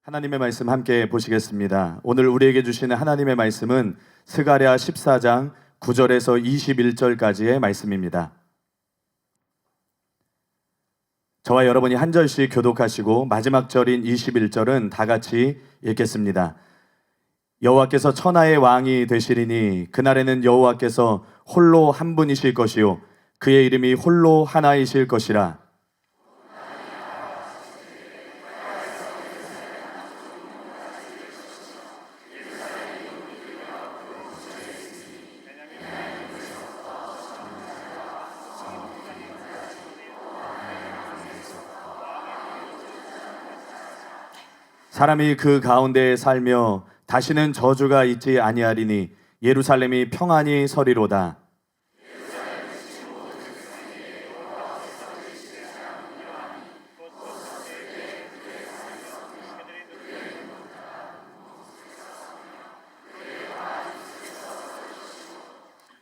하나님의 말씀 함께 보시겠습니다. 오늘 우리에게 주시는 하나님의 말씀은 스가랴 14장 9절에서 21절까지의 말씀입니다. 저와 여러분이 한 절씩 교독하시고 마지막 절인 21절은 다 같이 읽겠습니다. 여호와께서 천하의 왕이 되시리니 그날에는 여호와께서 홀로 한 분이실 것이요 그의 이름이 홀로 하나이실 것이라. 사람이 그 가운데에 살며 다시는 저주가 있지 아니하리니 예루살렘이 평안히 서리로다.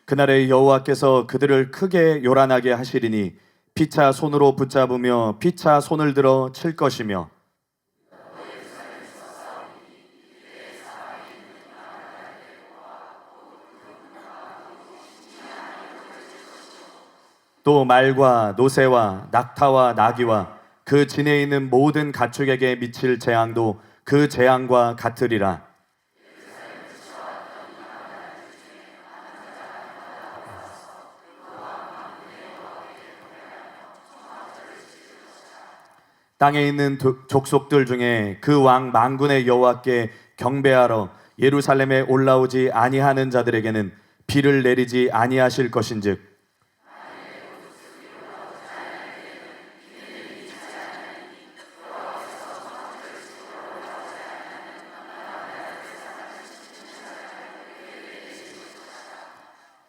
그날에 여호와께서 그들을 크게 요란하게 하시리니 피차 손으로 붙잡으며 피차 손을 들어 칠 것이며 또 말과 노새와 낙타와 나귀와 그 진에 있는 모든 가축에게 미칠 재앙도 그 재앙과 같으리라. 땅에 있는 족속들 중에 그 왕 만군의 여호와께 경배하러 예루살렘에 올라오지 아니하는 자들에게는 비를 내리지 아니하실 것인즉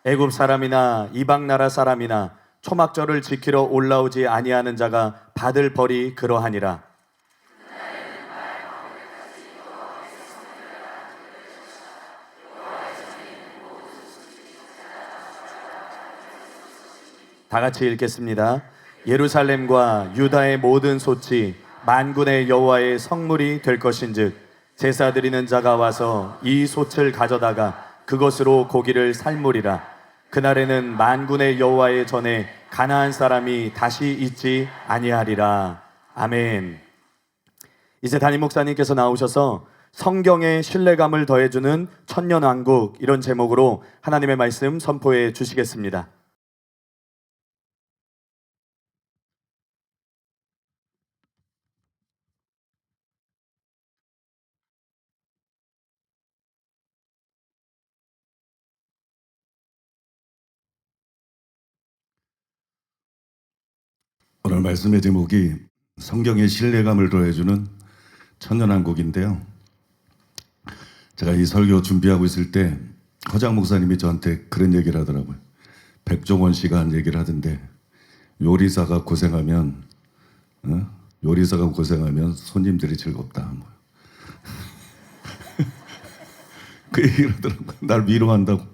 애굽 사람이나 이방 나라 사람이나 초막절을 지키러 올라오지 아니하는 자가 받을 벌이 그러하니라. 다 같이 읽겠습니다. 예루살렘과 유다의 모든 솥이 만군의 여호와의 성물이 될 것인즉 제사 드리는 자가 와서 이 솥을 가져다가 그것으로 고기를 삶으리라. 그날에는 만군의 여호와의 전에 가나안 사람이 다시 있지 아니하리라. 아멘. 이제 담임 목사님께서 나오셔서 성경에 신뢰감을 더해주는 천년왕국, 이런 제목으로 하나님의 말씀 선포해 주시겠습니다. 오늘 말씀의 제목이 성경의 신뢰감을 더해주는 천년왕국인데요. 제가 이 설교 준비하고 있을 때 허장 목사님이 저한테 그런 얘기를 하더라고요. 백종원 씨가 한 얘기를 하던데 요리사가 고생하면 손님들이 즐겁다. 그 얘기를 하더라고요. 날 위로한다고.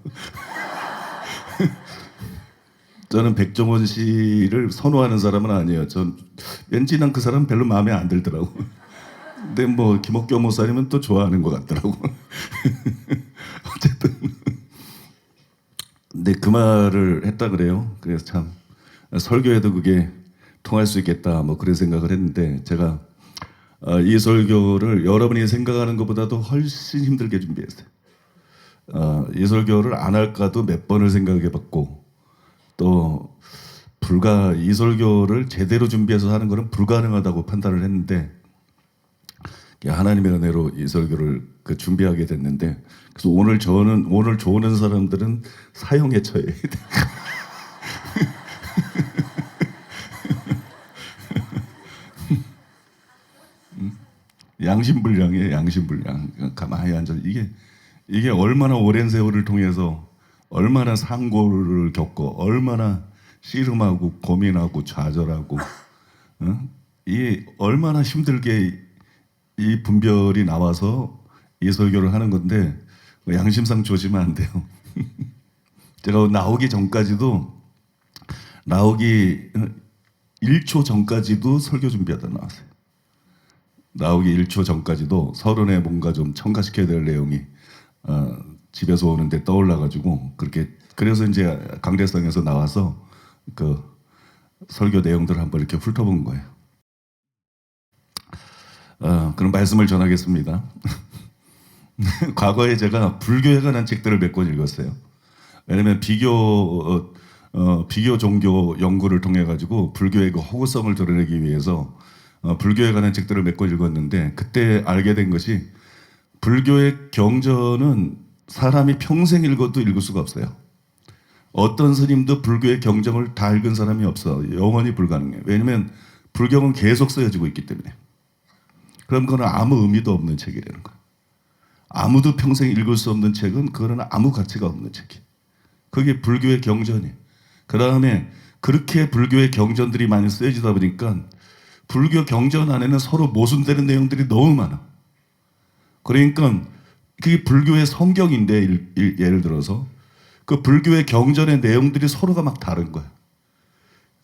저는 백종원 씨를 선호하는 사람은 아니에요. 왠지 난 그 사람 별로 마음에 안 들더라고. 근데 뭐 김옥경 목사님은 또 좋아하는 것 같더라고. 어쨌든 근데 그 말을 했다 그래요. 그래서 참 설교에도 그게 통할 수 있겠다 뭐 그런 생각을 했는데 제가 이 설교를 여러분이 생각하는 것보다도 훨씬 힘들게 준비했어요. 이 설교를 안 할까도 몇 번을 생각해봤고 또 이 설교를 제대로 준비해서 하는 것은 불가능하다고 판단을 했는데 하나님의 은혜로 이 설교를 준비하게 됐는데 그래서 오늘 좋은 사람들은 사형에 처해야 돼. 양심불량이에요. 양심불량. 가만히 앉아 이게 얼마나 오랜 세월을 통해서 얼마나 상고를 겪고 얼마나 씨름하고 고민하고 좌절하고 이 얼마나 힘들게 이 분별이 나와서 이 설교를 하는 건데 양심상 조심하면 안 돼요. 제가 나오기 1초 전까지도 설교 준비하다 나왔어요. 나오기 1초 전까지도 서론에 뭔가 좀 첨가시켜야 될 내용이 집에서 오는데 떠올라가지고 그래서 이제 강대상에서 나와서 그 설교 내용들을 한번 이렇게 훑어본 거예요. 그럼 말씀을 전하겠습니다. 과거에 제가 불교에 관한 책들을 몇 권 읽었어요. 왜냐면 비교 종교 연구를 통해 가지고 불교의 그 허구성을 드러내기 위해서 불교에 관한 책들을 몇 권 읽었는데, 그때 알게 된 것이 불교의 경전은 사람이 평생 읽어도 읽을 수가 없어요. 어떤 스님도 불교의 경전을 다 읽은 사람이 없어. 영원히 불가능해요. 왜냐면 불경은 계속 쓰여지고 있기 때문에. 그럼 그건 아무 의미도 없는 책이라는 거예요. 아무도 평생 읽을 수 없는 책은 그거는 아무 가치가 없는 책이에요. 그게 불교의 경전이에요. 그 다음에 그렇게 불교의 경전들이 많이 쓰여지다 보니까 불교 경전 안에는 서로 모순되는 내용들이 너무 많아. 그러니까 그게 불교의 성경인데, 예를 들어서 그 불교의 경전의 내용들이 서로가 막 다른 거야.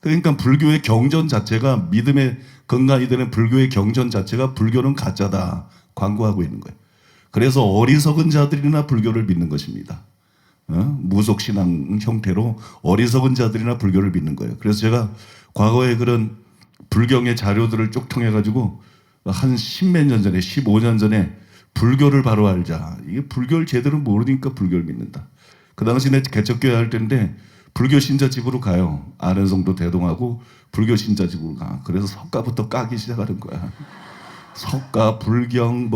그러니까 불교의 경전 자체가, 믿음의 근간이 되는 불교의 경전 자체가 불교는 가짜다 광고하고 있는 거예요. 그래서 어리석은 자들이나 불교를 믿는 것입니다. 무속신앙 형태로 어리석은 자들이나 불교를 믿는 거예요. 그래서 제가 과거에 그런 불경의 자료들을 쭉 통해 가지고 한 10몇 년 전에, 15년 전에 불교를 바로 알자. 이게 불교를 제대로 모르니까 불교를 믿는다. 그 당시에 개척교회 할 때인데 불교 신자 집으로 가요. 아는 성도 대동하고 불교 신자 집으로 가. 그래서 석가부터 까기 시작하는 거야. 석가, 불경,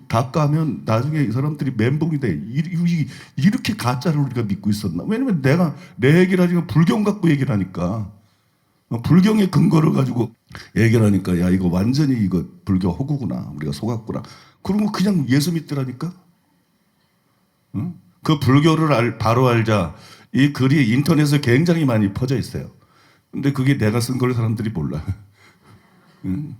다 까면 나중에 이 사람들이 멘붕이 돼. 이렇게 가짜를 우리가 믿고 있었나? 왜냐면 내 얘기를 하지만 불경 갖고 얘기를 하니까. 불경의 근거를 가지고 얘기를 하니까, 야, 이거 완전히 이거 불교 허구구나. 우리가 속았구나. 그러고 그냥 예수 믿더라니까? 응? 그 불교를 바로 알자. 이 글이 인터넷에 굉장히 많이 퍼져 있어요. 근데 그게 내가 쓴 걸 사람들이 몰라. 응?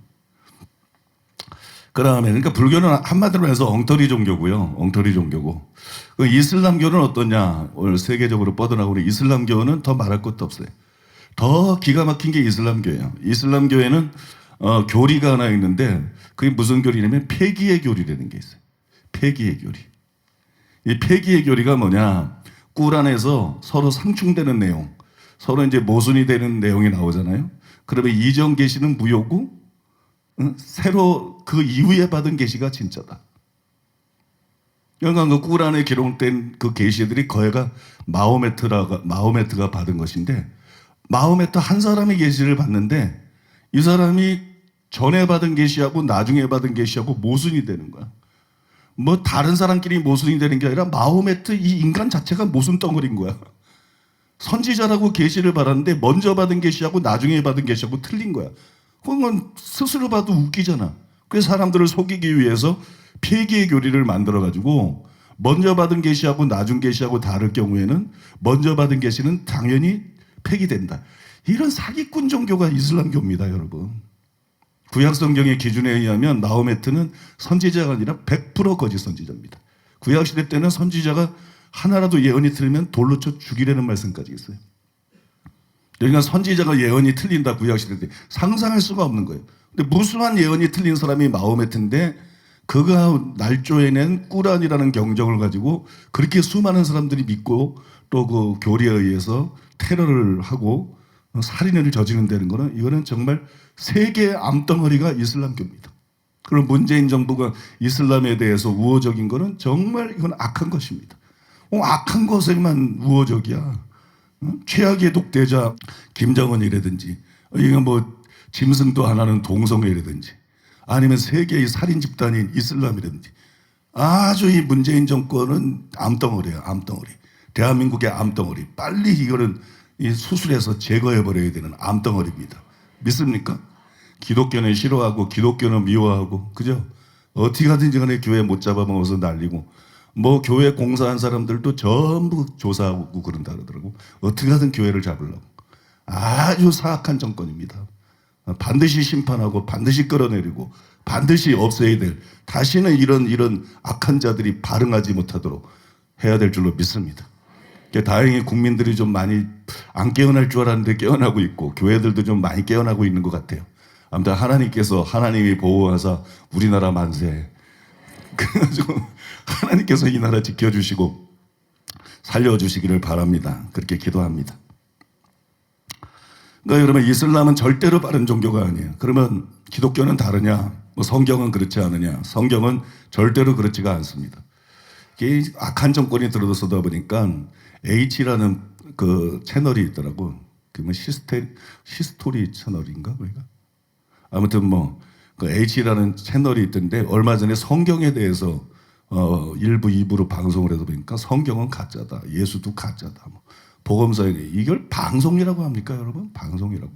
그 다음에, 그러니까 불교는 한마디로 해서 엉터리 종교고요. 엉터리 종교고. 그 이슬람교는 어떠냐? 오늘 세계적으로 뻗어나오고 있는 이슬람교는 더 말할 것도 없어요. 더 기가 막힌 게 이슬람교예요. 이슬람교에는 교리가 하나 있는데, 그게 무슨 교리냐면 폐기의 교리라는 게 있어요. 폐기의 교리. 이 폐기의 교리가 뭐냐? 꾸란에서 서로 상충되는 내용, 서로 이제 모순이 되는 내용이 나오잖아요. 그러면 이전 계시는 무효고, 새로 그 이후에 받은 계시가 진짜다. 그러니까 그 꾸란에 기록된 그 계시들이 거의가 마호메트가 받은 것인데, 마호메트 한 사람의 계시를 받는데 이 사람이 전에 받은 계시하고 나중에 받은 계시하고 모순이 되는 거야. 뭐 다른 사람끼리 모순이 되는 게 아니라 마호메트 이 인간 자체가 모순 덩어리인 거야. 선지자라고 계시를 받았는데 먼저 받은 계시하고 나중에 받은 계시하고 틀린 거야. 그건 스스로 봐도 웃기잖아. 그래서 사람들을 속이기 위해서 폐기의 교리를 만들어가지고 먼저 받은 계시하고 나중 계시하고 다를 경우에는 먼저 받은 계시는 당연히 폐기된다. 이런 사기꾼 종교가 이슬람교입니다, 여러분. 구약 성경의 기준에 의하면 마호메트는 선지자가 아니라 100% 거짓 선지자입니다. 구약 시대 때는 선지자가 하나라도 예언이 틀리면 돌로 쳐 죽이려는 말씀까지 있어요. 그러니까 선지자가 예언이 틀린다, 구약 시대 때 상상할 수가 없는 거예요. 근데 무수한 예언이 틀린 사람이 마호메트인데 그가 날조해낸 꾸란이라는 경정을 가지고 그렇게 수많은 사람들이 믿고 또 그 교리에 의해서 테러를 하고 살인을 저지른다는 거는, 이거는 정말 세계의 암덩어리가 이슬람교입니다. 그리고 문재인 정부가 이슬람에 대해서 우호적인 거는 정말 이건 악한 것입니다. 악한 것에만 우호적이야. 최악의 독재자 김정은이라든지, 이거 뭐 짐승도 하나는 동성애라든지, 아니면 세계의 살인 집단인 이슬람이라든지, 아주 이 문재인 정권은 암덩어리야, 암덩어리. 대한민국의 암덩어리. 빨리 이거는 수술해서 제거해버려야 되는 암덩어리입니다. 믿습니까? 기독교는 싫어하고 기독교는 미워하고, 그죠? 어떻게 하든지 간에 교회 못 잡아먹어서 날리고, 뭐 교회 공사한 사람들도 전부 조사하고 그런다 그러더라고. 어떻게 하든 교회를 잡으려고. 아주 사악한 정권입니다. 반드시 심판하고 반드시 끌어내리고 반드시 없애야 될, 다시는 이런 악한 자들이 발흥하지 못하도록 해야 될 줄로 믿습니다. 다행히 국민들이 좀 많이 안 깨어날 줄 알았는데 깨어나고 있고, 교회들도 좀 많이 깨어나고 있는 것 같아요. 아무튼 하나님이 보호하사 우리나라 만세. 그래가지고 하나님께서 이 나라 지켜주시고 살려주시기를 바랍니다. 그렇게 기도합니다. 그러니까 여러분, 이슬람은 절대로 바른 종교가 아니에요. 그러면 기독교는 다르냐? 뭐 성경은 그렇지 않느냐? 성경은 절대로 그렇지가 않습니다. 이게 악한 정권이 들어서다 보니까 H라는 그 채널이 있더라고. 그뭐 히스토리 채널인가 거기가? 아무튼 그 H라는 채널이 있던데 얼마 전에 성경에 대해서 일부 2부로 방송을 해서 보니까 성경은 가짜다, 예수도 가짜다, 복음서에 이걸 방송이라고 합니까, 여러분? 방송이라고?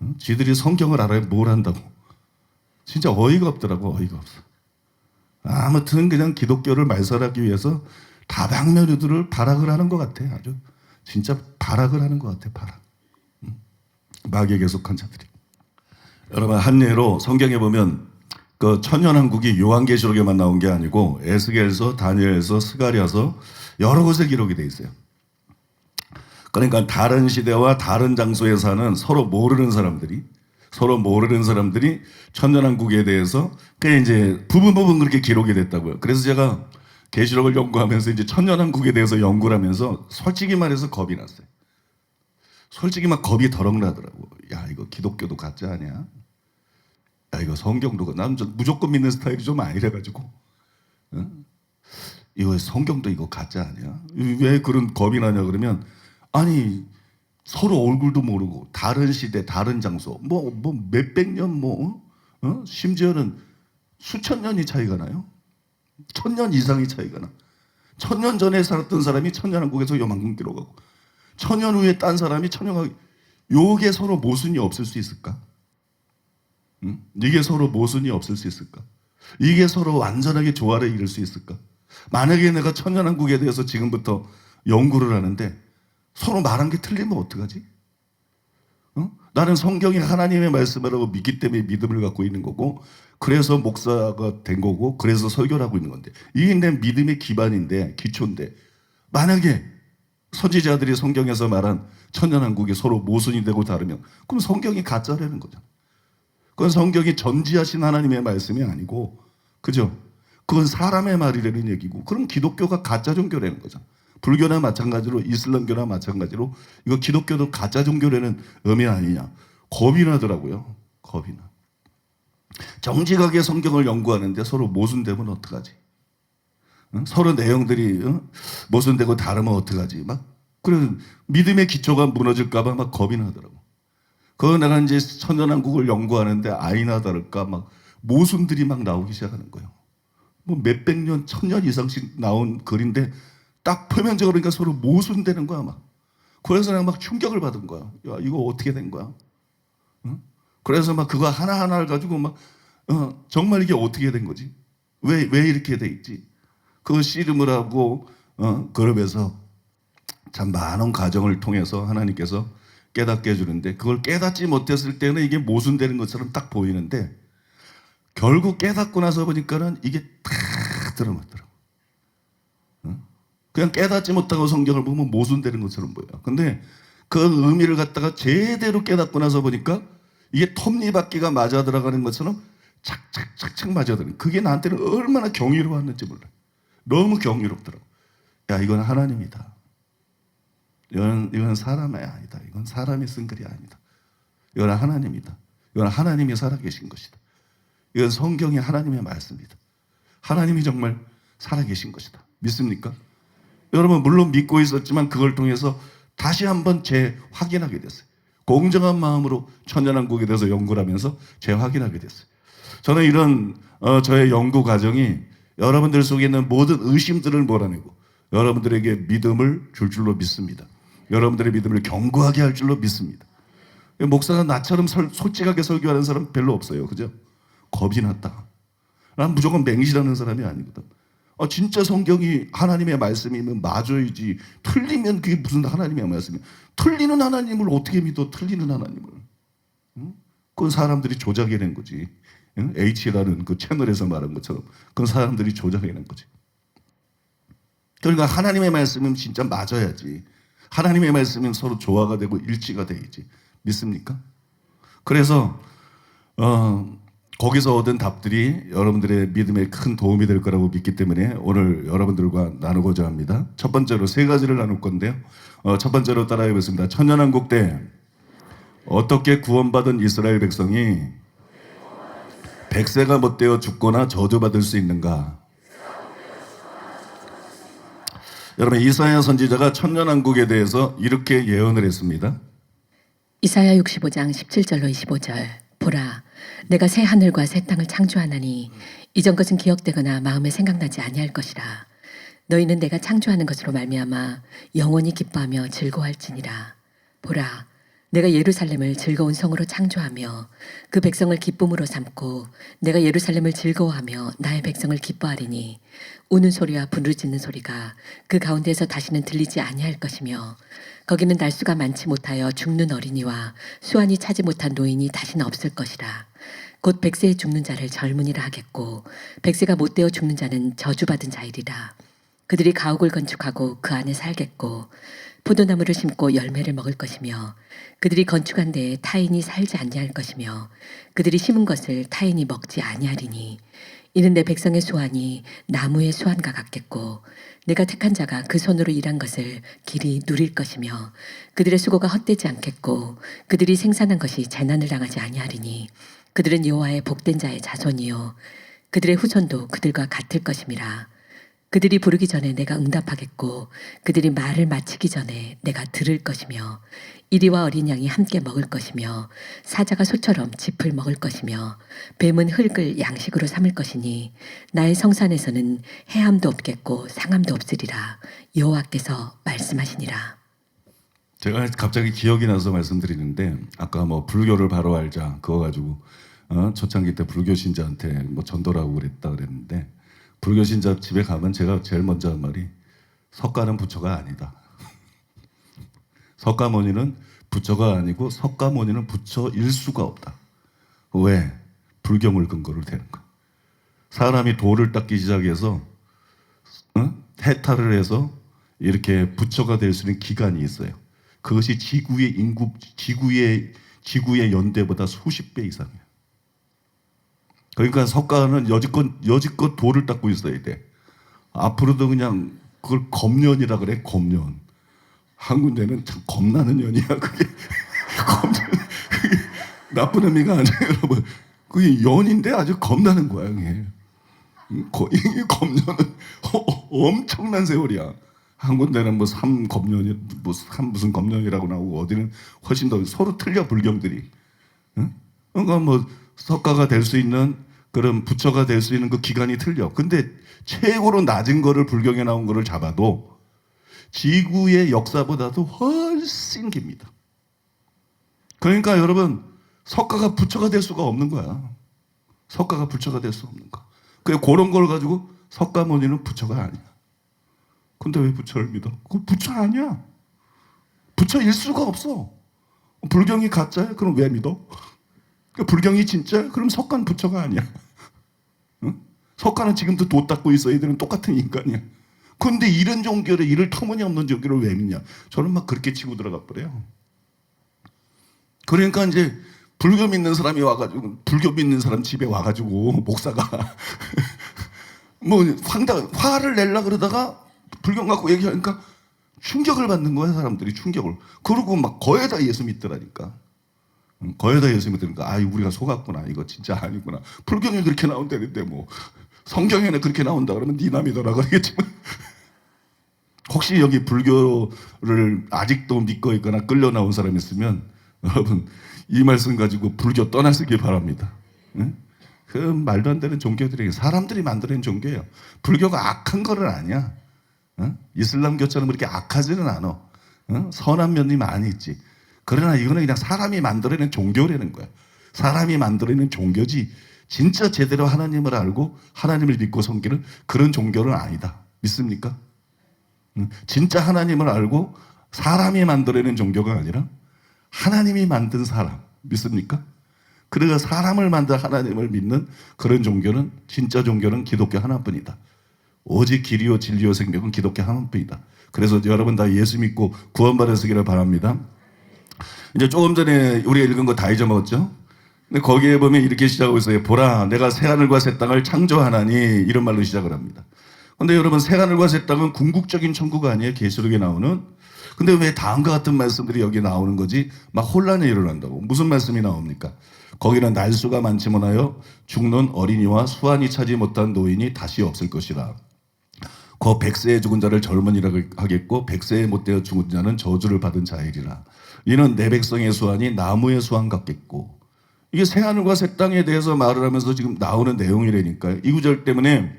응? 지들이 성경을 알아야 뭘 한다고? 진짜 어이가 없더라고, 어이가 없어. 아무튼 그냥 기독교를 말살하기 위해서 다방면으로 발악을 하는 것 같아. 아주 진짜 발악을 하는 것 같아, 발악. 응? 마귀에게 속한 자들이. 여러분, 한 예로 성경에 보면 그 천년왕국이 요한계시록에만 나온 게 아니고 에스겔서, 다니엘서, 스가랴서 여러 곳에 기록이 돼 있어요. 그러니까 다른 시대와 다른 장소에 사는 서로 모르는 사람들이 천년왕국에 대해서 그냥 이제 부분 그렇게 기록이 됐다고요. 그래서 제가 계시록을 연구하면서 이제 천년왕국에 대해서 연구를 하면서 솔직히 말해서 겁이 났어요. 솔직히 막 겁이 더럭 나더라고. 야, 이거 기독교도 가짜 아니야? 야, 이거 성경도, 난 무조건 믿는 스타일이 좀 아니래가지고. 응? 이거 성경도 이거 가짜 아니야? 왜 그런 겁이 나냐 그러면, 아니, 서로 얼굴도 모르고, 다른 시대, 다른 장소, 몇백 년, 심지어는 수천 년이 차이가 나요. 1000년 이상이 차이가 나. 1000년 전에 살았던 사람이 천년왕국에서 요만큼 기록하고, 1000년 후에 딴 사람이 천년왕국, 요게 서로 모순이 없을 수 있을까? 응? 이게 서로 모순이 없을 수 있을까? 이게 서로 완전하게 조화를 이룰 수 있을까? 만약에 내가 천년왕국에 대해서 지금부터 연구를 하는데 서로 말한 게 틀리면 어떡하지? 나는 성경이 하나님의 말씀이라고 믿기 때문에 믿음을 갖고 있는 거고, 그래서 목사가 된 거고, 그래서 설교를 하고 있는 건데, 이게 내 믿음의 기반인데, 기초인데, 만약에 선지자들이 성경에서 말한 천년왕국이 서로 모순이 되고 다르면 그럼 성경이 가짜라는 거죠. 그건 성경이 전지하신 하나님의 말씀이 아니고, 그죠? 그건 사람의 말이라는 얘기고, 그럼 기독교가 가짜 종교라는 거죠. 불교나 마찬가지로, 이슬람교나 마찬가지로 이거 기독교도 가짜 종교라는 의미 아니냐. 겁이 나더라고요. 겁이 나. 정직하게 성경을 연구하는데 서로 모순되면 어떡하지? 서로 내용들이 모순되고 다르면 어떡하지? 막 그런 믿음의 기초가 무너질까 봐 막 겁이 나더라고. 그거 내가 이제 천년왕국을 연구하는데 아니나 다를까 막 모순들이 막 나오기 시작하는 거예요. 몇백 년, 1000년 이상씩 나온 글인데 딱 표면적으로 그러니까 서로 모순되는 거야 막. 그래서 내가 막 충격을 받은 거야. 야, 이거 어떻게 된 거야? 응? 그래서 막 그거 하나하나를 가지고 막 정말 이게 어떻게 된 거지? 왜 이렇게 돼 있지? 그거 씨름을 하고 그러면서 참 많은 과정을 통해서 하나님께서 깨닫게 해주는데, 그걸 깨닫지 못했을 때는 이게 모순되는 것처럼 딱 보이는데 결국 깨닫고 나서 보니까는 이게 다 들어맞더라고. 그냥 깨닫지 못하고 성경을 보면 모순되는 것처럼 보여요. 근데 그 의미를 갖다가 제대로 깨닫고 나서 보니까 이게 톱니바퀴가 맞아 들어가는 것처럼 착착착착 맞아 들어가는, 그게 나한테는 얼마나 경이로웠는지 몰라요. 너무 경이롭더라고. 야, 이건 하나님이다. 이건 사람이 아니다. 이건 사람이 쓴 글이 아니다. 이건 하나님이다. 이건 하나님이 살아계신 것이다. 이건 성경이 하나님의 말씀이다. 하나님이 정말 살아계신 것이다. 믿습니까? 여러분, 물론 믿고 있었지만 그걸 통해서 다시 한번 재확인하게 됐어요. 공정한 마음으로 천년왕국에 대해서 연구를 하면서 재확인하게 됐어요. 저는 이런 저의 연구 과정이 여러분들 속에 있는 모든 의심들을 몰아내고 여러분들에게 믿음을 줄 줄로 믿습니다. 여러분들의 믿음을 견고하게 할 줄로 믿습니다. 목사가 나처럼 솔직하게 설교하는 사람 별로 없어요. 그죠? 겁이 났다. 난 무조건 맹신하는 사람이 아니거든. 진짜 성경이 하나님의 말씀이면 맞아야지. 틀리면 그게 무슨 하나님의 말씀이야. 틀리는 하나님을 어떻게 믿어? 틀리는 하나님을. 그건 사람들이 조작해낸 거지. H라는 그 채널에서 말한 것처럼 그건 사람들이 조작해낸 거지. 그러니까 하나님의 말씀은 진짜 맞아야지. 하나님의 말씀은 서로 조화가 되고 일치가 돼야지. 믿습니까? 그래서 거기서 얻은 답들이 여러분들의 믿음에 큰 도움이 될 거라고 믿기 때문에 오늘 여러분들과 나누고자 합니다. 첫 번째로 세 가지를 나눌 건데요. 첫 번째로 따라해 보겠습니다. 천년왕국 때 어떻게 구원받은 이스라엘 백성이 백세가 못되어 죽거나 저주받을 수 있는가? 여러분, 이사야 선지자가 천년왕국에 대해서 이렇게 예언을 했습니다. 이사야 65장 17절로 25절. 보라, 내가 새 하늘과 새 땅을 창조하나니 이전 것은 기억되거나 마음에 생각나지 아니할 것이라. 너희는 내가 창조하는 것으로 말미암아 영원히 기뻐하며 즐거워할지니라. 보라, 내가 예루살렘을 즐거운 성으로 창조하며 그 백성을 기쁨으로 삼고 내가 예루살렘을 즐거워하며 나의 백성을 기뻐하리니 우는 소리와 부르짖는 소리가 그 가운데에서 다시는 들리지 아니할 것이며 거기는 날수가 많지 못하여 죽는 어린이와 수완이 차지 못한 노인이 다시는 없을 것이라. 곧 백세에 죽는 자를 젊은이라 하겠고 백세가 못되어 죽는 자는 저주받은 자이리라. 그들이 가옥을 건축하고 그 안에 살겠고 포도나무를 심고 열매를 먹을 것이며 그들이 건축한 데에 타인이 살지 아니할 것이며 그들이 심은 것을 타인이 먹지 아니하리니 이는 내 백성의 수완이 나무의 수완과 같겠고 내가 택한 자가 그 손으로 일한 것을 길이 누릴 것이며 그들의 수고가 헛되지 않겠고 그들이 생산한 것이 재난을 당하지 아니하리니 그들은 여호와의 복된 자의 자손이요 그들의 후손도 그들과 같을 것임이라. 그들이 부르기 전에 내가 응답하겠고 그들이 말을 마치기 전에 내가 들을 것이며 이리와 어린 양이 함께 먹을 것이며 사자가 소처럼 짚을 먹을 것이며 뱀은 흙을 양식으로 삼을 것이니 나의 성산에서는 해함도 없겠고 상함도 없으리라. 여호와께서 말씀하시니라. 제가 갑자기 기억이 나서 말씀드리는데 아까 뭐 불교를 바로 알자 그거 가지고 초창기 때 불교 신자한테 뭐 전도를 하고 그랬는데 불교 신자 집에 가면 제가 제일 먼저 한 말이 석가는 부처가 아니다. 석가모니는 부처가 아니고 석가모니는 부처일 수가 없다. 왜? 불경을 근거로 되는 거야. 사람이 돌을 닦기 시작해서 해탈을 해서 이렇게 부처가 될 수 있는 기간이 있어요. 그것이 지구의 인구, 지구의 연대보다 수십 배 이상이에요. 그러니까 석가는 여지껏 돌을 닦고 있어야 돼. 앞으로도 그냥 그걸 검년이라 그래, 검년. 한 군데는 참 겁나는 년이야, 그게. 검년. 그게 나쁜 의미가 아니에요, 여러분. 그게 연인데 아주 겁나는 거야, 이게. 이 검년은 엄청난 세월이야. 한 군데는 뭐 삼검년이, 무슨 검년이라고 나오고, 어디는 훨씬 더 서로 틀려, 불경들이. 응? 그러니까 뭐 석가가 될 수 있는 그런 부처가 될 수 있는 그 기간이 틀려. 근데 최고로 낮은 거를 불경에 나온 거를 잡아도 지구의 역사보다도 훨씬 깁니다. 그러니까 여러분 석가가 부처가 될 수가 없는 거야. 석가가 부처가 될 수 없는 거. 그런 걸 가지고 석가모니는 부처가 아니야. 근데 왜 부처를 믿어? 그거 부처 아니야. 부처일 수가 없어. 불경이 가짜야? 그럼 왜 믿어? 불경이 진짜야? 그럼 석가는 부처가 아니야. 응? 석가는 지금도 도 닦고 있어. 얘들은 똑같은 인간이야. 그런데 이런 종교를, 이를 터무니없는 종교를 왜 믿냐? 저는 막 그렇게 치고 들어가 버려요. 그러니까 이제 불교 믿는 사람이 와가지고, 불교 믿는 사람 집에 와가지고, 목사가 뭐 화를 내려 그러다가 불경 갖고 얘기하니까 충격을 받는 거야, 사람들이 충격을. 그러고 막 거의 다 예수 믿더라니까. 거의 다 예수 믿으니까 아, 우리가 속았구나. 이거 진짜 아니구나. 불경에 그렇게 나온다는데 뭐 성경에는 그렇게 나온다 그러면 니나 믿어라 그러겠지만 혹시 여기 불교를 아직도 믿고 있거나 끌려 나온 사람 있으면 여러분 이 말씀 가지고 불교 떠나시길 바랍니다. 응? 그 말도 안 되는 종교들이 사람들이 만들어낸 종교예요. 불교가 악한 거는 아니야. 응? 이슬람교처럼 그렇게 악하지는 않아. 응? 선한 면이 많이 있지. 그러나 이거는 그냥 사람이 만들어낸 종교라는 거야. 사람이 만들어낸 종교지 진짜 제대로 하나님을 알고 하나님을 믿고 섬기는 그런 종교는 아니다. 믿습니까? 진짜 하나님을 알고 사람이 만들어낸 종교가 아니라 하나님이 만든 사람. 믿습니까? 그래서 사람을 만든 하나님을 믿는 그런 종교는 진짜 종교는 기독교 하나뿐이다. 오직 길이요 진리요 생명은 기독교 하나뿐이다. 그래서 여러분 다 예수 믿고 구원받으시기를 바랍니다. 이제 조금 전에 우리가 읽은 거 다 잊어먹었죠? 근데 거기에 보면 이렇게 시작하고 있어요. 보라, 내가 새하늘과 새 땅을 창조하나니, 이런 말로 시작을 합니다. 근데 여러분, 새하늘과 새 땅은 궁극적인 천국 아니에요? 계시록에 나오는. 근데 왜 다음과 같은 말씀들이 여기 나오는 거지? 막 혼란이 일어난다고. 무슨 말씀이 나옵니까? 거기는 날수가 많지 못하여 죽는 어린이와 수완이 차지 못한 노인이 다시 없을 것이라. 그 100세에 죽은 자를 젊은이라 하겠고 100세에 못되어 죽은 자는 저주를 받은 자이리라. 이는 내 백성의 수완이 나무의 수완 같겠고. 이게 새하늘과 새 땅에 대해서 말을 하면서 지금 나오는 내용이라니까요. 이 구절 때문에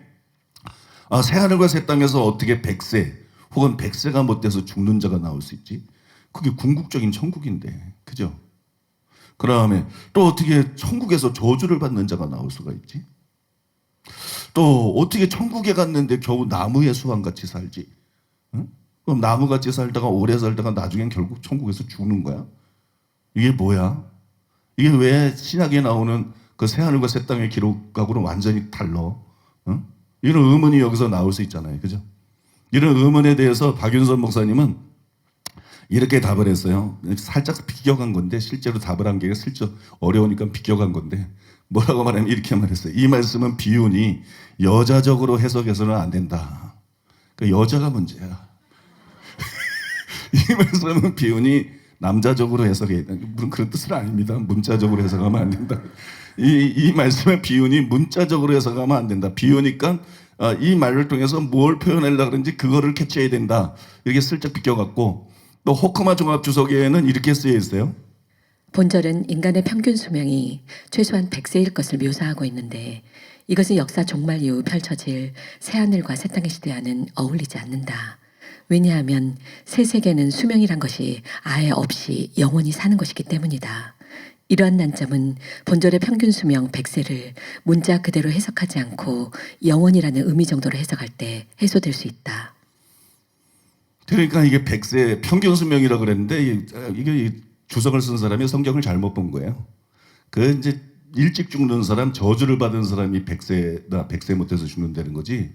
새하늘과 새 땅에서 어떻게 100세 혹은 100세가 못돼서 죽는 자가 나올 수 있지? 그게 궁극적인 천국인데, 그죠? 그 다음에 또 어떻게 천국에서 저주를 받는 자가 나올 수가 있지? 또 어떻게 천국에 갔는데 겨우 나무의 수완같이 살지? 응? 그럼 나무같이 살다가 오래 살다가 나중엔 결국 천국에서 죽는 거야? 이게 뭐야? 이게 왜 신약에 나오는 그 새하늘과 새 땅의 기록하고는 완전히 달라? 응? 이런 의문이 여기서 나올 수 있잖아요. 그죠? 이런 의문에 대해서 박윤선 목사님은 이렇게 답을 했어요. 살짝 비껴간 건데 실제로 답을 한 게 슬쩍 어려우니까 비껴간 건데 뭐라고 말하면 이렇게 말했어요. 이 말씀은 비유니 여자적으로 해석해서는 안 된다. 그러니까 여자가 문제야. 이 말씀은 비유니 남자적으로 해석해. 물론 그런 뜻은 아닙니다. 문자적으로 해석하면 안 된다. 이 말씀의 비유니 문자적으로 해석하면 안 된다. 비유니까 이 말을 통해서 뭘 표현하려고 그런지 그거를 캐치해야 된다. 이렇게 슬쩍 비껴갖고 또 호크마 종합주석에는 이렇게 쓰여 있어요. 본절은 인간의 평균 수명이 최소한 100세일 것을 묘사하고 있는데 이것은 역사 종말 이후 펼쳐질 새하늘과 새 땅의 시대와는 어울리지 않는다. 왜냐하면 새 세계는 수명이란 것이 아예 없이 영원히 사는 것이기 때문이다. 이러한 난점은 본절의 평균 수명 100세를 문자 그대로 해석하지 않고 영원이라는 의미 정도로 해석할 때 해소될 수 있다. 그러니까 이게 100세 평균 수명이라고 그랬는데 이게 주석을 쓴 사람이 성경을 잘못 본 거예요. 그 이제 일찍 죽는 사람, 저주를 받은 사람이 100세 못해서 죽는다는 거지.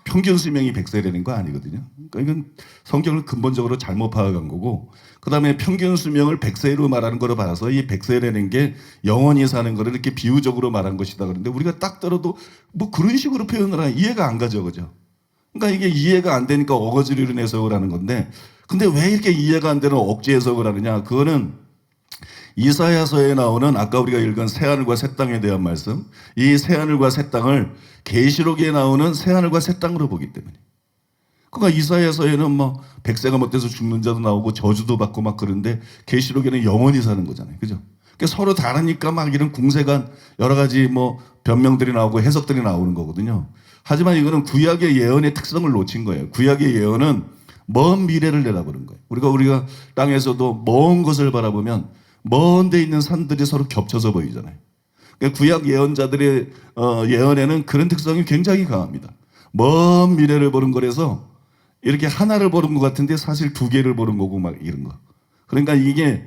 평균 수명이 100세라는 거 아니거든요. 그러니까 이건 성경을 근본적으로 잘못 파악한 거고, 그 다음에 평균 수명을 100세로 말하는 거로 봐서 이 100세라는 게 영원히 사는 거를 이렇게 비유적으로 말한 것이다. 그런데 우리가 딱 들어도 뭐 그런 식으로 표현을 하면 이해가 안 가죠, 그죠? 그러니까 이게 이해가 안 되니까 어거지로 해석을 하는 건데, 근데 왜 이렇게 이해가 안 되는 억지 해석을 하느냐? 그거는 이사야서에 나오는 아까 우리가 읽은 새하늘과 새 땅에 대한 말씀, 이 새하늘과 새 땅을 계시록에 나오는 새하늘과 새 땅으로 보기 때문에. 그러니까 이사야서에는 뭐 100세가 못돼서 죽는 자도 나오고 저주도 받고 막 그런데 계시록에는 영원히 사는 거잖아요. 그죠? 그러니까 서로 다르니까 막 이런 궁세간 여러 가지 뭐 변명들이 나오고 해석들이 나오는 거거든요. 하지만 이거는 구약의 예언의 특성을 놓친 거예요. 구약의 예언은 먼 미래를 내다보는 거예요. 우리가 땅에서도 먼 것을 바라보면 먼 데 있는 산들이 서로 겹쳐서 보이잖아요. 그러니까 구약 예언자들의 예언에는 그런 특성이 굉장히 강합니다. 먼 미래를 보는 거라서 이렇게 하나를 보는 것 같은데 사실 두 개를 보는 거고 막 이런 거. 그러니까 이게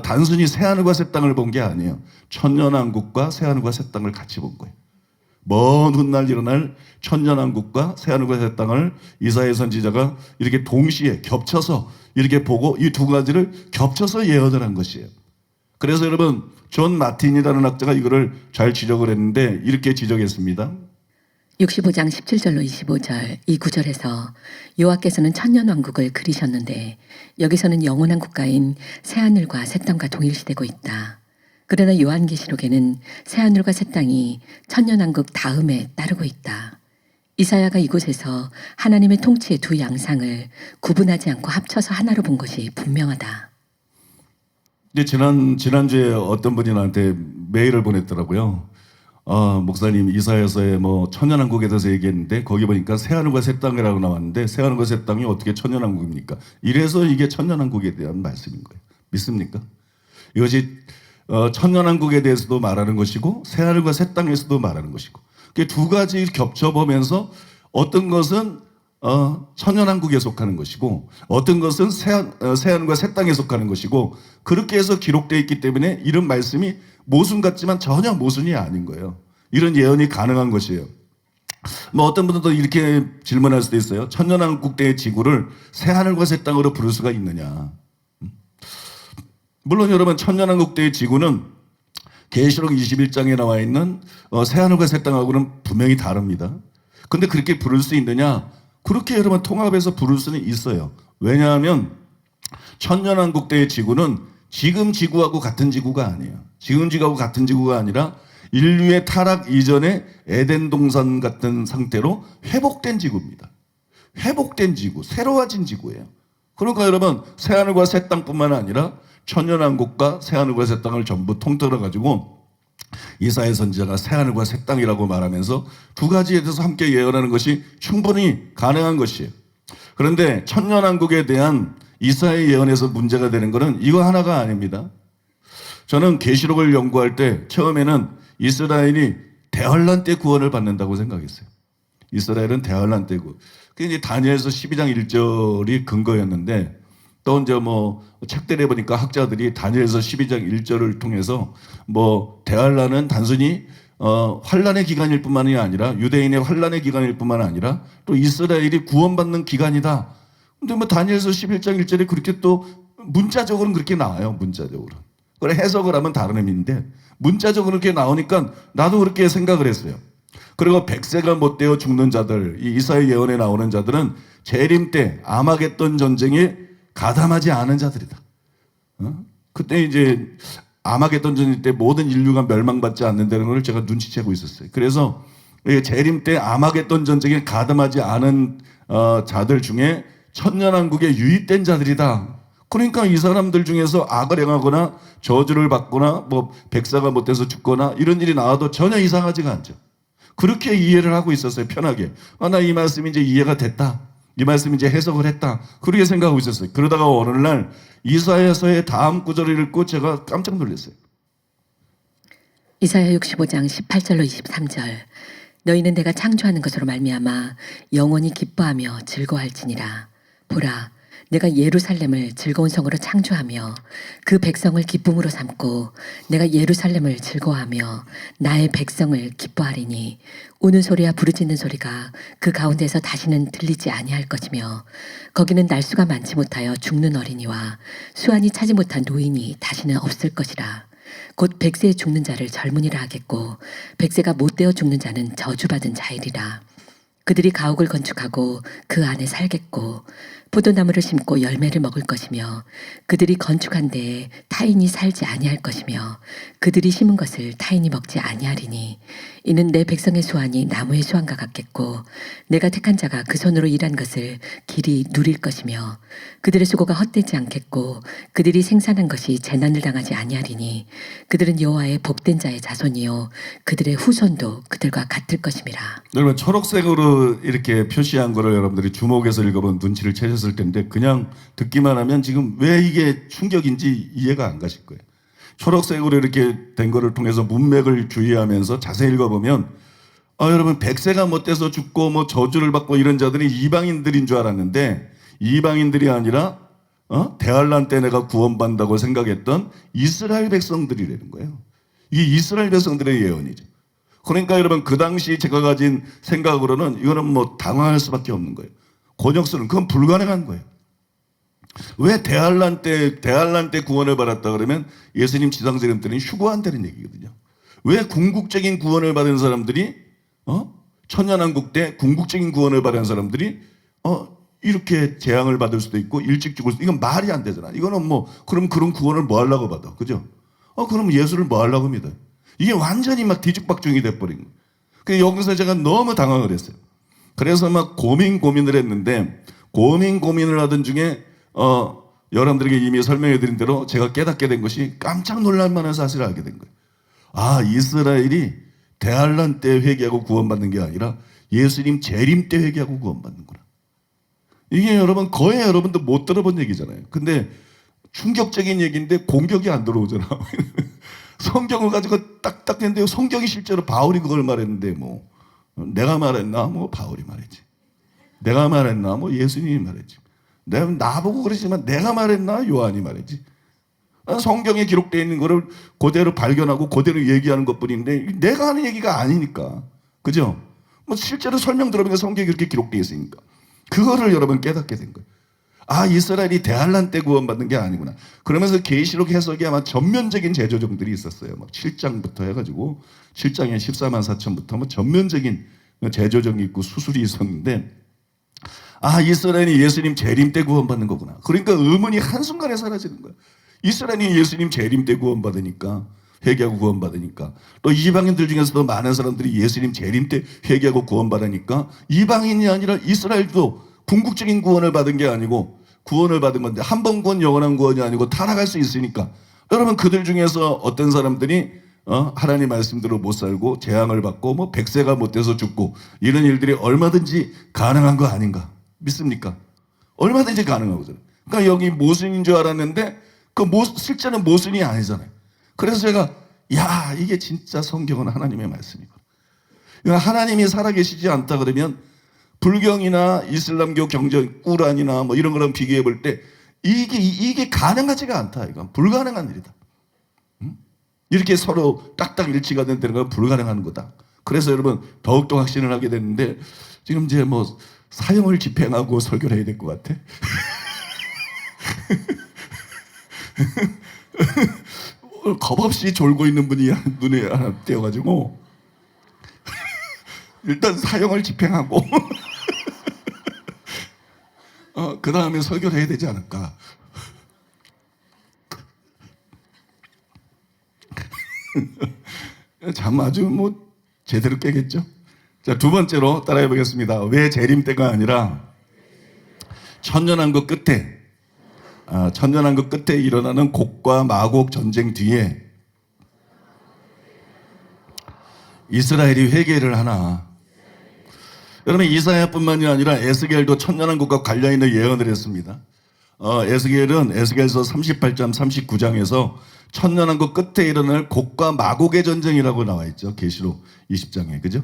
단순히 새하늘과 새 땅을 본 게 아니에요. 천년왕국과 새하늘과 새 땅을 같이 본 거예요. 먼 훗날 일어날 천년왕국과 새하늘과 새 땅을 이사야 선지자가 이렇게 동시에 겹쳐서 이렇게 보고 이 두 가지를 겹쳐서 예언을 한 것이에요. 그래서 여러분 존 마틴이라는 학자가 이거를 잘 지적을 했는데 이렇게 지적했습니다. 65장 17절로 25절 이 구절에서 여호와께서는 천년왕국을 그리셨는데 여기서는 영원한 국가인 새하늘과 새 땅과 동일시되고 있다. 그러나 요한계시록에는 새하늘과 새 땅이 천년왕국 다음에 따르고 있다. 이사야가 이곳에서 하나님의 통치의 두 양상을 구분하지 않고 합쳐서 하나로 본 것이 분명하다. 근데 지난주에 어떤 분이 나한테 메일을 보냈더라고요. 목사님 이사야서에 뭐 천년왕국에 대해서 얘기했는데 거기 보니까 새하늘과 새 땅이라고 나왔는데 새하늘과 새 땅이 어떻게 천년왕국입니까? 이래서 이게 천년왕국에 대한 말씀인 거예요. 믿습니까? 이것이 천년왕국에 대해서도 말하는 것이고 새하늘과 새 땅에서도 말하는 것이고 두 가지 겹쳐보면서 어떤 것은 천년왕국에 속하는 것이고 어떤 것은 새하늘과 새 땅에 속하는 것이고 그렇게 해서 기록되어 있기 때문에 이런 말씀이 모순 같지만 전혀 모순이 아닌 거예요. 이런 예언이 가능한 것이에요. 뭐 어떤 분들도 이렇게 질문할 수도 있어요. 천년왕국 때의 지구를 새하늘과 새 땅으로 부를 수가 있느냐? 물론 여러분 천년왕국대의 지구는 계시록 21장에 나와 있는 새하늘과 새 땅하고는 분명히 다릅니다. 근데 그렇게 부를 수 있느냐? 그렇게 여러분 통합해서 부를 수는 있어요. 왜냐하면 천년왕국대의 지구는 지금 지구하고 같은 지구가 아니에요. 지금 지구하고 같은 지구가 아니라 인류의 타락 이전의 에덴 동산 같은 상태로 회복된 지구입니다. 회복된 지구, 새로워진 지구예요. 그러니까 여러분 새하늘과 새 땅뿐만 아니라 천년왕국과 새하늘과 새 땅을 전부 통틀어 가지고 이사야 선지자가 새하늘과 새 땅이라고 말하면서 두 가지에 대해서 함께 예언하는 것이 충분히 가능한 것이에요. 그런데 천년왕국에 대한 이사야의 예언에서 문제가 되는 것은 이거 하나가 아닙니다. 저는 계시록을 연구할 때 처음에는 이스라엘이 대환란 때 구원을 받는다고 생각했어요. 이스라엘은 대환란 때고. 그게 이제 다니엘서 12장 1절이 근거였는데 또 이제 뭐 책들에 보니까 학자들이 다니엘서 12장 1절을 통해서 뭐 대환란은 단순히 환란의 기간일 뿐만이 아니라 유대인의 환란의 기간일 뿐만 아니라 또 이스라엘이 구원받는 기간이다. 근데 뭐 다니엘서 11장 1절에 그렇게 또 문자적으로는 그렇게 나와요. 문자적으로. 그걸 해석을 하면 다른 의미인데 문자적으로 그렇게 나오니까 나도 그렇게 생각을 했어요. 그리고 백세가 못되어 죽는 자들, 이 이사야 예언에 나오는 자들은 재림 때 아마겟돈 전쟁에 가담하지 않은 자들이다. 그때 이제 아마겟돈 전쟁 때 모든 인류가 멸망받지 않는다는 걸 제가 눈치채고 있었어요. 그래서 재림 때 아마겟돈 전쟁에 가담하지 않은 자들 중에 천년왕국에 유입된 자들이다. 그러니까 이 사람들 중에서 악을 행하거나 저주를 받거나 뭐 백사가 못돼서 죽거나 이런 일이 나와도 전혀 이상하지가 않죠. 그렇게 이해를 하고 있었어요. 편하게. 나 이 말씀이 이제 이해가 됐다. 이 말씀이 이제 해석을 했다. 그렇게 생각하고 있었어요. 그러다가 어느 날 이사야서의 다음 구절을 읽고 제가 깜짝 놀랐어요. 이사야 65장 18절로 23절. 너희는 내가 창조하는 것으로 말미암아 영원히 기뻐하며 즐거워할지니라. 보라, 내가 예루살렘을 즐거운 성으로 창조하며 그 백성을 기쁨으로 삼고 내가 예루살렘을 즐거워하며 나의 백성을 기뻐하리니 우는 소리와 부르짖는 소리가 그 가운데서 다시는 들리지 아니할 것이며 거기는 날수가 많지 못하여 죽는 어린이와 수완이 차지 못한 노인이 다시는 없을 것이라. 곧 백세에 죽는 자를 젊은이라 하겠고 백세가 못되어 죽는 자는 저주받은 자이리라. 그들이 가옥을 건축하고 그 안에 살겠고 포도나무를 심고 열매를 먹을 것이며 그들이 건축한 데에 타인이 살지 아니할 것이며 그들이 심은 것을 타인이 먹지 아니하리니 이는 내 백성의 수완이 나무의 수완과 같겠고 내가 택한 자가 그 손으로 일한 것을 길이 누릴 것이며 그들의 수고가 헛되지 않겠고 그들이 생산한 것이 재난을 당하지 아니하리니 그들은 여호와의 복된 자의 자손이요 그들의 후손도 그들과 같을 것임이라. 여러분 초록색으로 이렇게 표시한 거를 여러분들이 주목해서 읽어보면 눈치를 채셨을 텐데 그냥 듣기만 하면 지금 왜 이게 충격인지 이해가 안 가실 거예요. 초록색으로 이렇게 된 거를 통해서 문맥을 주의하면서 자세히 읽어보면 여러분 백세가 못돼서 죽고 뭐 저주를 받고 이런 자들이 이방인들인 줄 알았는데 이방인들이 아니라 대환란 때 내가 구원받는다고 생각했던 이스라엘 백성들이라는 거예요. 이게 이스라엘 백성들의 예언이죠. 그러니까 여러분 그 당시 제가 가진 생각으로는 이거는 뭐 당황할 수밖에 없는 거예요. 곤욕스러운 그건 불가능한 거예요. 왜 대환란 때 구원을 받았다 그러면 예수님 지상재림 때는 휴거한다는 얘기거든요. 왜 궁극적인 구원을 받은 사람들이 천년왕국 때 궁극적인 구원을 받은 사람들이 이렇게 재앙을 받을 수도 있고 일찍 죽을 수도 이건 말이 안 되잖아. 이거는 뭐 그럼 그런 구원을 뭐 하려고 받아. 그죠? 그럼 예수를 뭐 하려고 믿어요. 이게 완전히 막 뒤죽박죽이 돼버린 거예요. 그래서 여기서 제가 너무 당황을 했어요. 그래서 막 고민을 했는데 고민을 하던 중에 여러분들에게 이미 설명해 드린 대로 제가 깨닫게 된 것이 깜짝 놀랄 만한 사실을 알게 된 거예요. 이스라엘이 대환란 때 회개하고 구원받는 게 아니라 예수님 재림 때 회개하고 구원받는구나. 이게 여러분 거의 여러분도 못 들어본 얘기잖아요. 근데 충격적인 얘기인데 공격이 안 들어오잖아. 성경을 가지고 딱딱 했는데 성경이 실제로 바울이 그걸 말했는데 뭐 내가 말했나 뭐 바울이 말했지. 내가 말했나 뭐 예수님이 말했지. 나보고 그러지만 내가 말했나 요한이 말했지. 성경에 기록되어 있는 거를 그대로 발견하고 그대로 얘기하는 것뿐인데 내가 하는 얘기가 아니니까. 그죠? 뭐 실제로 설명 들어보니까 성경에 그렇게 기록되어 있으니까. 그거를 여러분 깨닫게 된 거예요. 아, 이스라엘이 대환란 때 구원받는 게 아니구나. 그러면서 계시록 해석이 아마 전면적인 재조정들이 있었어요. 막 7장부터 해가지고 7장에 14만 4천부터 뭐 전면적인 재조정이 있고 수술이 있었는데, 아, 이스라엘이 예수님 재림 때 구원받는 거구나. 그러니까 의문이 한순간에 사라지는 거야. 이스라엘이 예수님 재림 때 구원받으니까, 회개하고 구원받으니까, 또 이방인들 중에서도 많은 사람들이 예수님 재림 때 회개하고 구원받으니까, 이방인이 아니라 이스라엘도 궁극적인 구원을 받은 게 아니고 구원을 받은 건데, 한 번 구원 영원한 구원이 아니고 타락할 수 있으니까, 여러분 그들 중에서 어떤 사람들이 하나님 말씀대로 못 살고 재앙을 받고 뭐 100세가 못 돼서 죽고 이런 일들이 얼마든지 가능한 거 아닌가 믿습니까? 얼마든지 가능하거든요. 그러니까 여기 모순인 줄 알았는데 실제는 모순이 아니잖아요. 그래서 제가 이게 진짜 성경은 하나님의 말씀이구나. 하나님이 살아계시지 않다 그러면 불경이나 이슬람교 경전, 꾸란이나 뭐 이런 거랑 비교해 볼 때 이게 가능하지가 않다. 이건 불가능한 일이다. 이렇게 서로 딱딱 일치가 된다는 건 불가능한 거다. 그래서 여러분 더욱더 확신을 하게 됐는데, 지금 이제 뭐 사형을 집행하고 설교를 해야 될 것 같아. 겁없이 졸고 있는 분이 눈에 하나 띄어가지고 일단 사형을 집행하고 그 다음에 설교를 해야 되지 않을까. 잠 아주 뭐 제대로 깨겠죠. 자, 두 번째로 따라해 보겠습니다. 왜 재림 때가 아니라 천년왕국 끝에, 천년왕국 끝에 일어나는 곡과 마곡 전쟁 뒤에 이스라엘이 회개를 하나. 여러분 이사야뿐만이 아니라 에스겔도 천년왕국과 관련 있는 예언을 했습니다. 에스겔은 에스겔서 38장 39장에서 천년왕국 끝에 일어날 곡과 마곡의 전쟁이라고 나와 있죠. 계시록 20장에. 그죠?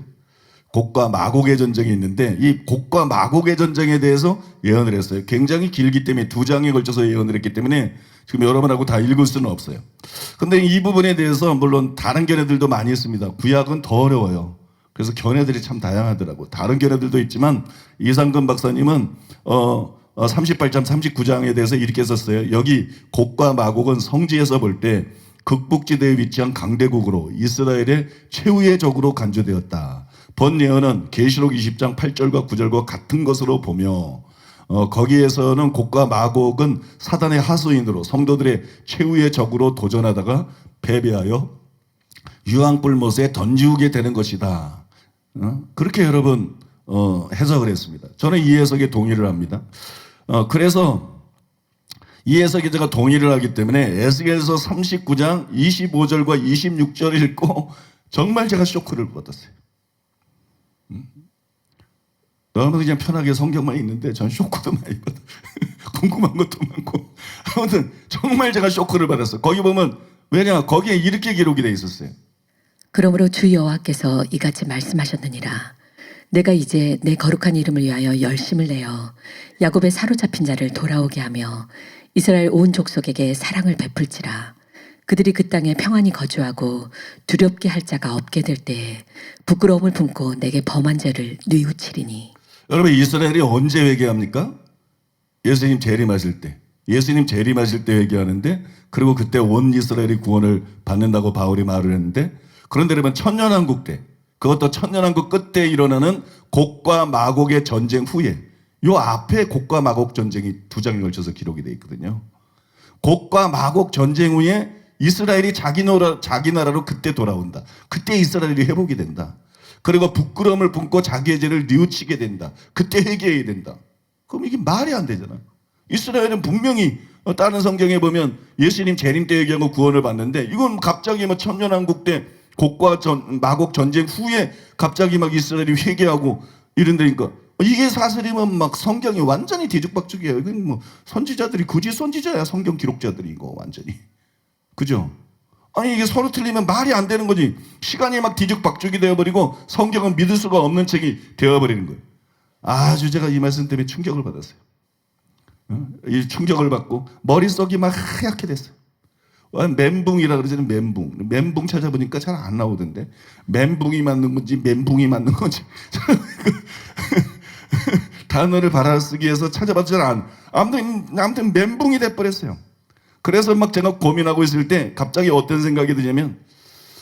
곡과 마곡의 전쟁이 있는데, 이 곡과 마곡의 전쟁에 대해서 예언을 했어요. 굉장히 길기 때문에 2장에 걸쳐서 예언을 했기 때문에 지금 여러분하고 다 읽을 수는 없어요. 근데 이 부분에 대해서 물론 다른 견해들도 많이 있습니다. 구약은 더 어려워요. 그래서 견해들이 참 다양하더라고. 다른 견해들도 있지만 이상근 박사님은 38장 39장에 대해서 이렇게 썼어요. 여기 곡과 마곡은 성지에서 볼 때 극북지대에 위치한 강대국으로 이스라엘의 최후의 적으로 간주되었다. 본 예언은 계시록 20장 8절과 9절과 같은 것으로 보며, 거기에서는 곡과 마곡은 사단의 하수인으로 성도들의 최후의 적으로 도전하다가 패배하여 유황불못에 던지우게 되는 것이다. 그렇게 여러분 해석을 했습니다. 저는 이 해석에 동의를 합니다. 그래서 이 해석에 제가 동의를 하기 때문에 에스겔서 39장 25절과 26절을 읽고 정말 제가 쇼크를 받았어요. 너무 그냥 편하게 성경만 읽는데 전 쇼크도 많이 받아. 궁금한 것도 많고. 아무튼 정말 제가 쇼크를 받았어요. 거기 보면, 왜냐, 거기에 이렇게 기록이 돼 있었어요. 그러므로 주 여호와께서 이같이 말씀하셨느니라. 내가 이제 내 거룩한 이름을 위하여 열심을 내어 야곱의 사로잡힌 자를 돌아오게 하며 이스라엘 온 족속에게 사랑을 베풀지라. 그들이 그 땅에 평안히 거주하고 두렵게 할 자가 없게 될 때에 부끄러움을 품고 내게 범한 죄를 뉘우치리니. 여러분 이스라엘이 언제 회개합니까? 예수님 재림하실 때. 예수님 재림하실 때 회개하는데, 그리고 그때 온 이스라엘이 구원을 받는다고 바울이 말을 했는데, 그런데 여러분 천년왕국 때, 그것도 천년왕국 끝에 일어나는 곡과 마곡의 전쟁 후에, 요 앞에 곡과 마곡 전쟁이 2장에 걸쳐서 기록이 되어 있거든요. 곡과 마곡 전쟁 후에 이스라엘이 자기 나라로 그때 돌아온다. 그때 이스라엘이 회복이 된다. 그리고 부끄러움을 품고 자기의 죄를 뉘우치게 된다. 그때 회개해야 된다. 그럼 이게 말이 안 되잖아요. 이스라엘은 분명히 다른 성경에 보면 예수님 재림 때 회개하고 구원을 받는데, 이건 갑자기 뭐 천년왕국 때 곡과 마곡 전쟁 후에 갑자기 막 이스라엘이 회개하고 이런다니까, 이게 사실이면 막 성경이 완전히 뒤죽박죽이에요. 이건 뭐 선지자들이 굳이 선지자야, 성경 기록자들이 이거 완전히. 그죠? 아니 이게 서로 틀리면 말이 안 되는 거지. 시간이 막 뒤죽박죽이 되어버리고 성경은 믿을 수가 없는 책이 되어버리는 거예요. 아주 제가 이 말씀 때문에 충격을 받았어요. 이 충격을 받고 머릿속이 막 하얗게 됐어요. 멘붕이라 그러잖아요. 멘붕 찾아보니까 잘 안 나오던데, 멘붕이 맞는 건지 멘붕이 맞는 건지 단어를 받아쓰기 위해서 찾아봤지만 아무튼 멘붕이 돼버렸어요. 그래서 막 제가 고민하고 있을 때 갑자기 어떤 생각이 드냐면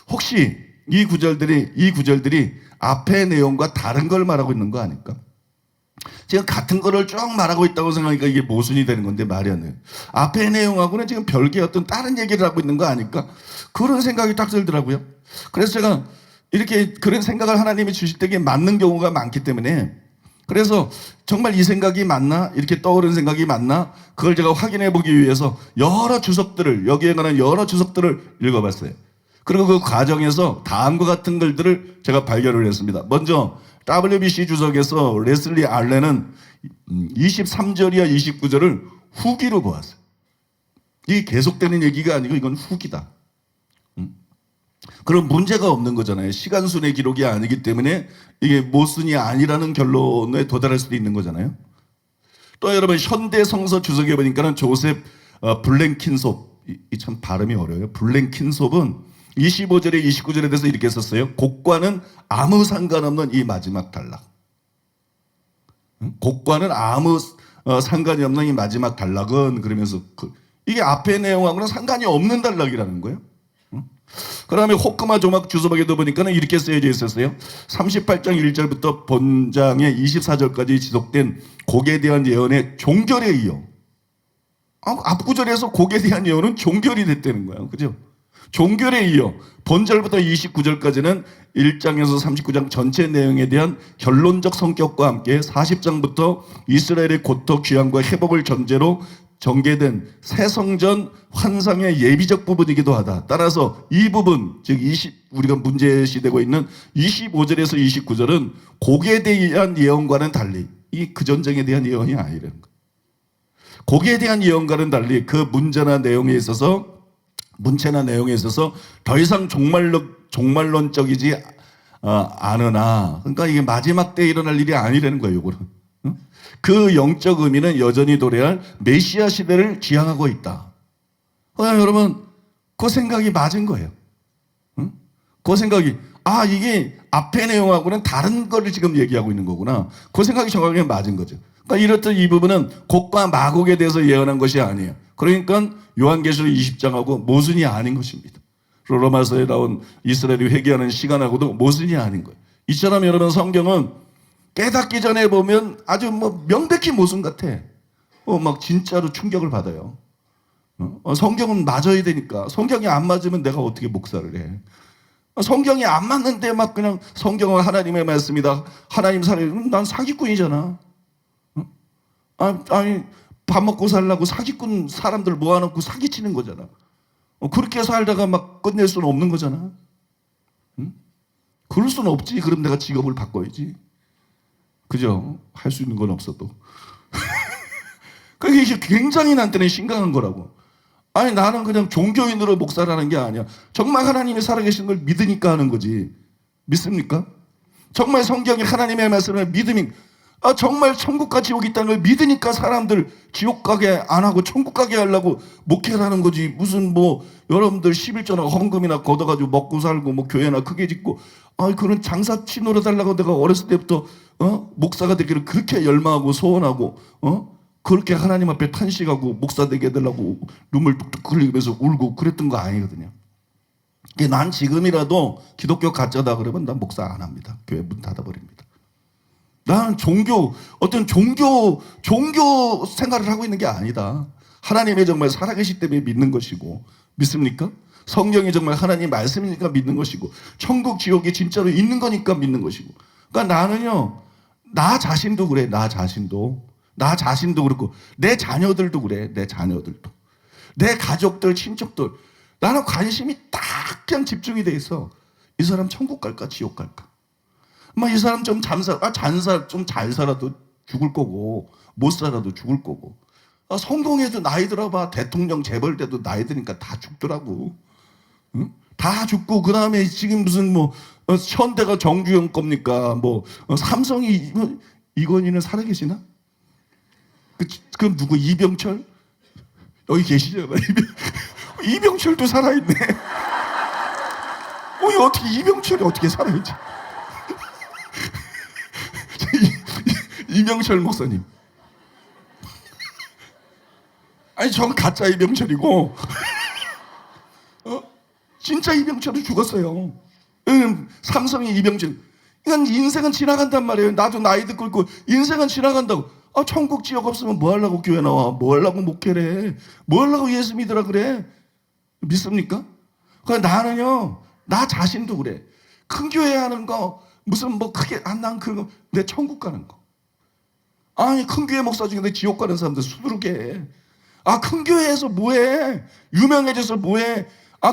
혹시 이 구절들이 앞의 내용과 다른 걸 말하고 있는 거 아닐까? 지금 같은 거를 쭉 말하고 있다고 생각하니까 이게 모순이 되는 건데 말이 안 돼요. 앞의 내용하고는 지금 별개 어떤 다른 얘기를 하고 있는 거 아닐까? 그런 생각이 딱 들더라고요. 그래서 제가 이렇게 그런 생각을 하나님이 주실 때 맞는 경우가 많기 때문에 그래서 정말 이 생각이 맞나? 이렇게 떠오르는 생각이 맞나? 그걸 제가 확인해 보기 위해서 여기에 관한 여러 주석들을 읽어봤어요. 그리고 그 과정에서 다음과 같은 글들을 제가 발견을 했습니다. 먼저 WBC 주석에서 레슬리 알렌은 23절이야 29절을 후기로 보았어요. 이게 계속되는 얘기가 아니고 이건 후기다. 그럼 문제가 없는 거잖아요. 시간순의 기록이 아니기 때문에 이게 모순이 아니라는 결론에 도달할 수도 있는 거잖아요. 또 여러분 현대 성서 주석에 보니까는 조셉 블랭킨솝, 이 참 발음이 어려워요. 블랭킨솝은 25절에 29절에 대해서 이렇게 썼어요. 곡과는 아무 상관없는 이 마지막 단락. 곡과는 아무 상관이 없는 이 마지막 단락은 그러면서 이게 앞의 내용하고는 상관이 없는 단락이라는 거예요. 그 다음에 호크마 조막 주석에도 보니까는 이렇게 쓰여져 있었어요. 38장 1절부터 본장의 24절까지 지속된 곡에 대한 예언의 종결에 이어. 앞구절에서 곡에 대한 예언은 종결이 됐다는 거예요. 그죠? 종결에 이어 본절부터 29절까지는 1장에서 39장 전체 내용에 대한 결론적 성격과 함께 40장부터 이스라엘의 고통, 귀환과 회복을 전제로 전개된 새 성전 환상의 예비적 부분이기도 하다. 따라서 이 부분, 즉 우리가 문제시되고 있는 25절에서 29절은 곡에 대한 예언과는 달리 이 그 전쟁에 대한 예언이 아니라는 거예요. 곡에 대한 예언과는 달리 그 문체나 내용에 있어서 더 이상 종말론적이지 않으나, 그러니까 이게 마지막 때 일어날 일이 아니라는 거예요. 이거는. 그 영적 의미는 여전히 도래할 메시아 시대를 지향하고 있다. 여러분, 그 생각이 맞은 거예요. 그 생각이 이게 앞의 내용하고는 다른 거를 지금 얘기하고 있는 거구나. 그 생각이 정확하게 맞은 거죠. 그러니까 이렇듯 이 부분은 곡과 마곡에 대해서 예언한 것이 아니에요. 그러니까 요한계시록 20장하고 모순이 아닌 것입니다. 로마서에 나온 이스라엘이 회개하는 시간하고도 모순이 아닌 거예요. 이처럼 여러분 성경은 깨닫기 전에 보면 아주 명백히 모순 같아. 막 진짜로 충격을 받아요. 성경은 맞아야 되니까. 성경이 안 맞으면 내가 어떻게 목사를 해. 성경이 안 맞는데 막 그냥 성경은 하나님의 말씀이다. 하나님 사랑해. 난 사기꾼이잖아. 아니 밥 먹고 살려고 사기꾼 사람들 모아놓고 사기치는 거잖아. 그렇게 살다가 막 끝낼 수는 없는 거잖아. 그럴 수는 없지. 그럼 내가 직업을 바꿔야지. 그죠? 할 수 있는 건 없어도. 그게 굉장히 나한테는 심각한 거라고. 아니 나는 그냥 종교인으로 목사라는 게 아니야. 정말 하나님이 살아계신 걸 믿으니까 하는 거지. 믿습니까? 정말 성경이 하나님의 말씀을 믿음이 정말 천국과 지옥이 있다는 걸 믿으니까 사람들 지옥 가게 안 하고 천국 가게 하려고 목회를 하는 거지. 무슨 여러분들 11조나 헌금이나 걷어가지고 먹고 살고 교회나 크게 짓고 그런 장사치 노려달라고 내가 어렸을 때부터 목사가 되기를 그렇게 열망하고 소원하고 그렇게 하나님 앞에 탄식하고 목사 되게 해달라고 눈물 뚝뚝 흘리면서 울고 그랬던 거 아니거든요. 난 지금이라도 기독교 가짜다 그러면 난 목사 안 합니다. 교회 문 닫아버립니다. 나는 종교 생활을 하고 있는 게 아니다. 하나님이 정말 살아계시기 때문에 믿는 것이고. 믿습니까? 성경이 정말 하나님 말씀이니까 믿는 것이고 천국 지옥이 진짜로 있는 거니까 믿는 것이고. 그러니까 나는요 나 자신도 그래. 나 자신도 그렇고 내 자녀들도 그래. 내 자녀들도 내 가족들 친척들 나는 관심이 딱 그냥 집중이 돼 있어. 이 사람 천국 갈까 지옥 갈까. 이 사람 좀 좀 잘 살아도 죽을 거고 못 살아도 죽을 거고 성공해도 나이 들어봐. 대통령 재벌 때도 나이 드니까 다 죽더라고. 응? 다 죽고 그 다음에 지금 무슨 현대가 정주영 겁니까? 삼성이 이건희는 살아계시나? 그 누구 이병철? 여기 계시잖아. 이병철도 살아있네. 어떻게 이병철이 어떻게 살아있지? 이병철 목사님. 아니 전 가짜 이병철이고 진짜 이병철은 죽었어요. 삼성의 이병철. 이건 인생은 지나간단 말이에요. 나도 나이 듣고 있고 인생은 지나간다고. 천국 지역 없으면 뭐 하려고 교회 나와? 뭐 하려고 목회를 해? 뭐 하려고 예수 믿으라 그래? 믿습니까? 그러니까 나는요, 나 자신도 그래. 큰 교회 하는 거 무슨 뭐 크게 난 그런 거 내 천국 가는 거. 아니 큰 교회 목사 중에 지옥 가는 사람들 수두룩해. 큰 교회에서 뭐해? 유명해져서 뭐해?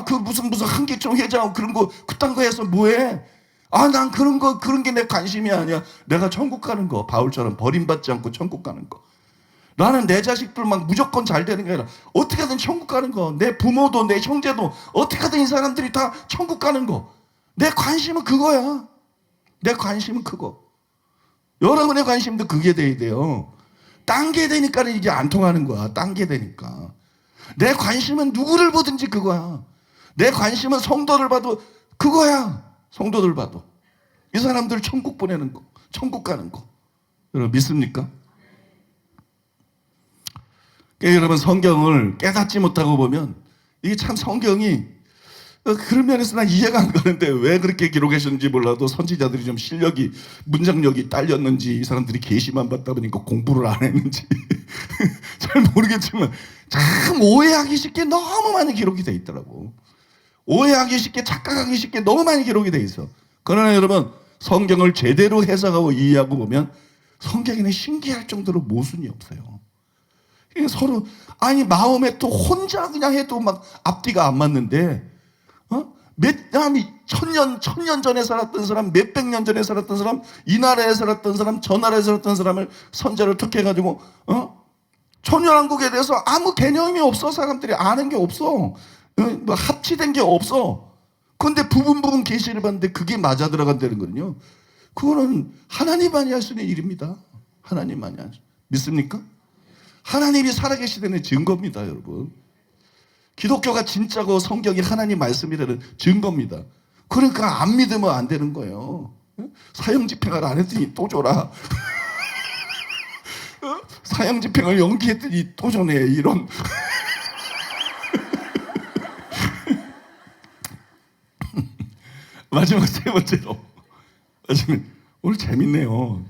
그 무슨 한기총 회장 그런 거 그딴 거 해서 뭐해? 난 그런 게 내 관심이 아니야. 내가 천국 가는 거. 바울처럼 버림받지 않고 천국 가는 거. 나는 내 자식들 막 무조건 잘 되는 게 아니라 어떻게든 천국 가는 거. 내 부모도 내 형제도 어떻게든 이 사람들이 다 천국 가는 거. 내 관심은 그거야. 내 관심은 그거. 여러분의 관심도 그게 돼야 돼요. 딴 게 되니까 이게 안 통하는 거야. 딴 게 되니까. 내 관심은 누구를 보든지 그거야. 내 관심은 성도를 봐도 그거야. 성도들 봐도. 이 사람들 천국 보내는 거. 천국 가는 거. 여러분 믿습니까? 그러니까 여러분 성경을 깨닫지 못하고 보면 이게 참 성경이 그런 면에서 난 이해가 안 가는데 왜 그렇게 기록하셨는지 몰라도 선지자들이 좀 실력이 문장력이 딸렸는지 이 사람들이 계시만 받다 보니까 공부를 안 했는지 잘 모르겠지만 참 오해하기 쉽게 너무 많이 기록이 돼 있더라고. 오해하기 쉽게 착각하기 쉽게 너무 많이 기록이 돼 있어. 그러나 여러분 성경을 제대로 해석하고 이해하고 보면 성경에는 신기할 정도로 모순이 없어요. 서로 마음에 또 혼자 그냥 해도 막 앞뒤가 안 맞는데 천년 전에 살았던 사람, 몇백 년 전에 살았던 사람, 이 나라에 살았던 사람, 저 나라에 살았던 사람을 선자를 택해가지고 천년왕국에 대해서 아무 개념이 없어. 사람들이 아는 게 없어. 뭐 합치된 게 없어. 그런데 부분 계시를 봤는데 그게 맞아 들어간다는 거는요. 그거는 하나님만이 할 수 있는 일입니다. 하나님만이 할 수. 믿습니까? 하나님이 살아계시다는 증거입니다, 여러분. 기독교가 진짜고 성경이 하나님 말씀이라는 증거입니다. 그러니까 안 믿으면 안 되는 거예요. 사형집행을 안 했더니 또 줘라. 사형집행을 연기했더니 또 줘네. 이런. 마지막 세 번째로. 오늘 재밌네요.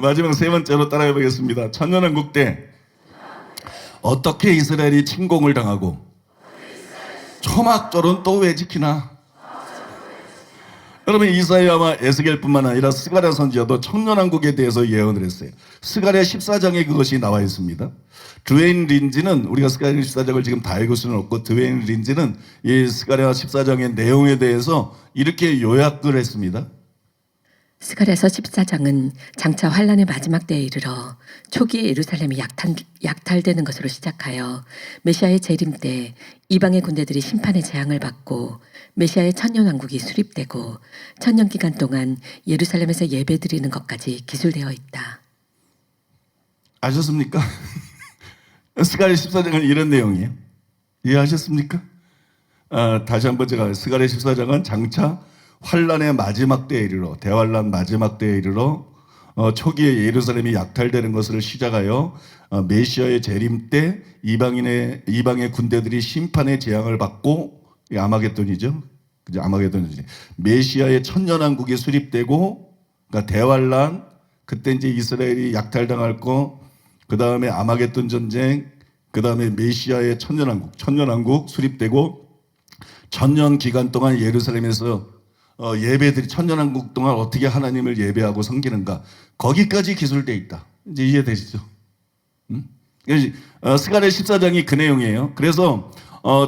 마지막 세 번째로 따라해 보겠습니다. 천년왕국 때 어떻게 이스라엘이 침공을 당하고 초막절은 또 왜 지키나? 여러분 이사야와 에스겔뿐만 아니라 스가랴 선지자도 천년왕국에 대해서 예언을 했어요. 스가랴 14장에 그것이 나와 있습니다. 드웨인 린지는 우리가 스가랴 14장을 지금 다 읽을 수는 없고 드웨인 린지는 이 스가랴 14장의 내용에 대해서 이렇게 요약을 했습니다. 스가랴서 14장은 장차 환란의 마지막 때에 이르러 초기에 예루살렘이 약탈되는 것으로 시작하여 메시아의 재림 때 이방의 군대들이 심판의 재앙을 받고 메시아의 천년왕국이 수립되고 천년 기간 동안 예루살렘에서 예배드리는 것까지 기술되어 있다. 아셨습니까? 스가랴 14장은 이런 내용이에요. 이해하셨습니까? 다시 한번 제가 스가랴 14장은 장차 환란의 마지막 때에 이르러 대환란 마지막 때에 이르러 초기에 예루살렘이 약탈되는 것을 시작하여 메시아의 재림 때 이방의 군대들이 심판의 재앙을 받고 아마겟돈이죠. 그죠? 아마겟돈이지. 메시아의 천년왕국이 수립되고 그러니까 대환란 그때 이제 이스라엘이 약탈당할 거 그다음에 아마겟돈 전쟁 그다음에 메시아의 천년왕국 수립되고 천년 기간 동안 예루살렘에서 예배들이 천년왕국 동안 어떻게 하나님을 예배하고 섬기는가 거기까지 기술되어 있다. 이제 이해되시죠? 스가랴 14장이 그 내용이에요. 그래서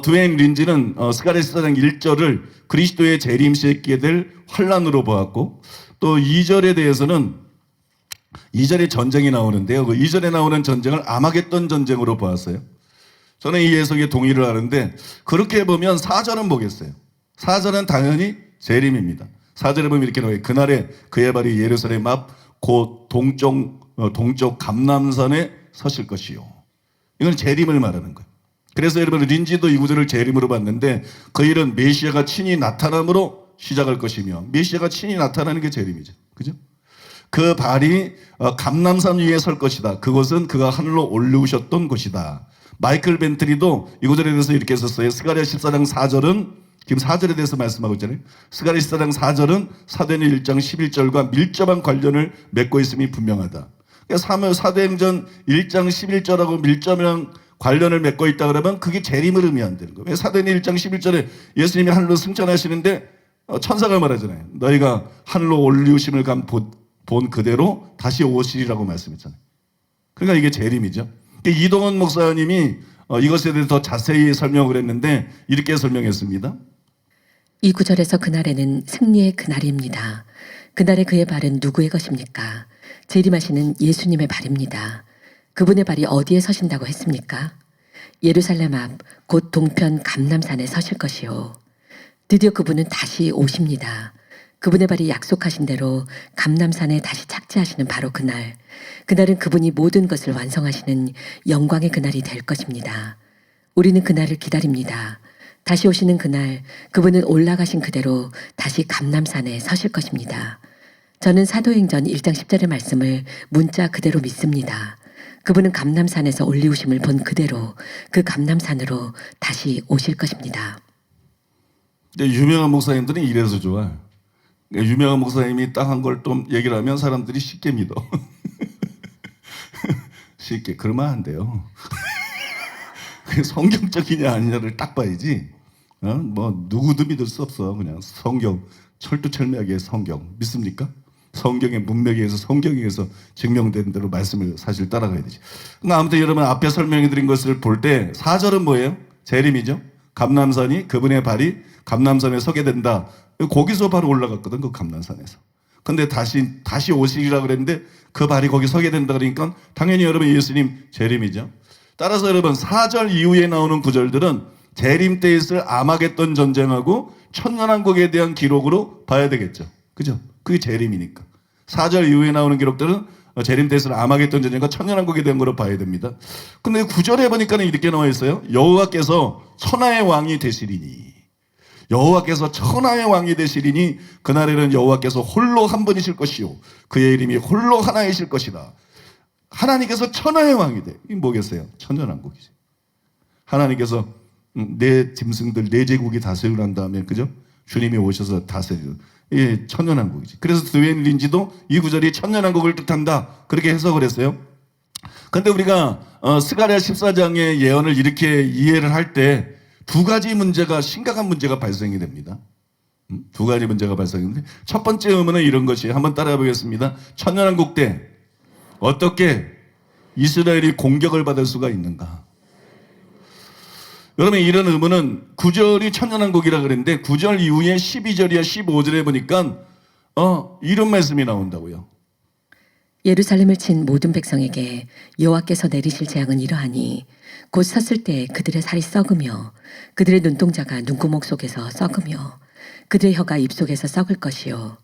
드웨인 린지는 스가랴 14장 1절을 그리스도의 재림 시에 있게 될 환란으로 보았고 또 2절에 대해서는 2절에 전쟁이 나오는데요. 그 2절에 나오는 전쟁을 아마겟돈 전쟁으로 보았어요. 저는 이 해석에 동의를 하는데 그렇게 보면 4절은 뭐겠어요? 4절은 당연히 재림입니다. 4절에 보면 이렇게 나와요. 그날에 그의 발이 예루살렘 앞 곧 동쪽 감람산에 서실 것이요. 이건 재림을 말하는 거예요. 그래서 여러분 린지도 이 구절을 재림으로 봤는데 그 일은 메시아가 친히 나타남으로 시작할 것이며 메시아가 친히 나타나는 게 재림이죠. 그죠? 그 발이 감람산 위에 설 것이다. 그것은 그가 하늘로 올리우셨던 곳이다. 마이클 벤트리도 이 구절에 대해서 이렇게 썼어요. 스가랴 14장 4절은 지금 4절에 대해서 말씀하고 있잖아요. 스가랴 14장 4절은 사도행전 1장 11절과 밀접한 관련을 맺고 있음이 분명하다. 그러니까 사도행전 1장 11절하고 밀접한 관련을 맺고 있다 그러면 그게 재림을 의미한다는 거예요. 사도행전 1장 11절에 예수님이 하늘로 승천하시는데 천사가 말하잖아요. 너희가 하늘로 올리우심을 본 그대로 다시 오시리라고 말씀했잖아요. 그러니까 이게 재림이죠. 이동원 목사님이 이것에 대해서 더 자세히 설명을 했는데 이렇게 설명했습니다. 이 구절에서 그날에는 승리의 그날입니다. 그날의 그의 발은 누구의 것입니까? 재림하시는 예수님의 발입니다. 그분의 발이 어디에 서신다고 했습니까? 예루살렘 앞 곧 동편 감람산에 서실 것이요. 드디어 그분은 다시 오십니다. 그분의 발이 약속하신 대로 감람산에 다시 착지하시는 바로 그날. 그날은 그분이 모든 것을 완성하시는 영광의 그날이 될 것입니다. 우리는 그날을 기다립니다. 다시 오시는 그날, 그분은 올라가신 그대로 다시 감람산에 서실 것입니다. 저는 사도행전 1장 10절의 말씀을 문자 그대로 믿습니다. 그분은 감람산에서 올리우심을 본 그대로 그 감람산으로 다시 오실 것입니다. 근데 유명한 목사님들은 이래서 좋아요. 유명한 목사님이 딱 한 걸 좀 얘기를 하면 사람들이 쉽게 믿어. 쉽게. 그러면 안 돼요. 그게 성경적이냐 아니냐를 딱 봐야지. 뭐 누구도 믿을 수 없어. 그냥 성경 철두철미하게 성경 믿습니까? 성경의 문맥에 의해서 성경에 의해서 증명된 대로 말씀을 사실 따라가야 되지. 그러니까 아무튼 여러분 앞에 설명해 드린 것을 볼 때 4절은 뭐예요? 재림이죠. 감람산이 그분의 발이 감람산에 서게 된다. 거기서 바로 올라갔거든. 그 감람산에서. 근데 다시 오시리라 그랬는데 그 발이 거기 서게 된다 그러니까 당연히 여러분 예수님 재림이죠. 따라서 여러분 4절 이후에 나오는 구절들은 재림 때 있을 아마겟돈 전쟁하고 천년왕국에 대한 기록으로 봐야 되겠죠. 그죠? 그게 재림이니까. 4절 이후에 나오는 기록들은 재림 때 있을 아마겟돈 전쟁과 천년왕국에 대한 거로 봐야 됩니다. 근데 9절에 보니까는 이렇게 나와 있어요. 여호와께서 천하의 왕이 되시리니. 여호와께서 천하의 왕이 되시리니 그날에는 여호와께서 홀로 한 분이실 것이요 그의 이름이 홀로 하나이실 것이다. 하나님께서 천하의 왕이 돼. 이게 뭐겠어요? 천년왕국이지. 하나님께서 내 짐승들 내 제국이 다스리고 난 다음에 그죠? 주님이 오셔서 다스리는 이 천년왕국이지. 그래서 드웨인 린지도 이 구절이 천년왕국을 뜻한다 그렇게 해석을 했어요. 근데 우리가 스가랴 14장의 예언을 이렇게 이해를 할 때 두 가지 문제가 심각한 문제가 발생이 됩니다. 두 가지 문제가 발생했는데 첫 번째 의문은 이런 것이 한번 따라해 보겠습니다. 천년왕국 때 어떻게 이스라엘이 공격을 받을 수가 있는가? 여러분 이런 의문은 9절이 천년왕국이라 그랬는데 9절 이후에 12절이야 15절에 보니까 이런 말씀이 나온다고요. 예루살렘을 친 모든 백성에게 여호와께서 내리실 재앙은 이러하니 곧 섰을 때 그들의 살이 썩으며 그들의 눈동자가 눈구멍 속에서 썩으며 그들의 혀가 입속에서 썩을 것이요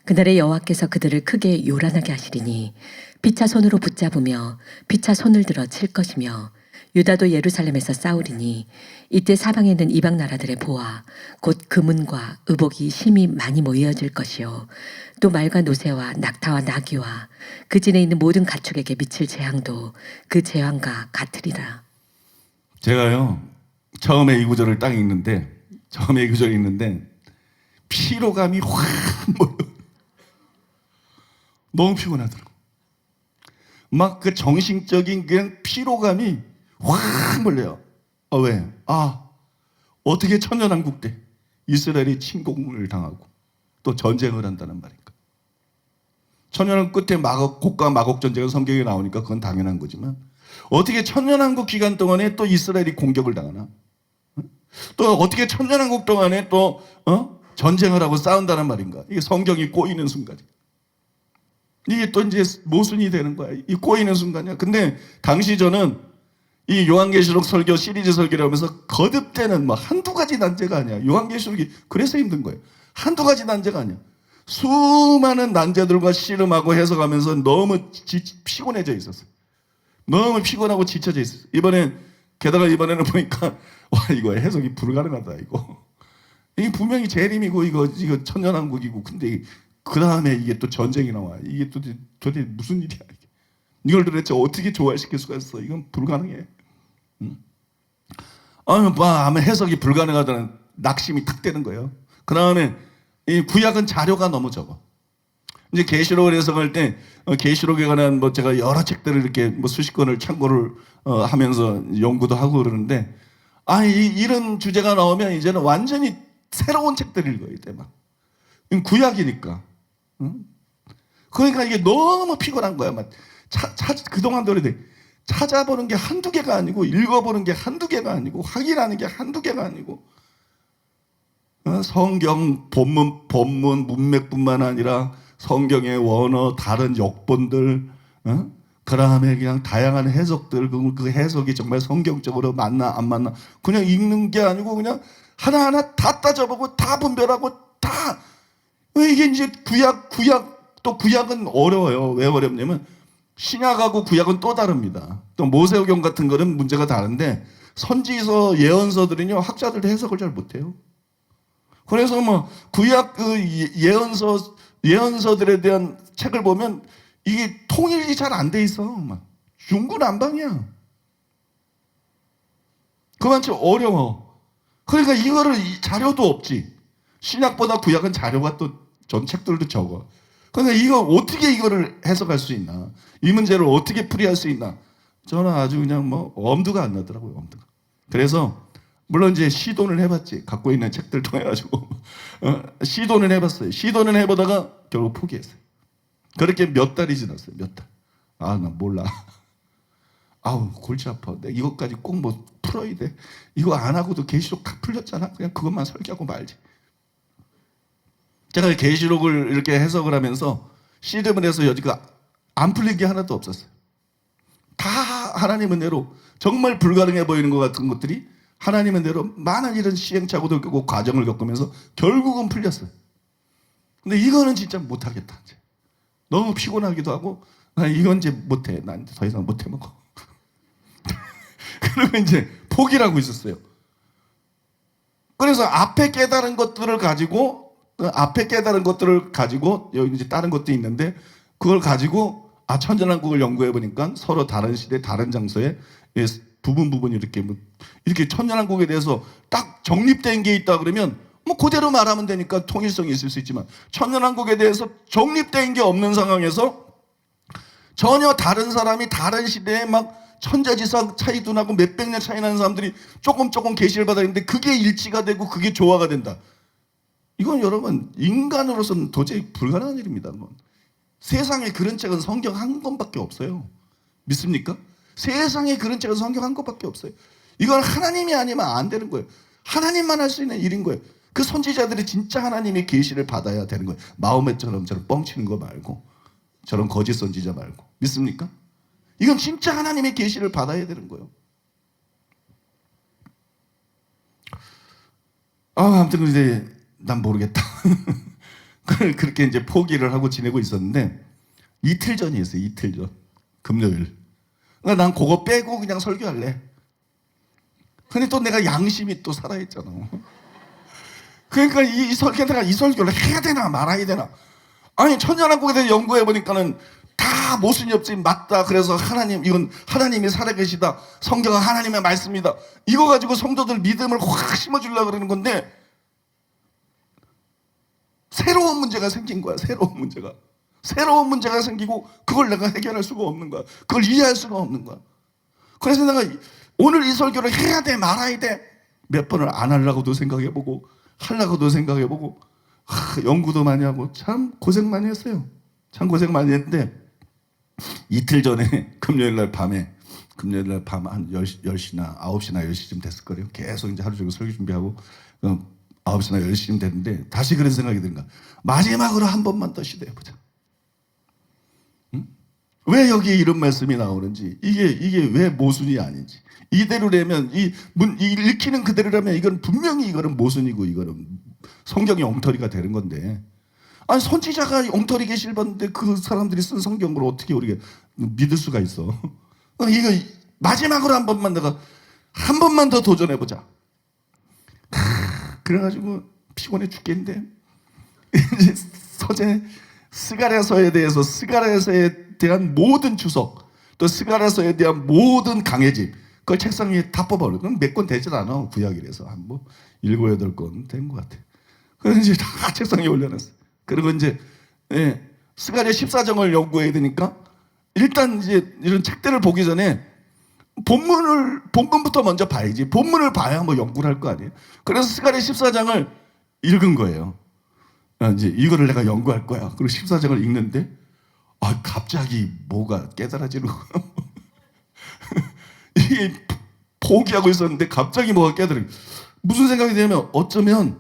그날에 여호와께서 그들을 크게 요란하게 하시리니 피차 손으로 붙잡으며 피차 손을 들어 칠 것이며 유다도 예루살렘에서 싸우리니 이때 사방에 있는 이방 나라들의 보화 곧 금은과 의복이 심히 많이 모여질 것이요 또 말과 노새와 낙타와 나귀와 그 진에 있는 모든 가축에게 미칠 재앙도 그 재앙과 같으리라. 제가요 처음에 이 구절을 딱 읽는데 피로감이 확 몰려. 너무 피곤하더라고. 막 그 정신적인 그냥 피로감이 확 몰려요. 왜? 어떻게 천년왕국 때 이스라엘이 침공을 당하고 또 전쟁을 한다는 말인가? 천년왕국 끝에 곡과 마곡 전쟁은 성경에 나오니까 그건 당연한 거지만 어떻게 천년왕국 기간 동안에 또 이스라엘이 공격을 당하나? 또 어떻게 천년왕국 동안에 또 전쟁을 하고 싸운다는 말인가? 이게 성경이 꼬이는 순간이야. 이게 또 이제 모순이 되는 거야. 이 꼬이는 순간이야. 근데 당시 저는 이 요한계시록 설교 시리즈 설교를 하면서 거듭되는 한두 가지 난제가 아니야. 요한계시록이 그래서 힘든 거예요. 한두 가지 난제가 아니야. 수많은 난제들과 씨름하고 해석하면서 너무 피곤해져 있었어요. 너무 피곤하고 지쳐져 있었어요. 게다가 이번에는 보니까 이거 해석이 불가능하다 이거. 이게 분명히 재림이고 이거 천년왕국이고 근데 그 다음에 이게 또 전쟁이 나와. 이게 도대체 무슨 일이야? 이걸 도대체 어떻게 조화시킬 수가 있어? 이건 불가능해. 아마 해석이 불가능하다는 낙심이 탁 되는 거예요. 그 다음에 이 구약은 자료가 너무 적어. 이제 계시록을 해석할 때 계시록에 관한 뭐 제가 여러 책들을 이렇게 뭐 수십 권을 참고를 하면서 연구도 하고 그러는데 이런 주제가 나오면 이제는 완전히 새로운 책들을 읽어야 돼 막. 구약이니까. 응? 그러니까 이게 너무 피곤한 거야. 막 그동안 노래들 찾아보는 게 한두 개가 아니고 읽어보는 게 한두 개가 아니고 확인하는 게 한두 개가 아니고 성경 본문 문맥뿐만 아니라 성경의 원어 다른 역본들 그 다음에 그냥 다양한 해석들 그 해석이 정말 성경적으로 맞나 안 맞나 그냥 읽는 게 아니고 그냥 하나하나 다 따져보고 다 분별하고 다 이게 이제 구약은 어려워요. 왜 어렵냐면 신약하고 구약은 또 다릅니다. 또 모세오경 같은 거는 문제가 다른데 선지서 예언서들은요 학자들도 해석을 잘 못해요. 그래서 뭐 구약 그 예언서들에 대한 책을 보면 이게 통일이 잘 안 돼 있어. 막 중구난방이야. 그만큼 어려워. 그러니까 이거를 자료도 없지. 신약보다 구약은 자료가 또 전 책들도 적어. 그러니까 이거 어떻게 이거를 해석할 수 있나? 이 문제를 어떻게 풀이할 수 있나? 저는 아주 그냥 뭐 엄두가 안 나더라고요. 엄두가. 그래서 물론 이제 시도는 해봤지. 갖고 있는 책들 통해 가지고 시도는 해봤어요. 시도는 해보다가 결국 포기했어요. 그렇게 몇 달이 지났어요. 몇 달. 나 몰라. 아우 골치 아파. 내가 이것까지 꼭 뭐 풀어야 돼. 이거 안 하고도 계시록 다 풀렸잖아. 그냥 그것만 설계하고 말지. 제가 계시록을 이렇게 해석을 하면서 시름을 해서 여지가 안 풀린 게 하나도 없었어요. 다 하나님 은혜로 정말 불가능해 보이는 것 같은 것들이 하나님 은혜로 많은 이런 시행착오도 겪고 과정을 겪으면서 결국은 풀렸어요. 근데 이거는 진짜 못하겠다. 이제. 너무 피곤하기도 하고 이건 이제 못해. 난 더 이상 못해 먹어. 그리고 이제 포기를 하고 있었어요. 그래서 앞에 깨달은 것들을 가지고 여기 이제 다른 것도 있는데 그걸 가지고 천년왕국을 연구해 보니까 서로 다른 시대 다른 장소에 부분 이렇게 천년왕국에 대해서 딱 정립된 게 있다 그러면 뭐 그대로 말하면 되니까 통일성이 있을 수 있지만 천년왕국에 대해서 정립된 게 없는 상황에서 전혀 다른 사람이 다른 시대에 막 천자지상 차이도 나고 몇백 년 차이 나는 사람들이 조금 계시를 받았는데 그게 일치가 되고 그게 조화가 된다. 이건 여러분 인간으로서는 도저히 불가능한 일입니다. 세상에 그런 책은 성경 한 권밖에 없어요. 믿습니까? 세상에 그런 책은 성경 한 권밖에 없어요. 이건 하나님이 아니면 안 되는 거예요. 하나님만 할 수 있는 일인 거예요. 그 선지자들이 진짜 하나님의 계시를 받아야 되는 거예요. 마호메처럼 저런 뻥치는 거 말고 저런 거짓 선지자 말고. 믿습니까? 이건 진짜 하나님의 계시를 받아야 되는 거예요. 아무튼 이제 난 모르겠다. 그렇게 이제 포기를 하고 지내고 있었는데 이틀 전이었어요. 이틀 전. 금요일. 그러니까 난 그거 빼고 그냥 설교할래. 근데 또 내가 양심이 또 살아있잖아. 그러니까 이 설교를 해야 되나 말아야 되나. 아니 천년왕국에 대해 연구해 보니까는 다 모순이 없지 맞다. 그래서 이건 하나님이 살아계시다. 성경은 하나님의 말씀이다. 이거 가지고 성도들 믿음을 확 심어주려고 그러는 건데 새로운 문제가 생긴 거야. 새로운 문제가 생기고 그걸 내가 해결할 수가 없는 거야. 그걸 이해할 수가 없는 거야. 그래서 내가 오늘 이 설교를 해야 돼 말아야 돼 몇 번을 안 하려고도 생각해보고 하려고도 생각해보고 연구도 많이 하고 참 고생 많이 했어요. 참 고생 많이 했는데 이틀 전에 금요일 날 밤 한 10시나 9시나 10시쯤 됐을 거예요. 계속 이제 하루 종일 설교 준비하고 9시나 10시쯤 됐는데 다시 그런 생각이 드는가. 마지막으로 한 번만 더 시도해보자. 응? 왜 여기 이런 말씀이 나오는지 이게 왜 모순이 아닌지 이대로라면 읽히는 그대로라면 이건 분명히 이거는 모순이고 이거는 성경의 엉터리가 되는 건데 아니 선지자가 엉터리 계시를 봤는데 그 사람들이 쓴 성경을 어떻게 우리가 믿을 수가 있어. 이거 마지막으로 한 번만 더 도전해보자. 그래가지고 피곤해 죽겠는데 서재 스가랴서에 대해서 스가랴서에 대한 모든 주석 또 스가랴서에 대한 모든 강해집 그걸 책상 위에 다 뽑아버려. 그럼 몇 권 되질 않아. 구약이라서 한 뭐 7, 8권 된 것 같아. 그래서 이제 다 책상 위에 올려놨어. 그리고 이제 스가랴 14장을 연구해야 되니까 일단 이제 이런 책들을 보기 전에 본문부터 먼저 봐야지. 본문을 봐야 뭐 연구를 할 거 아니에요. 그래서 스가랴 14장을 읽은 거예요. 이제 이거를 내가 연구할 거야. 그리고 14장을 읽는데 갑자기 뭐가 깨달아지는 거야. 이게 포기하고 있었는데 갑자기 뭐가 깨달아요. 무슨 생각이 드냐면 어쩌면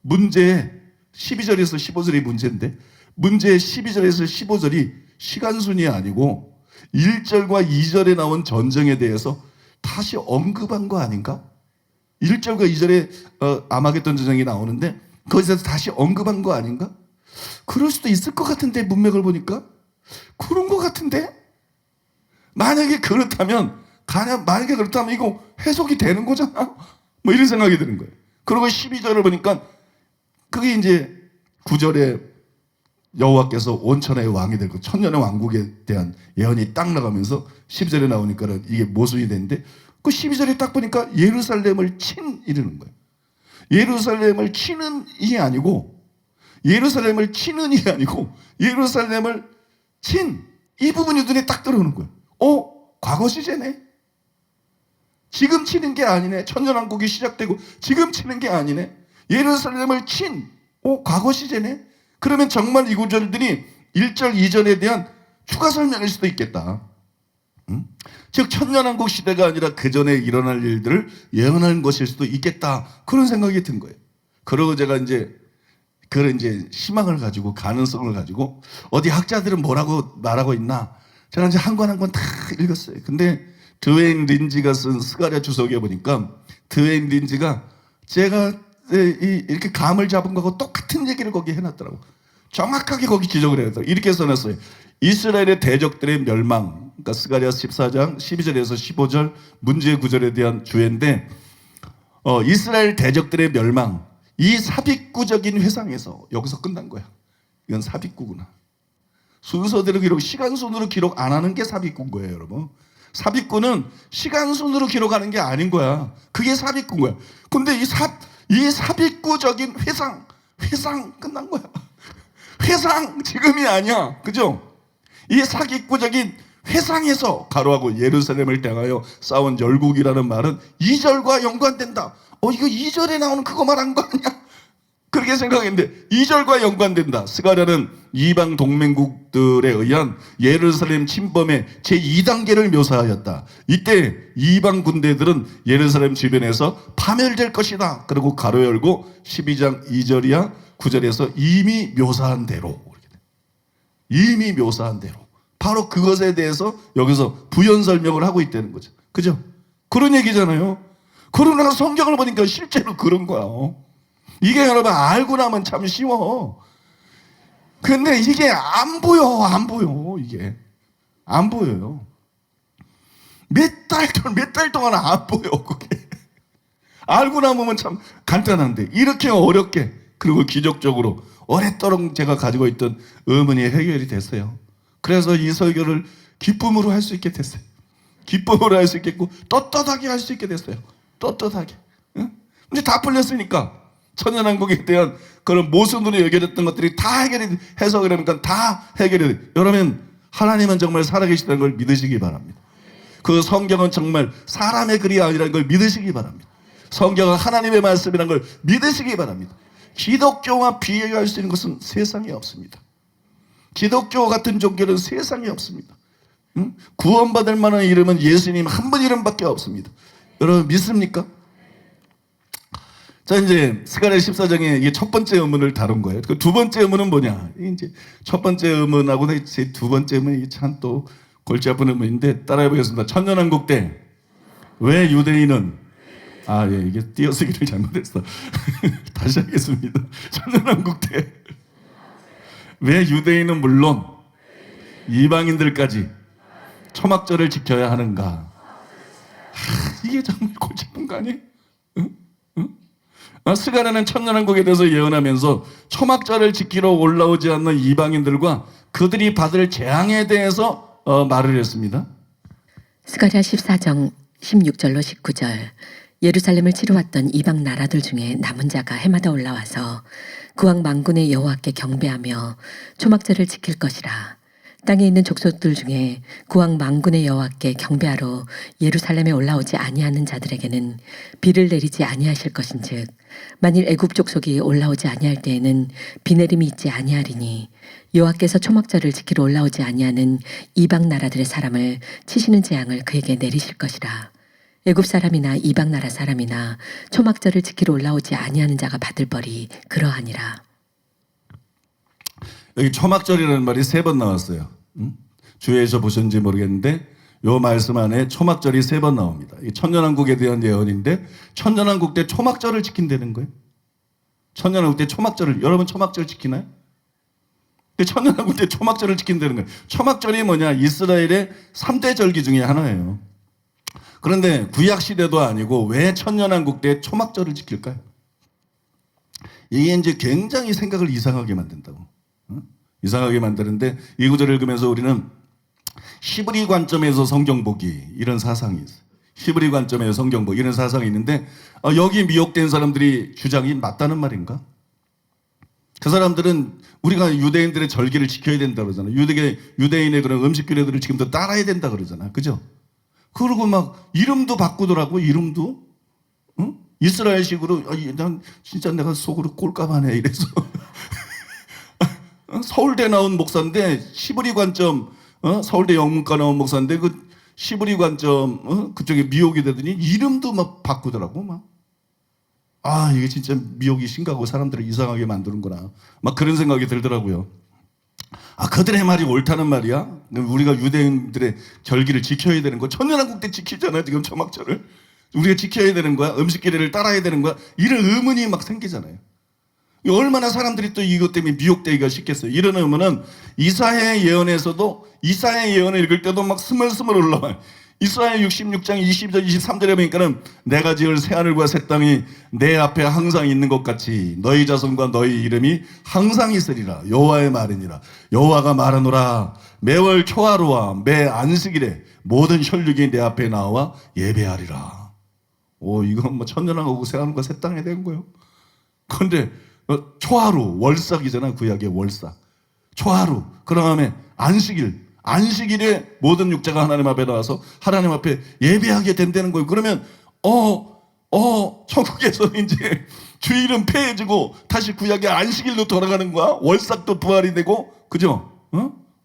문제의 12절에서 15절이 문제인데 문제의 12절에서 15절이 시간순이 아니고 1절과 2절에 나온 전쟁에 대해서 다시 언급한 거 아닌가? 1절과 2절에 아마겟돈 전쟁이 나오는데 거기서 다시 언급한 거 아닌가? 그럴 수도 있을 것 같은데 문맥을 보니까 그런 것 같은데 만약에 그렇다면 이거 해석이 되는 거잖아. 뭐 이런 생각이 드는 거예요. 그리고 12절을 보니까 그게 이제 9절에 여호와께서 온천의 왕이 될 거, 천년의 왕국에 대한 예언이 딱 나가면서 10절에 나오니까는 이게 모순이 되는데 그 12절에 딱 보니까 예루살렘을 이르는 거예요. 예루살렘을 치는 이 아니고 예루살렘을 친 이 부분이 눈에 딱 들어오는 거예요. 과거 시제네. 지금 치는 게 아니네. 천년왕국이 시작되고 지금 치는 게 아니네. 예루살렘을 과거 시제네. 그러면 정말 이 구절들이 1절, 2절에 대한 추가 설명일 수도 있겠다. 즉 천년왕국 시대가 아니라 그 전에 일어날 일들을 예언한 것일 수도 있겠다. 그런 생각이 든 거예요. 그러고 제가 그런 희망을 가지고 가능성을 가지고 어디 학자들은 뭐라고 말하고 있나 제가 이제 한 권 한 권 다 읽었어요. 근데 드웨인 린지가 쓴 스가랴 주석에 보니까 드웨인 린지가 제가 이렇게 감을 잡은 거하고 똑같은 얘기를 거기 해놨더라고. 정확하게 거기 지적을 해놨더라고. 이렇게 써놨어요. 이스라엘의 대적들의 멸망, 그러니까 스가랴 14장 12절에서 15절 문제의 구절에 대한 주제인데 이스라엘 대적들의 멸망, 이 삽입구적인 회상에서 여기서 끝난 거야. 이건 삽입구구나. 순서대로 기록, 시간순으로 기록 안 하는 게 삽입구인 거예요, 여러분. 삽입구는 시간순으로 기록하는 게 아닌 거야. 그게 삽입구인 거야. 근데 이 삽입구적인 회상 끝난 거야. 회상 지금이 아니야. 그죠? 이 삽입구적인 회상에서 가로하고 예루살렘을 향하여 싸운 열국이라는 말은 2절과 연관된다. 이거 2절에 나오는 그거 말한 거 아니야? 그렇게 생각했는데 2절과 연관된다. 스가랴는 이방 동맹국들에 의한 예루살렘 침범의 제2단계를 묘사하였다. 이때 이방 군대들은 예루살렘 주변에서 파멸될 것이다. 그리고 가로 열고 12장 2절이야 9절에서 이미 묘사한 대로 바로 그것에 대해서 여기서 부연 설명을 하고 있다는 거죠. 그죠? 그런 얘기잖아요. 그러나 성경을 보니까 실제로 그런 거야. 이게 여러분 알고 나면 참 쉬워. 근데 이게 안 보여. 이게 안 보여요. 몇 달 동안 안 보여. 그게 알고 나면 참 간단한데 이렇게 어렵게 그리고 기적적으로 오랫도록 제가 가지고 있던 의문이 해결이 됐어요. 그래서 이 설교를 기쁨으로 할 수 있게 됐어요. 기쁨으로 할 수 있겠고 떳떳하게 할 수 있게 됐어요. 떳떳하게. 응? 이제 다 풀렸으니까 천년왕국에 대한 그런 모순으로 여겨졌던 것들이 다 해석을 하니까 다 해결이 돼요. 여러분 하나님은 정말 살아계시다는 걸 믿으시기 바랍니다. 그 성경은 정말 사람의 글이 아니라는 걸 믿으시기 바랍니다. 성경은 하나님의 말씀이라는 걸 믿으시기 바랍니다. 기독교와 비교할 수 있는 것은 세상에 없습니다. 기독교 같은 종교는 세상에 없습니다. 응? 구원받을 만한 이름은 예수님 한 분 이름밖에 없습니다. 여러분 믿습니까? 자, 이제 스가랴 14장에 이게 첫 번째 의문을 다룬 거예요. 그 두 번째 의문은 뭐냐? 이제 첫 번째 의문하고 제 두 번째 의문이 참 또 골치 아픈 의문인데 따라해 보겠습니다. 천년왕국 때 왜 유대인은 이게 띄어쓰기를 잘못했어. 다시 하겠습니다. 천년왕국 때 왜 유대인은 물론 이방인들까지 초막절을 지켜야 하는가? 이게 정말 골치 아픈 거 아니에요? 응? 스가랴는 천년왕국에 대해서 예언하면서 초막절을 지키러 올라오지 않는 이방인들과 그들이 받을 재앙에 대해서 말을 했습니다. 스가랴 14장 16절로 19절. 예루살렘을 치러왔던 이방 나라들 중에 남은 자가 해마다 올라와서 구왕 만군의 여호와께 경배하며 초막절을 지킬 것이라. 땅에 있는 족속들 중에 구왕 만군의 여호와께 경배하러 예루살렘에 올라오지 아니하는 자들에게는 비를 내리지 아니하실 것인즉 만일 애굽 족속이 올라오지 아니할 때에는 비 내림이 있지 아니하리니 여호와께서 초막절을 지키러 올라오지 아니하는 이방 나라들의 사람을 치시는 재앙을 그에게 내리실 것이라. 애굽 사람이나 이방 나라 사람이나 초막절을 지키러 올라오지 아니하는 자가 받을 벌이 그러하니라. 여기 초막절이라는 말이 3번 나왔어요. 주위에서 보셨는지 모르겠는데 요 말씀 안에 초막절이 3번 나옵니다. 이 천년왕국에 대한 예언인데 천년왕국 때 초막절을 지킨다는 거예요. 천년왕국 때 초막절을, 여러분 초막절 지키나요? 근데 천년왕국 때 초막절을 지킨다는 거예요. 초막절이 뭐냐? 이스라엘의 3대 절기 중에 하나예요. 그런데 구약 시대도 아니고 왜 천년왕국 때 초막절을 지킬까요? 이게 이제 굉장히 생각을 이상하게 만든다고. 이상하게 만드는데 이 구절을 읽으면서 우리는 히브리 관점에서 성경 보기 이런 사상이 있어요. 히브리 관점에서 성경 보기 이런 사상이 있는데 여기 미혹된 사람들이 주장이 맞다는 말인가? 그 사람들은 우리가 유대인들의 절기를 지켜야 된다 그러잖아요. 유대인의 그런 음식 규례들을 지금도 따라야 된다 그러잖아요. 그죠? 그리고 막 이름도 바꾸더라고. 이름도 이스라엘식으로 난 진짜 내가 속으로 꼴까하네 이래서 서울대 나온 목사인데 시브리 관점 서울대 영문과 나온 목사인데 그 시브리 관점 그쪽에 미혹이 되더니 이름도 막 바꾸더라고. 막 이게 진짜 미혹이 심각하고 사람들을 이상하게 만드는구나 막 그런 생각이 들더라고요. 그들의 말이 옳다는 말이야. 우리가 유대인들의 절기를 지켜야 되는 거야. 천년왕국 때 지키잖아요. 지금 초막절을 우리가 지켜야 되는 거야. 음식 규례를 따라야 되는 거야. 이런 의문이 막 생기잖아요. 얼마나 사람들이 또 이것 때문에 미혹되기가 쉽겠어요. 이런 의문은 이사야의 예언에서도 이사야의 예언을 읽을 때도 막 스멀스멀 올라와요. 이사야 66장 22절 23절에 보니까는 내가 지을 새하늘과 새 땅이 내 앞에 항상 있는 것 같이 너희 자손과 너희 이름이 항상 있으리라. 여호와의 말이니라. 여호와가 말하노라. 매월 초하루와 매 안식일에 모든 혈육이 내 앞에 나와 예배하리라. 이건 뭐 천년왕국하고 새하늘과 새 땅에 된 거예요. 그런데 초하루 월삭이잖아. 구약의 월삭. 초하루. 그 다음에 안식일에 모든 육자가 하나님 앞에 나와서 하나님 앞에 예배하게 된다는 거예요. 그러면 천국에서 이제 주일은 폐해지고 다시 구약의 안식일로 돌아가는 거야. 월삭도 부활이 되고, 그죠?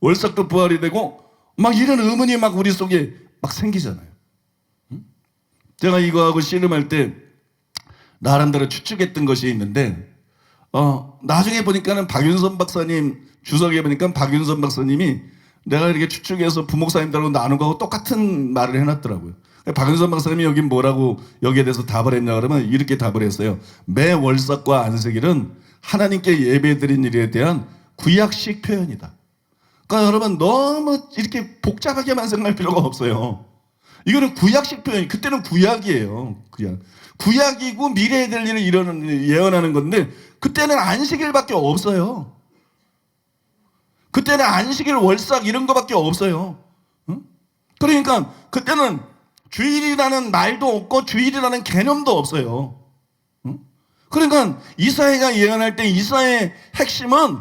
월삭도 부활이 되고, 막 이런 의문이 막 우리 속에 막 생기잖아요. 제가 이거하고 씨름할 때 나름대로 추측했던 것이 있는데, 나중에 보니까는 박윤선 박사님 주석에 보니까 박윤선 박사님이 내가 이렇게 추측해서 부목사님들하고 나눈 거하고 똑같은 말을 해놨더라고요. 박윤선 박사님이 여기 뭐라고 여기에 대해서 답을 했냐 그러면 이렇게 답을 했어요. 매 월삭과 안식일은 하나님께 예배드린 일에 대한 구약식 표현이다. 그러니까 여러분 너무 이렇게 복잡하게만 생각할 필요가 없어요. 이거는 구약식 표현, 그때는 구약이에요. 구약이고 미래에 될 일을 예언하는 건데 그때는 안식일밖에 없어요. 그때는 안식일, 월삭 이런 거밖에 없어요. 그러니까 그때는 주일이라는 말도 없고 주일이라는 개념도 없어요. 그러니까 이사야가 예언할 때 이사야의 핵심은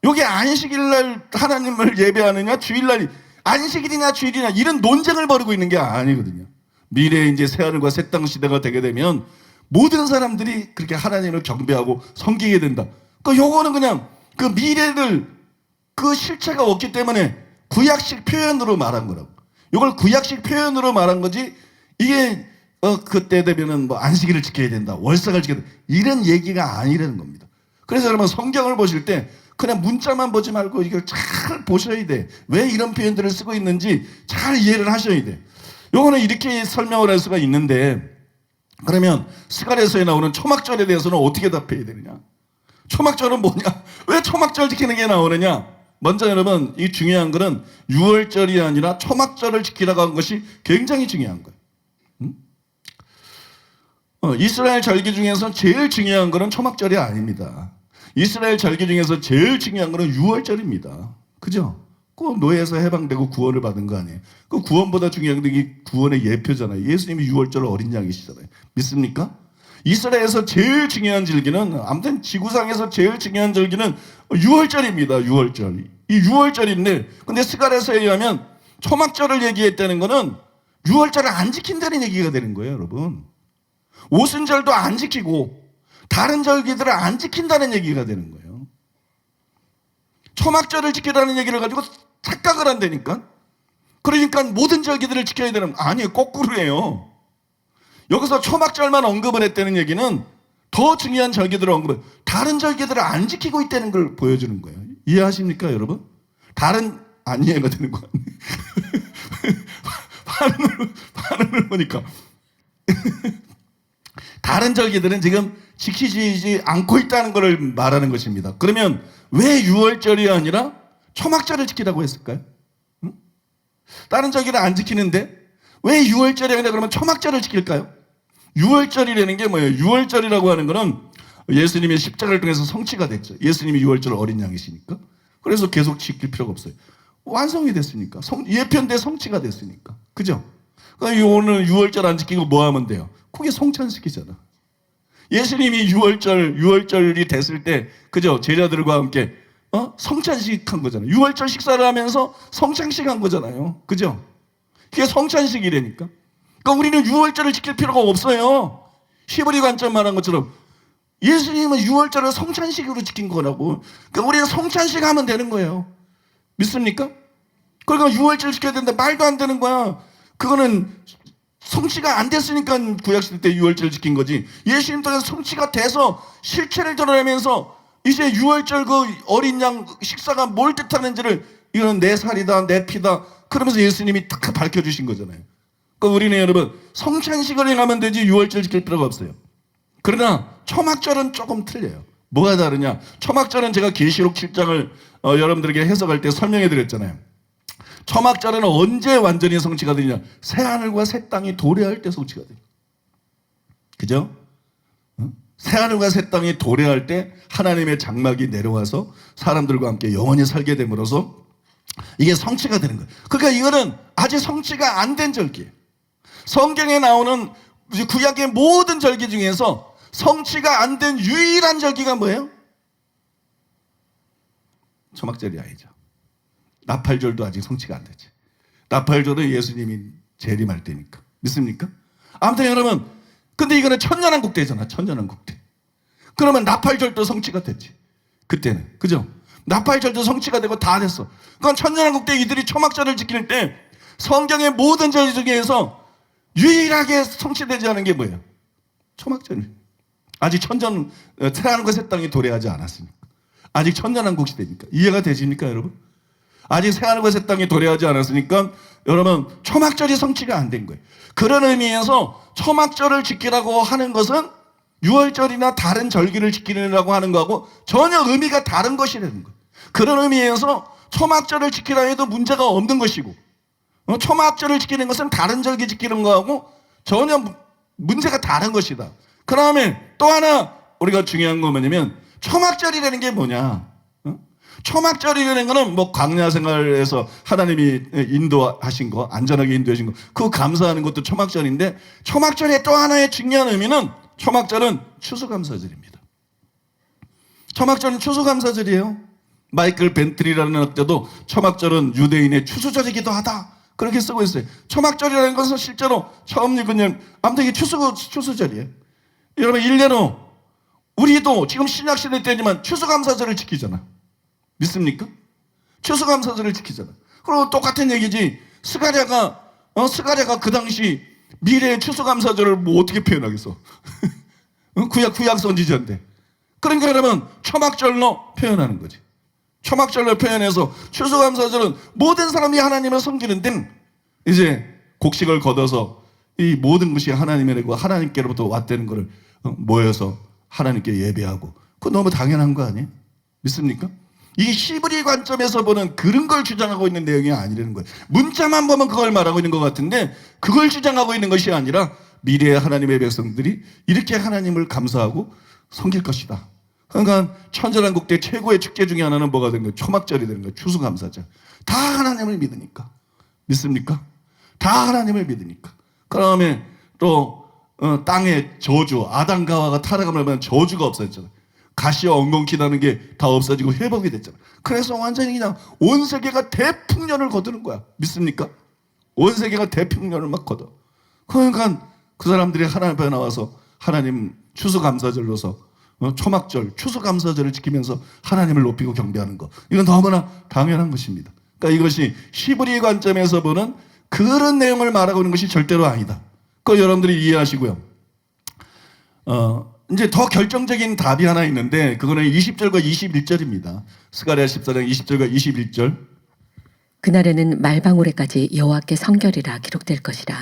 여기 안식일날 하나님을 예배하느냐 주일날 안식일이냐 주일이냐 이런 논쟁을 벌이고 있는 게 아니거든요. 미래에 이제 새하늘과 새 땅 시대가 되게 되면 모든 사람들이 그렇게 하나님을 경배하고 섬기게 된다. 그러니까 요거는 그냥 그 미래를 그 실체가 없기 때문에 구약식 표현으로 말한 거라고. 이걸 구약식 표현으로 말한 거지 이게 그때 되면은 뭐 안식일을 지켜야 된다, 월삭을 지켜야 된다 이런 얘기가 아니라는 겁니다. 그래서 여러분 성경을 보실 때 그냥 문자만 보지 말고 이걸 잘 보셔야 돼. 왜 이런 표현들을 쓰고 있는지 잘 이해를 하셔야 돼. 요거는 이렇게 설명을 할 수가 있는데 그러면 스가랴서에 나오는 초막절에 대해서는 어떻게 답해야 되느냐? 초막절은 뭐냐? 왜 초막절 지키는 게 나오느냐? 먼저 여러분 이 중요한 거는 6월절이 아니라 초막절을 지키라고 한 것이 굉장히 중요한 거예요. 이스라엘 절기 중에서 제일 중요한 거는 초막절이 아닙니다. 이스라엘 절기 중에서 제일 중요한 거는 유월절입니다. 그죠? 꼭 노예에서 해방되고 구원을 받은 거 아니에요? 그 구원보다 중요한 게 이게 구원의 예표잖아요. 예수님이 유월절 어린 양이시잖아요. 믿습니까? 이스라엘에서 제일 중요한 절기는, 아무튼 지구상에서 제일 중요한 절기는 유월절입니다. 유월절. 이 유월절인데, 근데 스가랴서에 의하면 초막절을 얘기했다는 거는 유월절을 안 지킨다는 얘기가 되는 거예요, 여러분. 오순절도 안 지키고 다른 절기들을 안 지킨다는 얘기가 되는 거예요. 초막절을 지키라는 얘기를 가지고 착각을 한다니까. 그러니까 모든 절기들을 지켜야 되는, 아니에요, 거꾸로예요. 여기서 초막절만 언급을 했다는 얘기는 더 중요한 절기들을 언급을, 다른 절기들을 안 지키고 있다는 걸 보여주는 거예요. 이해하십니까, 여러분? 다른, 안 이해가 되는 거 아니에요? 반응을 보니까 다른 절기들은 지금 지키지 않고 있다는 것을 말하는 것입니다. 그러면 왜 유월절이 아니라 초막절을 지키라고 했을까요? 응? 다른 절기를 안 지키는데 왜 유월절이 아니라 그러면 초막절을 지킬까요? 유월절이라는 게 뭐예요? 유월절이라고 하는 거는 예수님의 십자가를 통해서 성취가 됐죠. 예수님이 유월절 어린 양이시니까. 그래서 계속 지킬 필요가 없어요. 완성이 됐으니까. 예편대 성취가 됐으니까. 그죠? 그러니까 오늘 유월절 안 지키고 뭐 하면 돼요? 그게 성찬식이잖아. 예수님이 유월절이 됐을 때, 그죠? 제자들과 함께, 성찬식 한 거잖아요. 유월절 식사를 하면서 성찬식 한 거잖아요. 그죠? 그게 성찬식이라니까. 그러니까 우리는 유월절을 지킬 필요가 없어요. 히브리 관점 말한 것처럼 예수님은 유월절을 성찬식으로 지킨 거라고. 그러니까 우리는 성찬식 하면 되는 거예요. 믿습니까? 그러니까 유월절 지켜야 된다. 말도 안 되는 거야. 그거는 성취가 안 됐으니까 구약시대 때 유월절 지킨 거지. 예수님 통해서 성취가 돼서 실체를 드러내면서 이제 유월절 그 어린 양 식사가 뭘 뜻하는지를, 이건 내 살이다, 내 피다, 그러면서 예수님이 딱 밝혀주신 거잖아요. 그러니까 우리는 여러분 성찬식을 행하면 되지 유월절 지킬 필요가 없어요. 그러나 초막절은 조금 틀려요. 뭐가 다르냐? 초막절은 제가 계시록 7장을 여러분들에게 해석할 때 설명해 드렸잖아요. 초막절은 언제 완전히 성취가 되느냐? 새하늘과 새 땅이 도래할 때 성취가 돼요. 그죠? 새하늘과 새 땅이 도래할 때 하나님의 장막이 내려와서 사람들과 함께 영원히 살게 됨으로써 이게 성취가 되는 거예요. 그러니까 이거는 아직 성취가 안 된 절기예요. 성경에 나오는 구약의 모든 절기 중에서 성취가 안 된 유일한 절기가 뭐예요? 초막절이 아니죠. 나팔절도 아직 성취가 안 되지. 나팔절은 예수님이 재림할 때니까. 믿습니까? 아무튼 여러분, 근데 이거는 천년왕국 때잖아. 천년왕국 때. 그러면 나팔절도 성취가 됐지. 그때는. 그죠? 나팔절도 성취가 되고 다 됐어. 그건 천년왕국 때 이들이 초막절을 지킬 때 성경의 모든 절 중에서 유일하게 성취되지 않은 게 뭐예요? 초막절. 아직 새하늘과 새 땅이 도래하지 않았으니까. 아직 천년왕국 시대니까. 이해가 되십니까, 여러분? 아직 새하늘과 새 땅이 도래하지 않았으니까 여러분 초막절이 성취가 안 된 거예요. 그런 의미에서 초막절을 지키라고 하는 것은 유월절이나 다른 절기를 지키라고 하는 거하고 전혀 의미가 다른 것이라는 거예요. 그런 의미에서 초막절을 지키라 해도 문제가 없는 것이고, 초막절을 지키는 것은 다른 절기 지키는 거하고 전혀 문제가 다른 것이다. 그 다음에 또 하나 우리가 중요한 건 뭐냐면 초막절이라는 게 뭐냐? 초막절이라는 거는 뭐 광야 생활에서 하나님이 인도하신 거, 안전하게 인도하신 거, 그거 감사하는 것도 초막절인데, 초막절의 또 하나의 중요한 의미는 초막절은 추수감사절입니다. 초막절은 추수감사절이에요. 마이클 벤트리라는 학자도 초막절은 유대인의 추수절이기도 하다, 그렇게 쓰고 있어요. 초막절이라는 것은 실제로 처음 읽은, 아무튼 이게 추수절이에요. 여러분, 일례로 우리도 지금 신약시대 때지만 추수감사절을 지키잖아. 믿습니까? 추수감사절을 지키잖아. 그리고 똑같은 얘기지. 스가랴가 그 당시 미래의 추수감사절을 뭐 어떻게 표현하겠어? 구약 선지자인데. 그러니까 여러분 초막절로 표현하는 거지. 초막절로 표현해서 추수감사절은 모든 사람이 하나님을 섬기는데 이제 곡식을 걷어서 이 모든 것이 하나님이라고 하나님께로부터 왔다는 것을 모여서 하나님께 예배하고, 그거 너무 당연한 거 아니에요? 믿습니까? 이게 히브리 관점에서 보는 그런 걸 주장하고 있는 내용이 아니라는 거예요. 문자만 보면 그걸 말하고 있는 것 같은데 그걸 주장하고 있는 것이 아니라 미래의 하나님의 백성들이 이렇게 하나님을 감사하고 섬길 것이다. 그러니까 천전한국 때 최고의 축제 중에 하나는 뭐가 되는 거예요? 초막절이 되는 거예요. 추수감사절. 다 하나님을 믿으니까. 믿습니까? 다 하나님을 믿으니까. 그다음에 또 땅의 저주, 아담과 하와가 타락하면 저주가 없어졌잖아요. 가시와 엉겅퀴 나는 게 다 없어지고 회복이 됐잖아요. 그래서 완전히 그냥 온 세계가 대풍년을 거두는 거야. 믿습니까? 온 세계가 대풍년을 막 거둬. 그러니까 그 사람들이 하나님 앞에 나와서 하나님 추수감사절로서 초막절, 추수감사절을 지키면서 하나님을 높이고 경배하는 것. 이건 너무나 당연한 것입니다. 그러니까 이것이 히브리 관점에서 보는 그런 내용을 말하고 있는 것이 절대로 아니다. 그거 여러분들이 이해하시고요. 이제 더 결정적인 답이 하나 있는데 그거는 20절과 21절입니다. 스가랴 14장 20절과 21절. 그날에는 말방울에까지 여호와께 성결이라 기록될 것이라.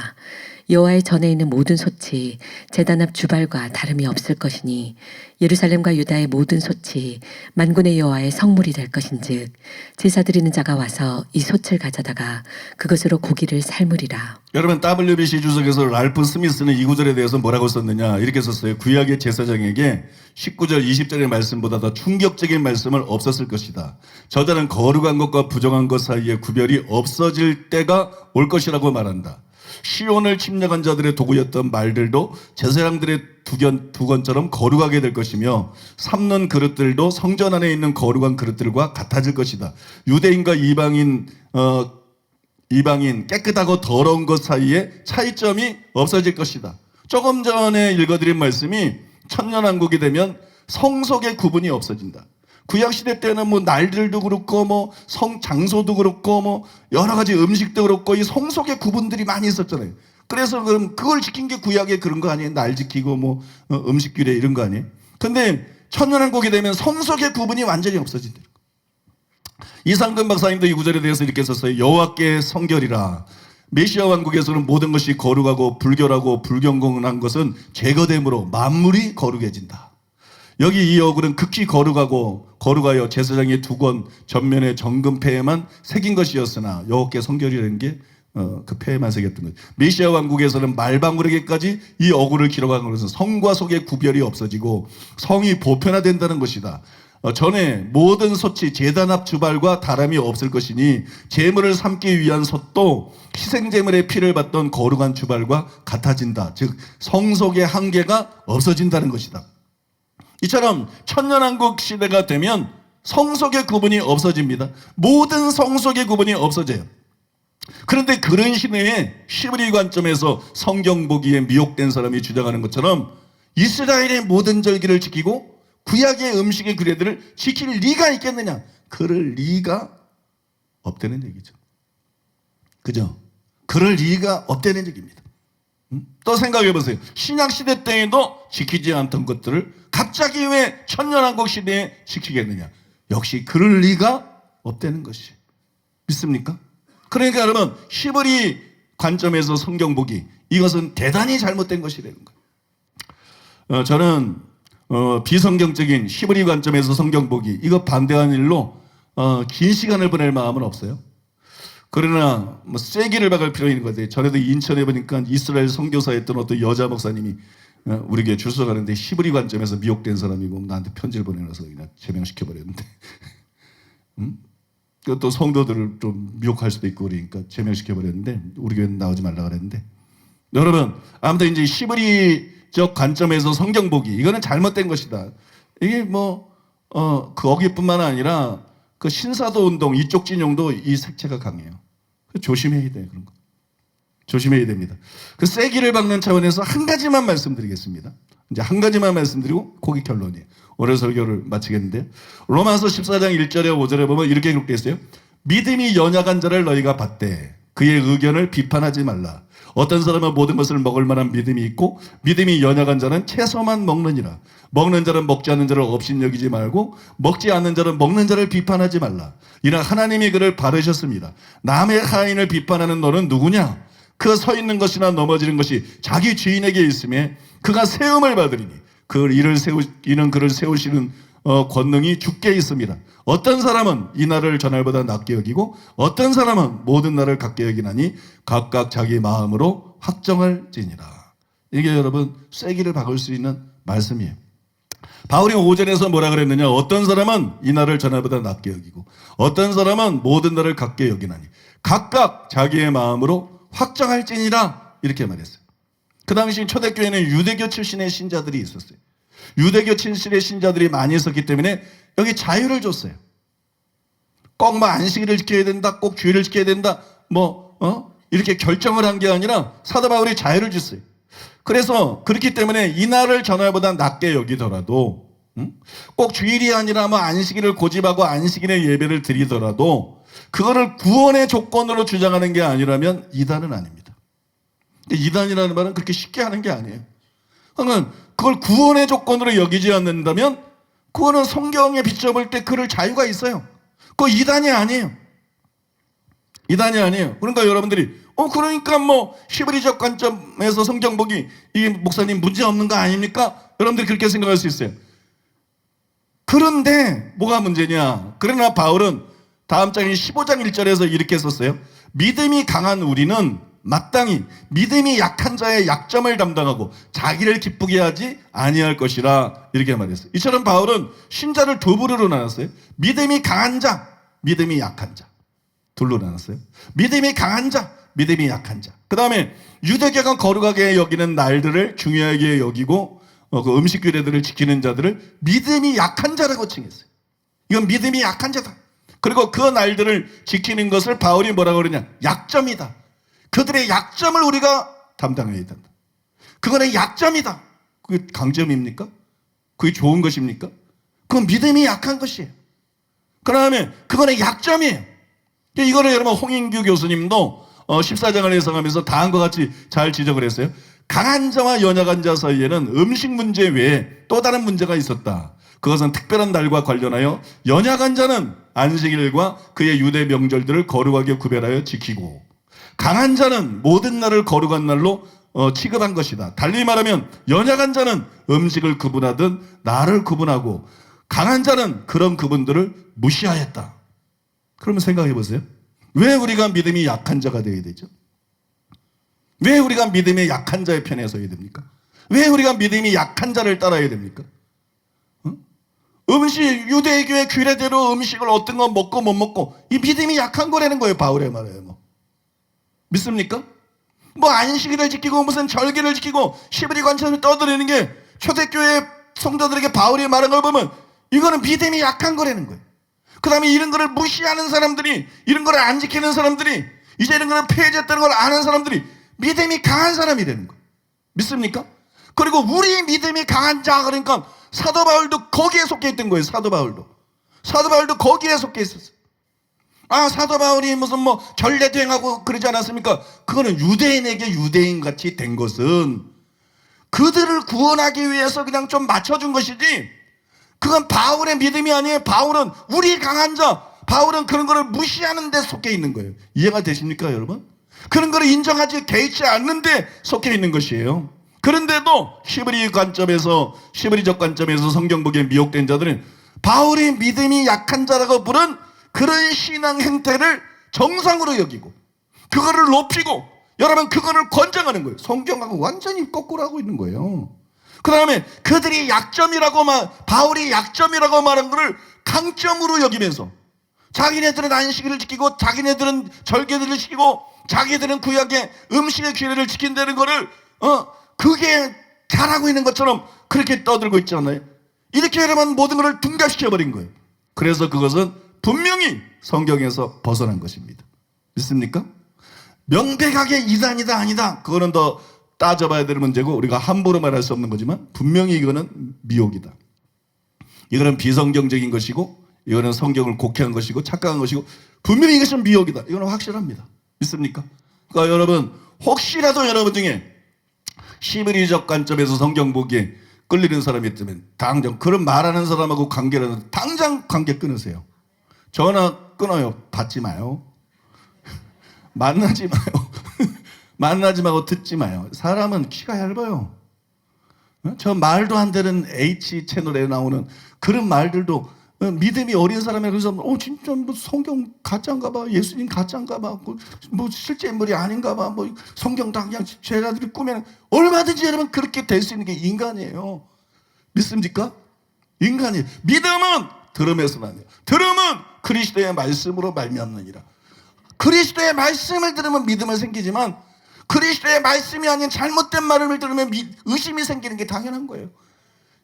여호와의 전에 있는 모든 솥이 제단 앞 주발과 다름이 없을 것이니 예루살렘과 유다의 모든 솥이 만군의 여호와의 성물이 될 것인즉 제사 드리는 자가 와서 이 솥을 가져다가 그것으로 고기를 삶으리라. 여러분 WBC 주석에서 랄프 스미스는 이 구절에 대해서 뭐라고 썼느냐 이렇게 썼어요. 구약의 제사장에게 19절 20절의 말씀보다 더 충격적인 말씀을 없었을 것이다. 저자는 거룩한 것과 부정한 것 사이에 구별이 없어질 때가 올 것이라고 말한다. 시온을 침략한 자들의 도구였던 말들도 제사장들의 두건처럼 거룩하게 될 것이며 삶는 그릇들도 성전 안에 있는 거룩한 그릇들과 같아질 것이다. 유대인과 이방인 깨끗하고 더러운 것 사이에 차이점이 없어질 것이다. 조금 전에 읽어드린 말씀이 천년왕국이 되면 성속의 구분이 없어진다. 구약시대 때는 뭐 날들도 그렇고 뭐 장소도 그렇고 뭐 여러 가지 음식도 그렇고 이 성속의 구분들이 많이 있었잖아요. 그래서 그럼 그걸 지킨 게 구약의 그런 거 아니에요? 날 지키고 뭐 음식 규례 이런 거 아니에요? 근데 천년왕국이 되면 성속의 구분이 완전히 없어진다. 이상근 박사님도 이 구절에 대해서 이렇게 썼어요. 여호와께 성결이라. 메시아 왕국에서는 모든 것이 거룩하고 불결하고 불경건한 것은 제거됨으로 만물이 거룩해진다. 여기 이 어굴은 극히 거룩하여 제사장의 두건 전면에 정금패에만 새긴 것이었으나 여호와께 성결이라는 게 그 패에만 새겼던 거예요. 메시아 왕국에서는 말방울에게까지 이 어굴을 기록한 것은 성과 속의 구별이 없어지고 성이 보편화된다는 것이다. 전에 모든 솥이 제단 앞 주발과 다름이 없을 것이니 제물을 삼기 위한 솥도 희생제물의 피를 받던 거룩한 주발과 같아진다. 즉 성속의 한계가 없어진다는 것이다. 이처럼 천년왕국 시대가 되면 성속의 구분이 없어집니다. 모든 성속의 구분이 없어져요. 그런데 그런 시대에 히브리 관점에서 성경 보기에 미혹된 사람이 주장하는 것처럼 이스라엘의 모든 절기를 지키고 구약의 음식의 규례들을 지킬 리가 있겠느냐? 그럴 리가 없다는 얘기죠. 그죠? 그럴 리가 없다는 얘기입니다. 또 생각해 보세요. 신약시대 때에도 지키지 않던 것들을 갑자기 왜 천년왕국 시대에 지키겠느냐? 역시 그럴 리가 없다는 것이. 믿습니까? 그러니까 여러분 히브리 관점에서 성경 보기 이것은 대단히 잘못된 것이라는 거예요. 저는 비성경적인 히브리 관점에서 성경 보기 이거 반대하는 일로 긴 시간을 보낼 마음은 없어요. 그러나 뭐 쐐기를 박을 필요 있는 것 같아요. 전에도 인천에 보니까 이스라엘 선교사였던 어떤 여자 목사님이 우리 교회 출석하는데 히브리 관점에서 미혹된 사람이고 나한테 편지를 보내놔서 그냥 제명시켜 버렸는데 또 성도들을 좀 미혹할 수도 있고 그러니까 제명시켜 버렸는데 우리 교회는 나오지 말라 그랬는데 여러분 아무튼 이제 히브리적 관점에서 성경 보기 이거는 잘못된 것이다. 이게 거기뿐만 아니라 그 신사도 운동 이쪽 진영도 이 색채가 강해요. 조심해야 돼 그런 거. 조심해야 됩니다. 그 쐐기를 박는 차원에서 한 가지만 말씀드리겠습니다. 이제 한 가지만 말씀드리고 거기 결론이에요. 오늘 설교를 마치겠는데요. 로마서 14장 1절에 5절에 보면 이렇게 기록되어 있어요. 믿음이 연약한 자를 너희가 받되 그의 의견을 비판하지 말라. 어떤 사람은 모든 것을 먹을 만한 믿음이 있고 믿음이 연약한 자는 채소만 먹느니라. 먹는 자는 먹지 않는 자를 업신여기지 말고 먹지 않는 자는 먹는 자를 비판하지 말라. 이는 하나님이 그를 바르셨습니다. 남의 하인을 비판하는 너는 누구냐? 그 서 있는 것이나 넘어지는 것이 자기 주인에게 있음에 그가 세움을 받으리니 이는 그를 세우시는 권능이 주께 있습니다. 어떤 사람은 이 날을 저날보다 낮게 여기고 어떤 사람은 모든 날을 같게 여기나니 각각 자기 마음으로 확정할지니라. 이게 여러분 쐐기를 박을 수 있는 말씀이에요. 바울이 5절에서 뭐라 그랬느냐? 어떤 사람은 이 날을 전날보다 낮게 여기고 어떤 사람은 모든 날을 같게 여기나니 각각 자기의 마음으로 확정할지니라 이렇게 말했어요. 그 당시 초대교회는 유대교 출신의 신자들이 있었어요. 유대교 출신의 신자들이 많이 있었기 때문에 여기 자유를 줬어요. 꼭 뭐 안식일을 지켜야 된다, 꼭 주일을 지켜야 된다, 이렇게 결정을 한 게 아니라 사도 바울이 자유를 줬어요. 그래서 그렇기 때문에 이 날을 전날보다 낮게 여기더라도 꼭 주일이 아니라 뭐 안식일을 고집하고 안식일의 예배를 드리더라도 그거를 구원의 조건으로 주장하는 게 아니라면 이단은 아닙니다. 이단이라는 말은 그렇게 쉽게 하는 게 아니에요. 그러니까 그걸 구원의 조건으로 여기지 않는다면 그거는 성경에 비춰볼 때 그럴 자유가 있어요. 그거 이단이 아니에요. 이단이 아니에요. 그러니까 여러분들이 그러니까 뭐 히브리적 관점에서 성경 보기 이 목사님 문제 없는 거 아닙니까? 여러분들이 그렇게 생각할 수 있어요. 그런데 뭐가 문제냐? 그러나 바울은 다음 장인 15장 1절에서 이렇게 썼어요. 믿음이 강한 우리는 마땅히 믿음이 약한 자의 약점을 담당하고 자기를 기쁘게 하지 아니할 것이라 이렇게 말했어요. 이처럼 바울은 신자를 두 부류로 나눴어요. 믿음이 강한 자, 믿음이 약한 자. 둘로 나눴어요. 믿음이 강한 자, 믿음이 약한 자. 그 다음에 유대교가 거룩하게 여기는 날들을 중요하게 여기고 그 음식 규례들을 지키는 자들을 믿음이 약한 자라고 칭했어요. 이건 믿음이 약한 자다. 그리고 그 날들을 지키는 것을 바울이 뭐라고 그러냐? 약점이다. 그들의 약점을 우리가 담당해야 된다. 그거는 약점이다. 그게 강점입니까? 그게 좋은 것입니까? 그건 믿음이 약한 것이에요. 그 다음에 그거는 약점이에요. 이거를 여러분 홍인규 교수님도 14장을 해석하면서 다음과 같이 잘 지적을 했어요. 강한 자와 연약한 자 사이에는 음식 문제 외에 또 다른 문제가 있었다. 그것은 특별한 날과 관련하여 연약한 자는 안식일과 그의 유대 명절들을 거룩하게 구별하여 지키고 강한 자는 모든 날을 거룩한 날로 취급한 것이다. 달리 말하면 연약한 자는 음식을 구분하든 날을 구분하고 강한 자는 그런 그분들을 무시하였다. 그러면 생각해 보세요. 왜 우리가 믿음이 약한 자가 되어야 되죠? 왜 우리가 믿음의 약한 자의 편에 서야 됩니까? 왜 우리가 믿음이 약한 자를 따라야 됩니까? 유대교의 규례대로 음식을 어떤 거 먹고 못 먹고 이 믿음이 약한 거라는 거예요. 바울의 말이에요. 믿습니까? 뭐 안식일을 지키고 무슨 절기를 지키고 히브리 관점을 떠들이는 게 초대교회 성도들에게 바울이 말한 걸 보면 이거는 믿음이 약한 거라는 거예요. 그 다음에 이런 거를 무시하는 사람들이, 이런 거를 안 지키는 사람들이, 이제 이런 거를 폐해졌다는 걸 아는 사람들이 믿음이 강한 사람이라는 거예요. 믿습니까? 그리고 우리 믿음이 강한 자, 그러니까 사도 바울도 거기에 속해 있던 거예요. 사도 바울도 거기에 속해 있었어요. 사도 바울이 무슨 뭐 전례도 행하고 그러지 않았습니까? 그거는 유대인에게 유대인같이 된 것은 그들을 구원하기 위해서 그냥 좀 맞춰준 것이지 그건 바울의 믿음이 아니에요. 바울은 우리 강한 자, 바울은 그런 거를 무시하는 데 속해 있는 거예요. 이해가 되십니까 여러분? 그런 거를 인정하지 개의치 않는 데 속해 있는 것이에요. 그런데도 히브리적 관점에서 성경 보기에 미혹된 자들은 바울이 믿음이 약한 자라고 부른 그런 신앙 행태를 정상으로 여기고 그거를 높이고 여러분 그거를 권장하는 거예요. 성경하고 완전히 거꾸로 하고 있는 거예요. 그 다음에 그들이 바울이 약점이라고 말한 것을 강점으로 여기면서 자기네들은 안식일을 지키고 자기네들은 절개들을 지키고 자기들은 구약의 음식의 규례를 지킨다는 거를 그게 잘하고 있는 것처럼 그렇게 떠들고 있지 않나요? 이렇게 여러분 모든 것을 둔갑시켜버린 거예요. 그래서 그것은 분명히 성경에서 벗어난 것입니다. 믿습니까? 명백하게 이단이다 아니다 그거는 더 따져봐야 될 문제고 우리가 함부로 말할 수 없는 거지만 분명히 이거는 미혹이다. 이거는 비성경적인 것이고 이거는 성경을 곡해한 것이고 착각한 것이고 분명히 이것은 미혹이다. 이거는 확실합니다. 믿습니까? 그러니까 여러분 혹시라도 여러분 중에 히브리적 관점에서 성경 보기에 끌리는 사람이 있다면 당장 그런 말하는 사람하고 관계를 당장 관계 끊으세요. 전화 끊어요. 받지 마요. 만나지 마요. 만나지 말고 듣지 마요. 사람은 키가 얇아요. 저 말도 안 되는 H 채널에 나오는 그런 말들도 믿음이 어린 사람이 그래서 진짜 뭐 성경 가짜인가 봐, 예수님 가짜인가 봐, 뭐 실제 인물이 아닌가 봐, 뭐 성경 다 그냥 제자들이 꾸면 얼마든지 여러분 그렇게 될 수 있는 게 인간이에요. 믿습니까? 인간이 믿음은 들음에서 나요. 들음은 그리스도의 말씀으로 말미암느니라. 그리스도의 말씀을 들으면 믿음은 생기지만 그리스도의 말씀이 아닌 잘못된 말을 들으면 의심이 생기는 게 당연한 거예요.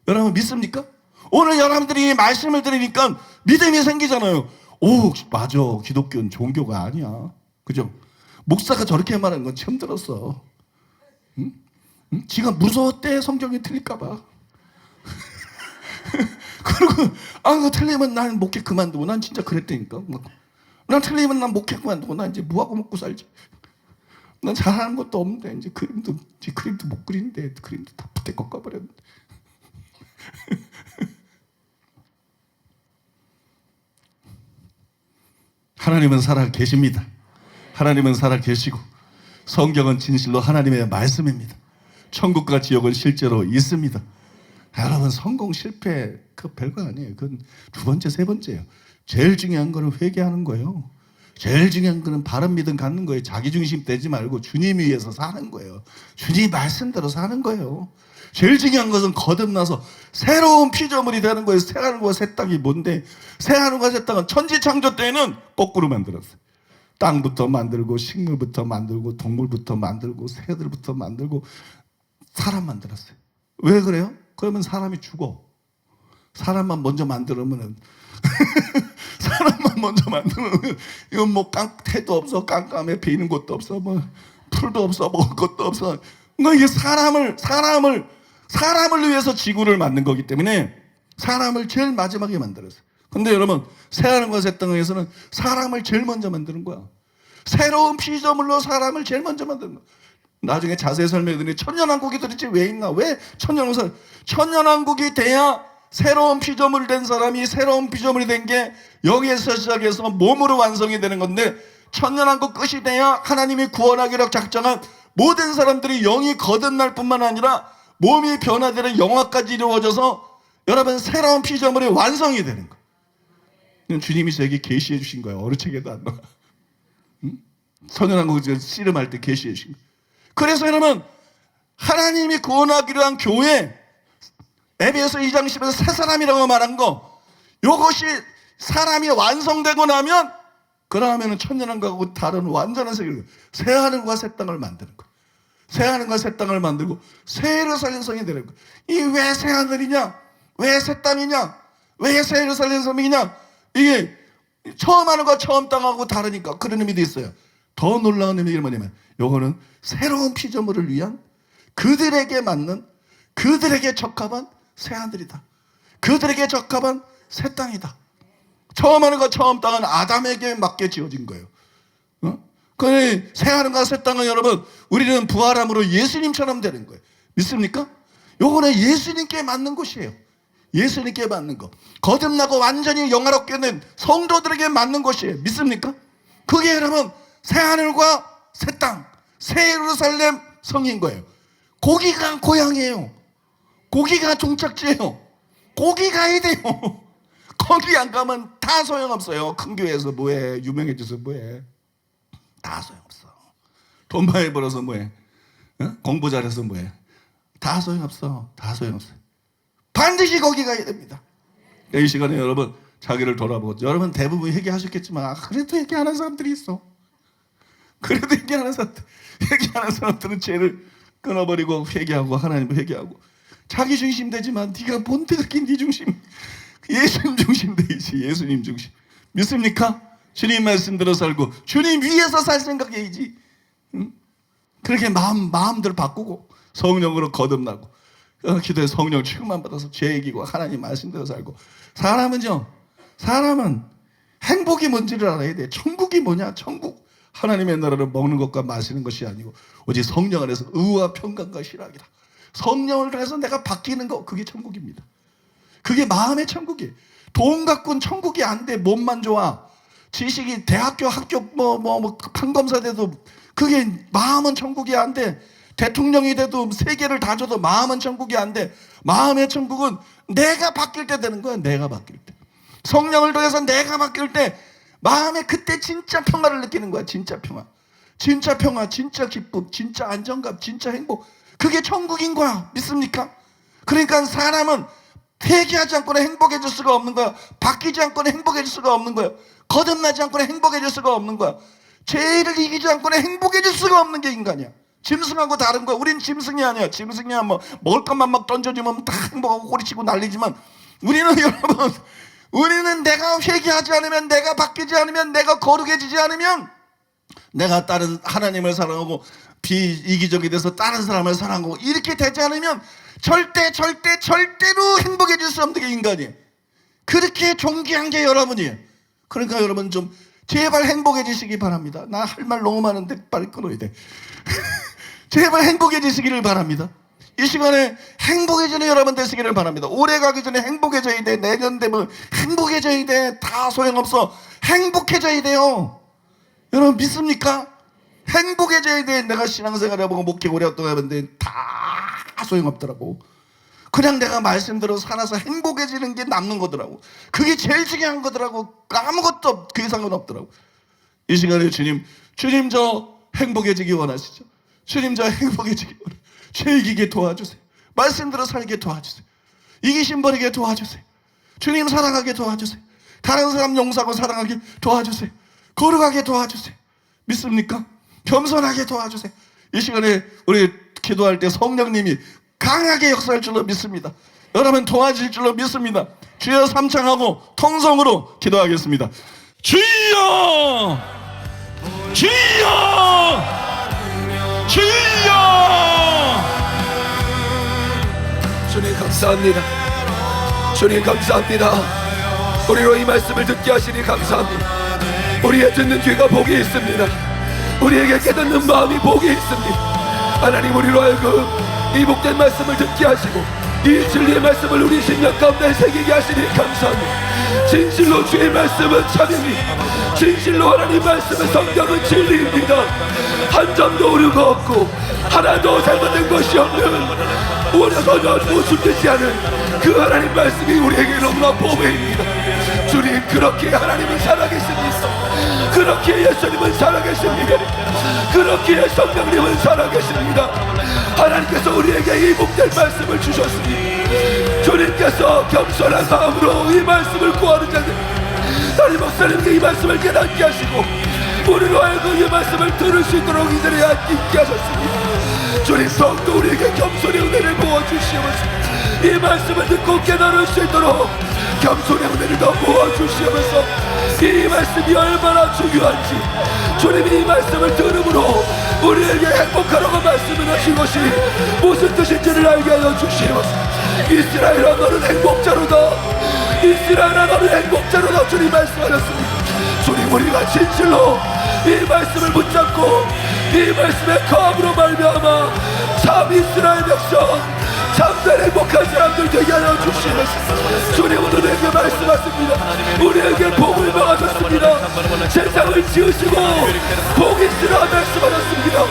여러분 믿습니까? 오늘 여러분들이 말씀을 들으니까 믿음이 생기잖아요. 오, 맞아. 기독교는 종교가 아니야. 그죠? 목사가 저렇게 말하는 건 처음 들었어. 응? 응? 지가 무서웠대. 성경이 틀릴까봐. 그리고 그거 틀리면 난 목회 그만두고 난 진짜 그랬다니까. 난 틀리면 난 목회 그만두고 난 이제 뭐하고 먹고 살지. 난 잘하는 것도 없는데 이제 그림도 못 그리는데 그림도 다 붓대 꺾어버렸는데. 하나님은 살아 계십니다. 하나님은 살아 계시고 성경은 진실로 하나님의 말씀입니다. 천국과 지옥은 실제로 있습니다. 여러분 성공 실패 그 별거 아니에요. 그건 두 번째 세 번째예요. 제일 중요한 거는 회개하는 거예요. 제일 중요한 거는 바른 믿음 갖는 거예요. 자기중심 되지 말고 주님 위해서 사는 거예요. 주님 말씀대로 사는 거예요. 제일 중요한 것은 거듭나서 새로운 피조물이 되는 거예요. 새하늘과 새 땅이 뭔데? 새하늘과 새 땅은 천지창조 때는 거꾸로 만들었어요. 땅부터 만들고 식물부터 만들고 동물부터 만들고 새들부터 만들고 사람 만들었어요. 왜 그래요? 그러면 사람이 죽어. 사람만 먼저 만들면 사람만 먼저 만들면 이건 뭐 해도 없어, 깜깜해, 비는 곳도 없어, 뭐 풀도 없어, 먹을 것도 없어. 그러니까 이게 사람을 위해서 지구를 만든 거기 때문에 사람을 제일 마지막에 만들었어요. 근데 여러분 새하늘과 새 땅을 위해서는 사람을 제일 먼저 만드는 거야. 새로운 피조물로 사람을 제일 먼저 만드는 거야. 나중에 자세히 설명드리니 천년왕국이 도대체 왜 있나? 왜 천년왕국이 돼야 새로운 피조물이 된 사람이 새로운 피조물이 된 게 영에서 시작해서 몸으로 완성이 되는 건데 천년왕국 끝이 돼야 하나님이 구원하기로 작정한 모든 사람들이 영이 거듭날 뿐만 아니라 몸이 변화되는 영화까지 이루어져서 여러분 새로운 피조물이 완성이 되는 거예요. 주님이 저에게 계시해 주신 거예요. 어느 책에도 안 나와. 천년왕국 씨름할 때 계시해 주신 거예요. 그래서 여러분 하나님이 구원하기로 한 교회 에베소 2장 10에서 새 사람이라고 말한 거 이것이 사람이 완성되고 나면 그러면 천년왕국하고 다른 완전한 세계를 새하늘과 새 땅을 만드는 거예요. 새하늘과 새 땅을 만들고 새 예루살렘 성이 되는 거예요. 이 왜 새하늘이냐? 왜 새 땅이냐? 왜 새 예루살렘 성이냐? 이게 처음 하늘과 처음 땅하고 다르니까 그런 의미도 있어요. 더 놀라운 의미가 뭐냐면 요거는 새로운 피조물을 위한 그들에게 맞는 그들에게 적합한 새하늘이다. 그들에게 적합한 새 땅이다. 처음 하늘과 처음 땅은 아담에게 맞게 지어진 거예요. 그 새하늘과 새 땅은 여러분 우리는 부활함으로 예수님처럼 되는 거예요. 믿습니까? 요거는 예수님께 맞는 곳이에요. 예수님께 맞는 것. 거듭나고 완전히 영화롭게 된 성도들에게 맞는 곳이에요. 믿습니까? 그게 여러분 새하늘과 새 땅, 새 예루살렘 성인 거예요. 거기가 고향이에요. 거기가 종착지예요. 거기 가야 돼요. 거기 안 가면 다 소용없어요. 큰 교회에서 뭐해? 유명해져서 뭐해? 다 소용없어. 돈 많이 벌어서 뭐해? 공부 잘해서 뭐해? 다 소용없어. 다 소용없어. 반드시 거기 가야 됩니다. 이 시간에 여러분 자기를 돌아보고 여러분 대부분 회개하셨겠지만 그래도 회개 안 하는 사람들이 있어. 그래도 회개하는 사람들은 죄를 끊어버리고 회개하고 하나님을 회개하고 자기 중심 되지만 네가 뭔데 그렇게 네 중심 예수님 중심 되지. 예수님 중심. 믿습니까? 주님 말씀대로 살고 주님 위에서 살 생각이지. 응? 그렇게 마음대로 바꾸고 성령으로 거듭나고 기도에 성령 충만 받아서 죄 이기고 하나님 말씀대로 살고 사람은 행복이 뭔지를 알아야 돼. 천국이 뭐냐? 천국 하나님의 나라를 먹는 것과 마시는 것이 아니고 오직 성령 안에서 의와 평강과 희락이다. 성령을 통해서 내가 바뀌는 거 그게 천국입니다. 그게 마음의 천국이에요. 돈 갖고는 천국이 안 돼. 몸만 좋아. 지식이 대학교 합격 판검사 돼도 그게 마음은 천국이 안 돼. 대통령이 돼도 세계를 다 줘도 마음은 천국이 안 돼. 마음의 천국은 내가 바뀔 때 되는 거야. 내가 바뀔 때. 성령을 통해서 내가 바뀔 때 마음에 그때 진짜 평화를 느끼는 거야. 진짜 평화, 진짜 평화, 진짜 기쁨, 진짜 안정감, 진짜 행복. 그게 천국인 거야. 믿습니까? 그러니까 사람은 회개하지 않고는 행복해질 수가 없는 거야. 바뀌지 않고는 행복해질 수가 없는 거야. 거듭나지 않고는 행복해질 수가 없는 거야. 죄를 이기지 않고는 행복해질 수가 없는 게 인간이야. 짐승하고 다른 거야. 우린 짐승이 아니야. 짐승이야 뭐 먹을 것만 막 던져주면 다 행복하고 꼬리치고 난리지만, 우리는 여러분, 우리는 내가 회개하지 않으면, 내가 바뀌지 않으면, 내가 거룩해지지 않으면, 내가 다른 하나님을 사랑하고 비이기적이 돼서 다른 사람을 사랑하고 이렇게 되지 않으면 절대로 행복해질 수 없는 게 인간이에요. 그렇게 존귀한 게 여러분이에요. 그러니까 여러분 좀 제발 행복해지시기 바랍니다. 나 할 말 너무 많은데 빨리 끊어야 돼. 제발 행복해지시기를 바랍니다. 이 시간에 행복해지는 여러분 되시기를 바랍니다. 올해 가기 전에 행복해져야 돼. 내년 되면 행복해져야 돼. 다 소용없어. 행복해져야 돼요. 여러분 믿습니까? 행복해져야 돼. 내가 신앙생활 해보고 목회 오래 했는데 다 소용없더라고. 그냥 내가 말씀대로 살아서 행복해지는 게 남는 거더라고. 그게 제일 중요한 거더라고. 아무것도 그 이상은 없더라고. 이 시간에 주님 저 행복해지기 원하시죠? 주님 저 행복해지기 원하시죠? 죄 이기게 도와주세요. 말씀대로 살게 도와주세요. 이기심 버리게 도와주세요. 주님 사랑하게 도와주세요. 다른 사람 용서하고 사랑하게 도와주세요. 거룩하게 도와주세요. 믿습니까? 겸손하게 도와주세요. 이 시간에 우리 기도할 때 성령님이 강하게 역사할 줄로 믿습니다. 여러분 도와질 줄로 믿습니다. 주여 삼창하고 통성으로 기도하겠습니다. 주여! 주여! 주여! 주님 감사합니다. 주님 감사합니다. 우리로 이 말씀을 듣게 하시니 감사합니다. 우리의 듣는 귀가 복이 있습니다. 우리에게 깨닫는 마음이 복이 있습니다. 하나님 우리로 하여금 이 복된 말씀을 듣게 하시고 이 진리의 말씀을 우리 심령 가운데 새기게 하시니 감사합니다. 진실로 주의 말씀은 참입니다. 진실로 하나님 말씀은 성경은 진리입니다. 한 점도 오류가 없고 하나도 잘못된 것이 없는 원하거나 모순되지 않은 그 하나님 말씀이 우리에게 너무나 보배입니다. 주님 그렇게 하나님은 살아계십니다. 그렇게 예수님은 살아계십니다. 그렇게 성령님은 살아계십니다. 하나님께서 우리에게 이 복된 말씀을 주셨습니다. 주님께서 겸손한 마음으로 이 말씀을 구하는 자들, 다리 목사님께 이 말씀을 깨닫게 하시고 우리로 하여금 이 말씀을 들을 수 있도록 이 자리에 앉게 하셨습니다. 주님 더욱더 우리에게 겸손의 은혜를 부어주시면서 이 말씀을 듣고 깨달을 수 있도록 겸손의 은혜를 더 부어주시면서 이 말씀이 얼마나 중요한지 주님이 이 말씀을 들음으로 우리에게 행복하라고 말씀하신 것이 무슨 뜻인지를 알게 하여 주시면서 이스라엘아 너는 행복자로다. 이스라엘아 너는 행복자로다. 주님 말씀하셨습니다. 주님 우리가 진실로 이 말씀을 붙잡고 이 말씀의 거함으로 말미암아 참 이스라엘 백성 참된 행복한 사람들 되게 하여 주시면서 주님은 우리에게 말씀하십니다. 우리에게 복을 막아줬습니다. 세상을 지으시고 복이 있으라 말씀하셨습니다.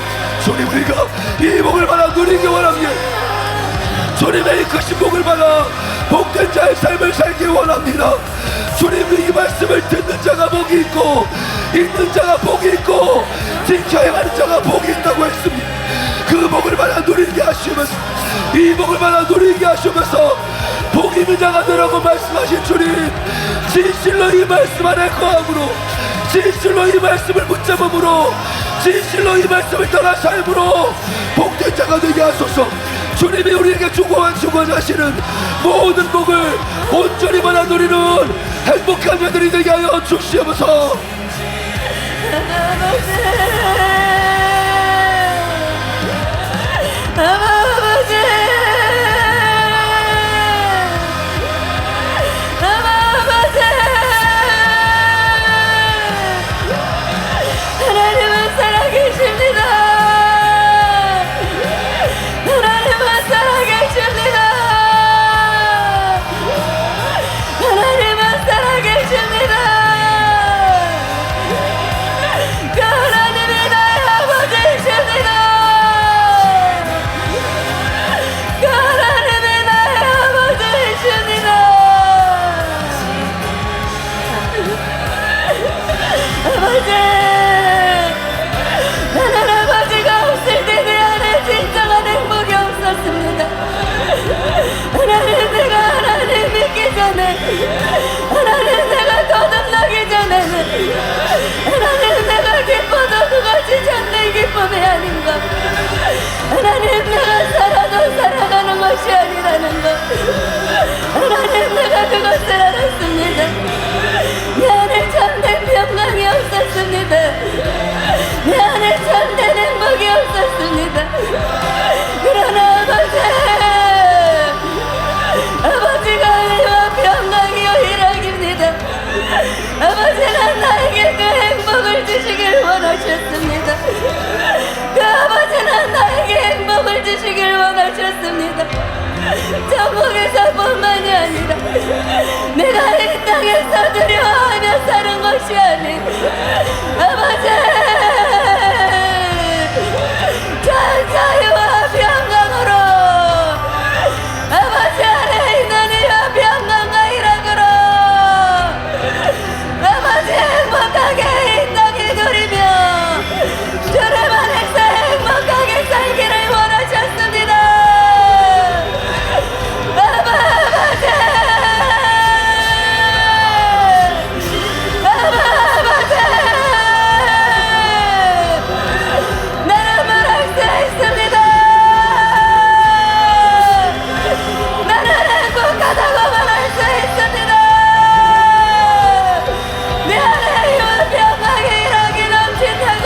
주님 우리가 이 복을 받아 누리기 원합니다. 주님의 이 크신 복을 받아 복된 자의 삶을 살기 원합니다. 주님이 이 말씀을 듣는 자가 복이 있고 읽는 자가 복이 있고 지켜야 하는 자가 복이 있다고 했습니다. 그 복을 받아 누리게 하시면서 이 복을 받아 누리게 하시면서 복 있는 자가 되라고 말씀하신 주님, 진실로 이 말씀 안에 거함으로 진실로 이 말씀을 붙잡음으로 진실로 이 말씀을 따라 삶으로 복된 자가 되게 하소서. 주님이 우리에게 주관하시는 모든 복을 온전히 받아 누리는 행복한 자들이 되게 하여 주시옵소서. 하나님은 살아계십니다. 하나님은 살아계십니다. 하나님은 살아계십니다. 그 하나님이 나 평강을 주시길 원하셨습니다. 천국에서뿐만이 아니라 내가 이 땅에서 두려워하며 사는 것이 아닌 아버지 자유와 평강으로 아버지 안에 있는 이와 평강과 일하으로 아버지 행복하게 이 땅에 누리며 주를 만에서 행복하게 살기를 원하셨습니다. 나는 말할 수 있습니다. 나는 행복하다고 말할 수 있습니다. 내 안에 힘은 평강이 일하기 넘친다고.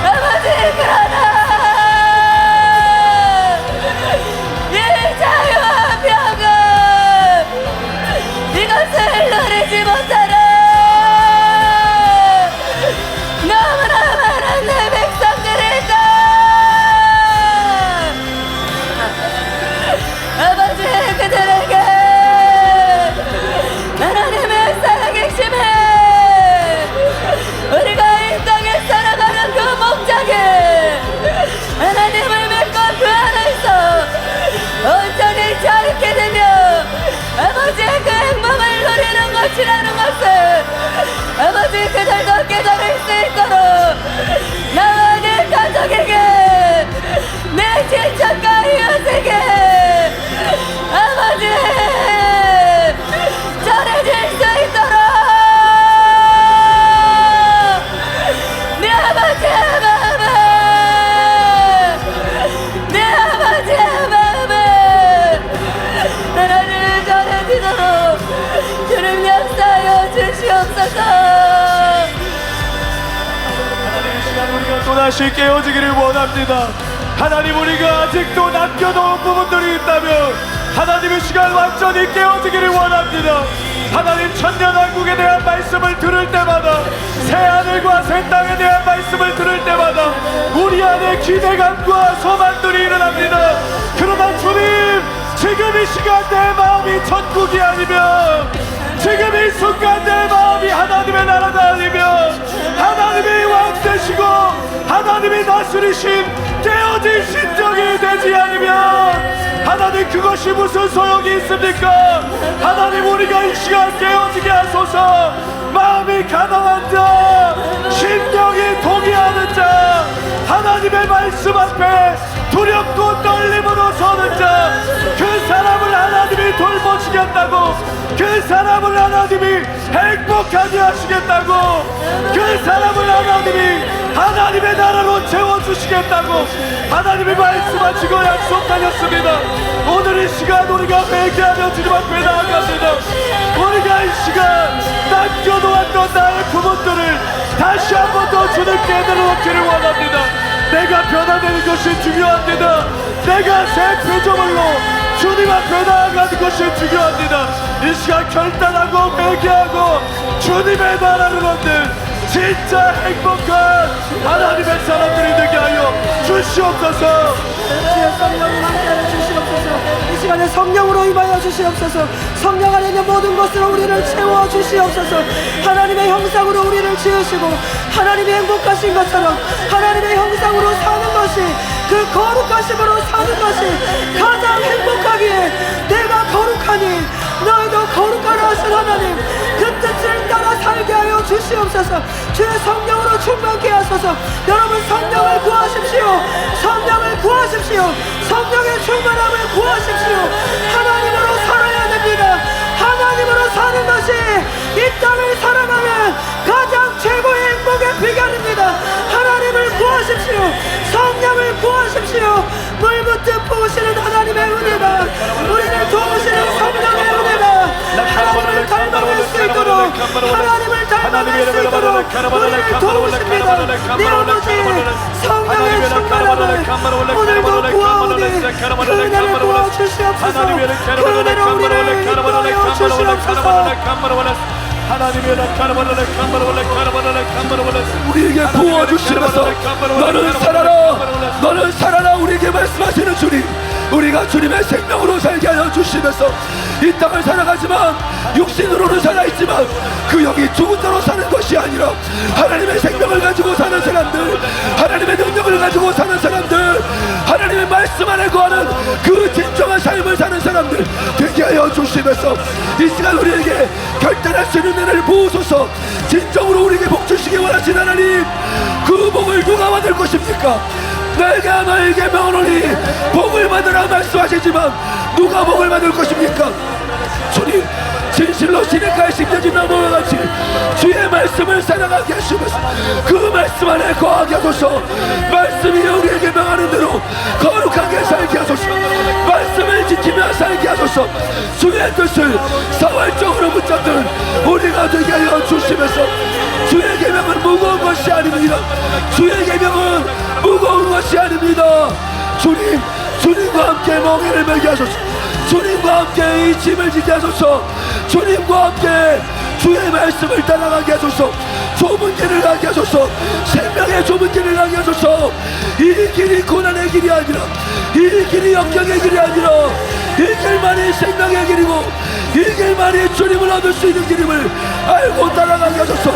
아버지 그러나 이 자유와 평강 이것을 누리지 못하라. 너무나 많은 내 백성들이 있다. 아버지 그들에게 하나님의 살아계심에 우리가 이 땅에 살아가는 그 목적에 하나님을 믿고 그 안에서 온전히 자유케 되며 아버지의 그 행복을 누리는 것이라는 것을 아버지 그들도 깨달을 수 있도록 나와 내 가족에게 내 친척과 이웃에게 아버지 전해질 수 있도록 내 아버지의 마음에 내 아버지의 마음에 하나님을 전해지도록 주를 역사하여 주시옵소서. 우리가 또다시 깨어지기를 원합니다. 하나님, 우리가 아직도 남겨놓은 부분들이 있다면 하나님의 시간 완전히 깨어지기를 원합니다. 하나님, 천년왕국에 대한 말씀을 들을 때마다 새하늘과 새 땅에 대한 말씀을 들을 때마다 우리 안에 기대감과 소망들이 일어납니다. 그러나 주님, 지금 이 시간 내 마음이 천국이 아니면 지금 이 순간 내 마음이 하나님의 나라가 아니면 하나님의 왕 되시고 하나님이 다스리신 깨어진 심정이 되지 않으면 하나님, 그것이 무슨 소용이 있습니까? 하나님, 우리가 이 시간 깨어지게 하소서. 마음이 가난한 자, 심령이 동의하는 자, 하나님의 말씀 앞에 두렵고 떨림으로 서는 자, 그 사람을 하나님이 돌보시겠다고, 그 사람을 하나님이 행복하게 하시겠다고, 그 사람을 하나님이 하나님의 나라로 채워주시겠다고 하나님의 말씀하시고 약속하셨습니다. 오늘 이 시간 우리가 회개하며 주님 앞에 나아갑니다. 우리가 이 시간 남겨놓았던 나의 부분들을 다시 한 번 더 주님께 내려놓기를 원합니다. 내가 변화되는 것이 중요합니다. 내가 새 표정으로 주님 앞에 나아가는 것이 중요합니다. 이 시간 결단하고 회개하고 주님의 나라를 얻는 진짜 행복한 하나님의 사람들이 되게 하여 주시옵소서. 주여, 성령님 함께하여 주시옵소서. 이 시간에 성령으로 임하여 주시옵소서. 성령 안에 있는 모든 것으로 우리를 채워 주시옵소서. 하나님의 형상으로 우리를 지으시고 하나님이 행복하신 것처럼 하나님의 형상으로 사는 것이, 그 거룩하심으로 사는 것이 가장 행복하기에 내가 거룩하니 너희도 거룩하라 하신 하나님, 그 뜻을 따라 살게 하여 주시옵소서. 주의 성령으로 충만케 하소서. 여러분, 성령을 구하십시오. 성령을 구하십시오. 성령의 충만함을 구하십시오. 하나님으로 살아야 됩니다. 하나님으로 사는 것이 이 땅을 살아가는 가장 최고의 행복의 비결입니다. 하나님을 구하십시오. 성령을 구하십시오. 물붓듯 부으시는 하나님의 은혜가, 우리를 도우시는 성령의 은혜가 하나님을 닮아갈 수 있도록, 하나님을 닮아갈 수 있도록 우리를 도우십니다. 내 아버지, 성령의 충만함을 오늘도 구하오니 그 은혜를 부어주시옵소서. 그 은혜로 우리를 인도하여 주시옵소서. 하나님의 우리에게 부어주시면서 너는 살아라, 너는 살아라 우리에게 말씀하시는 주님, 우리가 주님의 생명으로 살게 하여 주시면서 이 땅을 살아가지만 육신으로는 살아있지만 그 영이 죽은 대로 사는 것이 아니라 하나님의 생명을 가지고 사는 사람들, 하나님의 능력을 가지고 사는 사람들, 하나님의 말씀 안에 거하는 그 진정한 삶을 사는 사람들 되게 하여 주시면서 이 시간 우리에게 결단할 수 있는 은혜를 부으소서. 진정으로 우리에게 복 주시기 원하신 하나님, 그 복을 누가 받을 것입니까? 내가 너에게 명하노니 복을 받으라 말씀하시지만 누가 복을 받을 것입니까? 주님, 진실로 시냇가에 심겨진 나무와 같이 주의 말씀을 살아가게 하시면서 그 말씀 안에 거하게 하소서. 말씀이 우리에게 명하는 대로 거룩하게 살게 하소서. 말씀을 지키며 살게 하소서. 주의 뜻을 사활적으로 붙잡는 우리가 되게 하여 주시면서 주의 계명은 무거운 것이 아닙니다. 주의 계명은 무거운 것이 아닙니다. 주님, 주님과 함께 멍에를 mer게 하소서. 주님과 함께 이 짐을 지게 하소서. 주님과 함께 주의 말씀을 따라가게 하소서. 좁은 길을 가게 하소서. 생명의 좁은 길을 가게 하소서. 이 길이 고난의 길이 아니라, 이 길이 역경의 길이 아니라, 이 길만이 생명의 길이고 이 길만이 주님을 얻을 수 있는 길임을 알고 따라가게 하소서.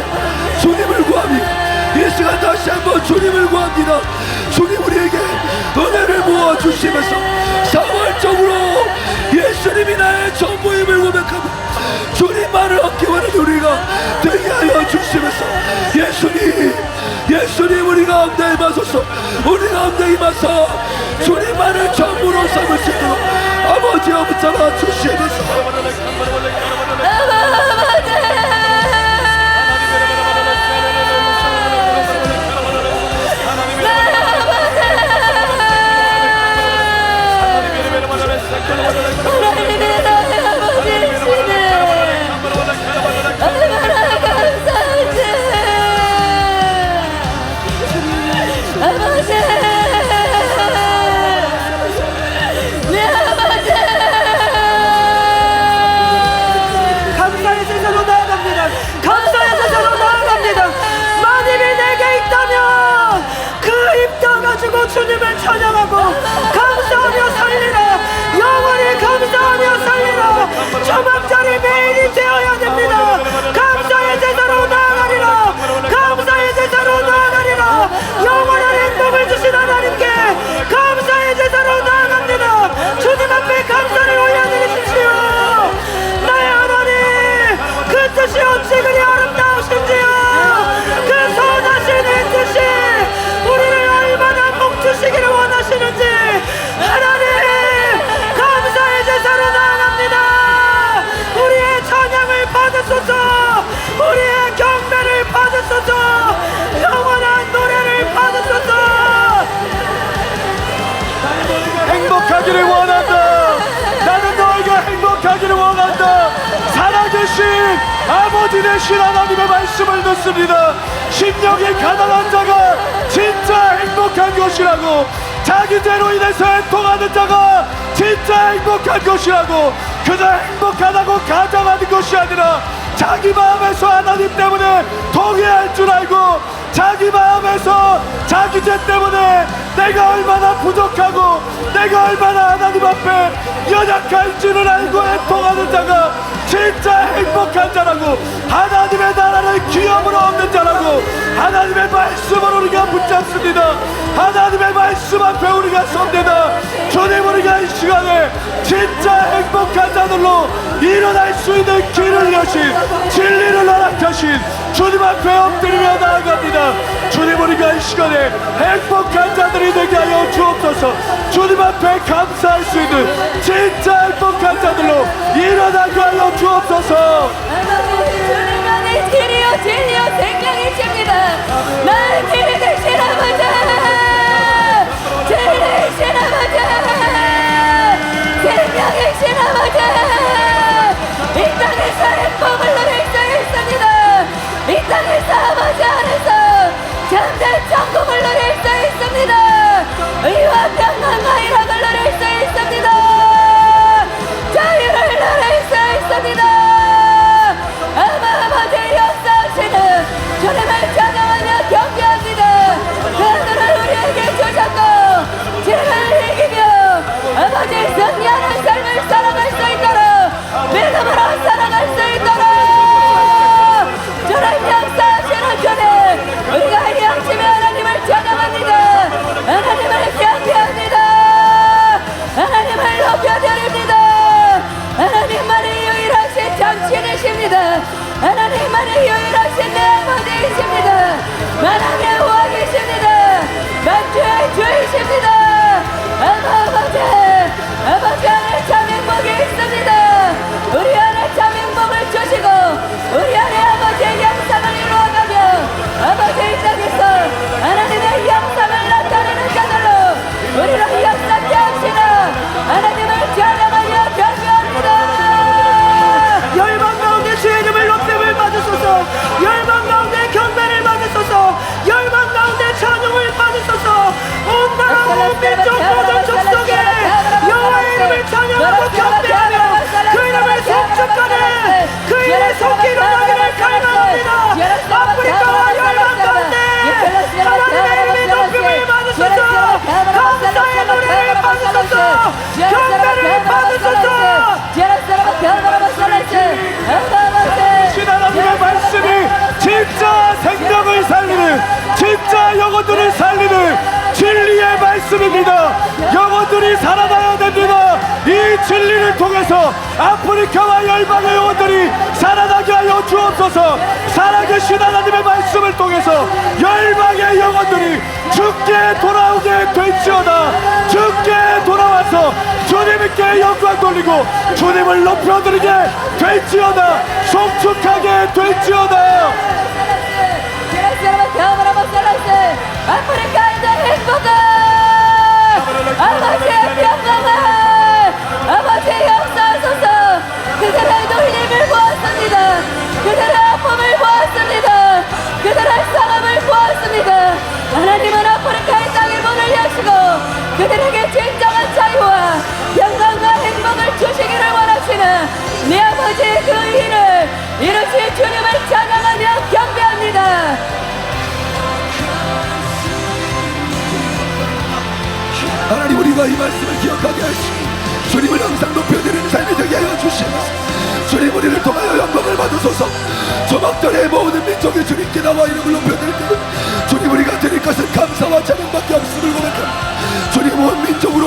주님을 구합니다. 이 시간 다시 한번 주님을 구합니다. 주님, 우리에게 은혜를 부어주시면서 사활적으로 예수님이 나의 전부임을 고백하고 주님만을 얻기 원하는 우리가 되게 하여 주시면서 예수님 우리 가운데 임하소서. 우리 가운데 임하서 주님만을 전부로 삼을 수 있도록 아버지여 붙잡아 주시면서 주님을 찬양하고 감사하며 살리라. 영원히 감사하며 살리라. 초막절이 매일이 되어야 됩니다. 감사의 제사로 나아가리라. 감사의 제사로 나아가리라. 영원한 행복을 주신 하나님께 감사의 제사로 나아갑니다. 주님 앞에 감사를 올려드리십시오. 나의 하나님, 그 뜻이 어찌 그리 아름다우신지요. 그 선하신 뜻이 우리를 얼마나 주시기를 원하시는지 하나님, 감사의 제사로 나아갑니다. 우리의 찬양을 받으소서. 우리의 경배를 받으소서. 영원한 노래를 받으소서. 행복하기를 원한다. 나는 너희가 행복하기를 원한다. 살아계신 아버지 되신 하나님의 말씀을 듣습니다. 심령이 가난한 자가 진짜 행복한 것이라고, 자기 죄로 인해서 애통하는 자가 진짜 행복한 것이라고, 그저 행복하다고 가정하는 것이 아니라 자기 마음에서 하나님 때문에 동의할 줄 알고, 자기 마음에서 자기 죄 때문에 내가 얼마나 부족하고 내가 얼마나 하나님 앞에 연약할지를 알고 애통하는 자가 진짜 행복한 자라고, 하나님의 나라를 기업으로 얻는 자라고, 하나님의 말씀을 우리가 붙잡습니다. 하나님의 말씀 앞에 우리가 섭니다. 주님, 우리가 이 시간에 진짜 행복한 자들로 일어날 수 있는 길을 여신, 진리를 허락하신 주님 앞에 엎드리며 나아갑니다. 주님, 우리가 이 시간에 행복한 자들이 되게 하여 주옵소서. 주님 앞에 감사할 수 있는 진짜 행복한 자들로 일어나게 하여 주옵소서. 주님만의 길이요 진리요 생명이십니다. 나의 길이 되신 아버지, 진리이신 아버지, 생명이신 아버지, 이 땅에서 행복을 누릴 수 있습니다. 이 땅에서 아버지 안에서 참된 천국을 누릴 수 있습니다. 의와 평강과 희락을 누릴 수 있습니다. 자유를 누릴 수 있습니다. 아버지 역사하시는 주님을 찬양하며 진리를 통해서 아프리카와 열방의 영혼들이 살아나게 하여 주옵소서. 살아계신 하나님의 말씀을 통해서 열방의 영혼들이 주께 돌아오게 될지어다. 주께 돌아와서 주님께 영광 돌리고 주님을 높여드리게 될지어다. 송축하게 될지어다. 아프리카의 행복을 아버지의 평강을 아버지의 역사하소서. 그들의 놀림을 보았습니다. 그들의 아픔을 보았습니다. 그들의 상함을 보았습니다. 하나님은 아프리카의 땅의 문을 여시고 그들에게 진정한 자유와 평강과 행복을 주시기를 원하시는 내 아버지의 그 일을 이루실 주님을 찬양하며 경배합니다. 하나님, 우리가 이 말씀을 기억하게 하시고 주님을 항상 높여드리는 삶이 되게 하여 주시옵소서. 주님, 우리를 통하여 영광을 받으소서. 조막들의 모든 민족이 주님께 나와 이름을 높여드릴 때 주님, 우리가 드릴 것은 감사와 찬양밖에 없음을 고백합니다. 주님, 온 민족으로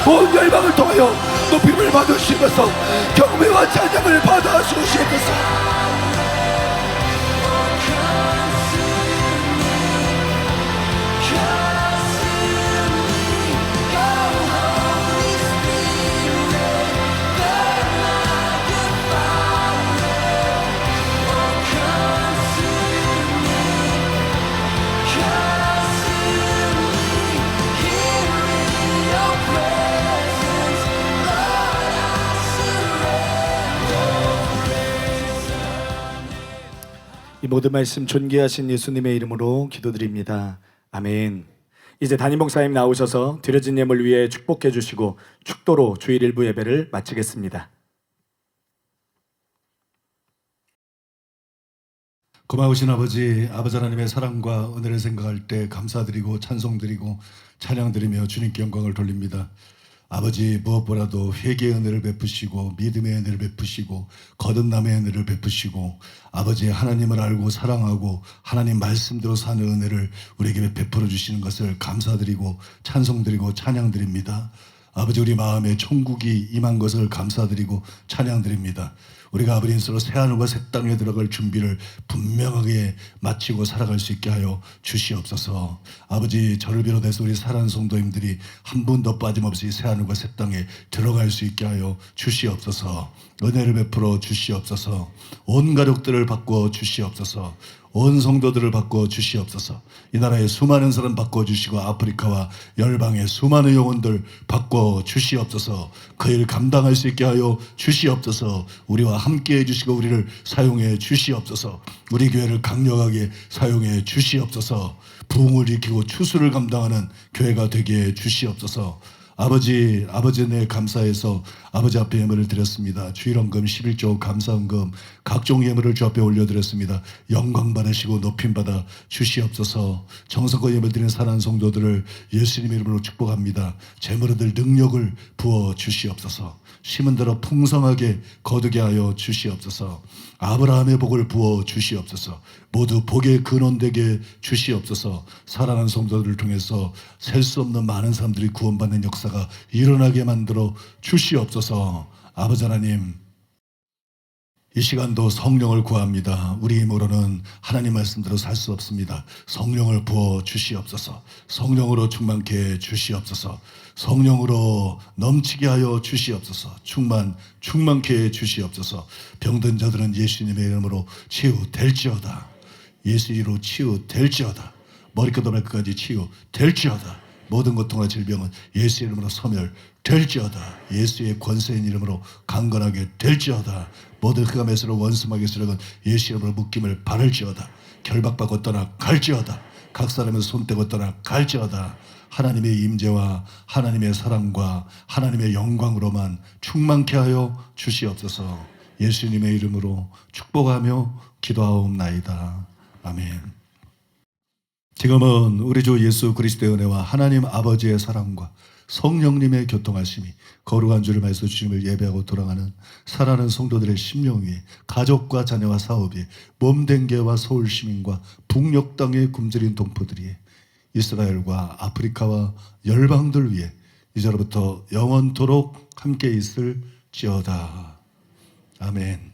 온 열방을 통하여 높임을 받으시면서 경배와 찬양을 받아 주시옵소서. 이 모든 말씀 존귀하신 예수님의 이름으로 기도드립니다. 아멘. 이제 담임 목사님 나오셔서 드려진 예물 위에 축복해 주시고 축도로 주일 일부 예배를 마치겠습니다. 고마우신 아버지 하나님의 사랑과 은혜를 생각할 때 감사드리고 찬송드리고 찬양드리며 주님께 영광을 돌립니다. 아버지, 무엇보다도 회개의 은혜를 베푸시고 믿음의 은혜를 베푸시고 거듭남의 은혜를 베푸시고 아버지, 하나님을 알고 사랑하고 하나님 말씀대로 사는 은혜를 우리에게 베풀어 주시는 것을 감사드리고 찬송드리고 찬양드립니다. 아버지, 우리 마음에 천국이 임한 것을 감사드리고 찬양드립니다. 우리가 아버지 인생으로 새하늘과 새 땅에 들어갈 준비를 분명하게 마치고 살아갈 수 있게 하여 주시옵소서. 아버지, 저를 비롯해서 우리 사랑하는 성도님들이 한 분도 빠짐없이 새하늘과 새 땅에 들어갈 수 있게 하여 주시옵소서. 은혜를 베풀어 주시옵소서. 온 가족들을 바꾸어 주시옵소서. 온 성도들을 바꿔 주시옵소서. 이 나라의 수많은 사람 바꿔 주시고 아프리카와 열방의 수많은 영혼들 바꿔 주시옵소서. 그 일 감당할 수 있게 하여 주시옵소서. 우리와 함께 해주시고 우리를 사용해 주시옵소서. 우리 교회를 강력하게 사용해 주시옵소서. 부흥을 일으키고 추수를 감당하는 교회가 되게 해 주시옵소서. 아버지 내 감사해서 아버지 앞에 예물을 드렸습니다. 주일헌금 11조 감사헌금 각종 예물을 주 앞에 올려드렸습니다. 영광 받으시고 높임 받아 주시옵소서. 정성껏 예물 드리는 사랑하는 성도들을 예수님 이름으로 축복합니다. 재물 얻을 능력을 부어 주시옵소서. 심은 대로 풍성하게 거두게 하여 주시옵소서. 아브라함의 복을 부어 주시옵소서. 모두 복의 근원되게 주시옵소서. 사랑하는 성도들을 통해서 셀 수 없는 많은 사람들이 구원받는 역사가 일어나게 만들어 주시옵소서. 아버지 하나님, 이 시간도 성령을 구합니다. 우리 힘으로는 하나님 말씀대로 살 수 없습니다. 성령을 부어 주시옵소서. 성령으로 충만케 해 주시옵소서. 성령으로 넘치게 하여 주시옵소서. 충만케 해 주시옵소서. 병든 자들은 예수님의 이름으로 치유될지어다. 예수 이름으로 치유될지어다. 머리끝부터 발끝까지 치유될지어다. 모든 고통과 질병은 예수 이름으로 소멸될지어다. 예수의 권세인 이름으로 강건하게 될지어다. 모든 흑암의 수로 원수마귀의 수력은 예수 이름으로 묶임을 바를지어다. 결박받고 떠나갈지어다. 각 사람에서 손떼고 떠나갈지어다. 하나님의 임재와 하나님의 사랑과 하나님의 영광으로만 충만케 하여 주시옵소서. 예수님의 이름으로 축복하며 기도하옵나이다. 아멘. 지금은 우리 주 예수 그리스도의 은혜와 하나님 아버지의 사랑과 성령님의 교통하심이 거룩한 주를 말해서 주님을 예배하고 돌아가는 사랑하는 성도들의 심령 위에 가족과 자녀와 사업에 몸댕개와 서울 시민과 북녘 땅에 굶주린 동포들이 이스라엘과 아프리카와 열방들 위해 이제로부터 영원토록 함께 있을지어다. 아멘.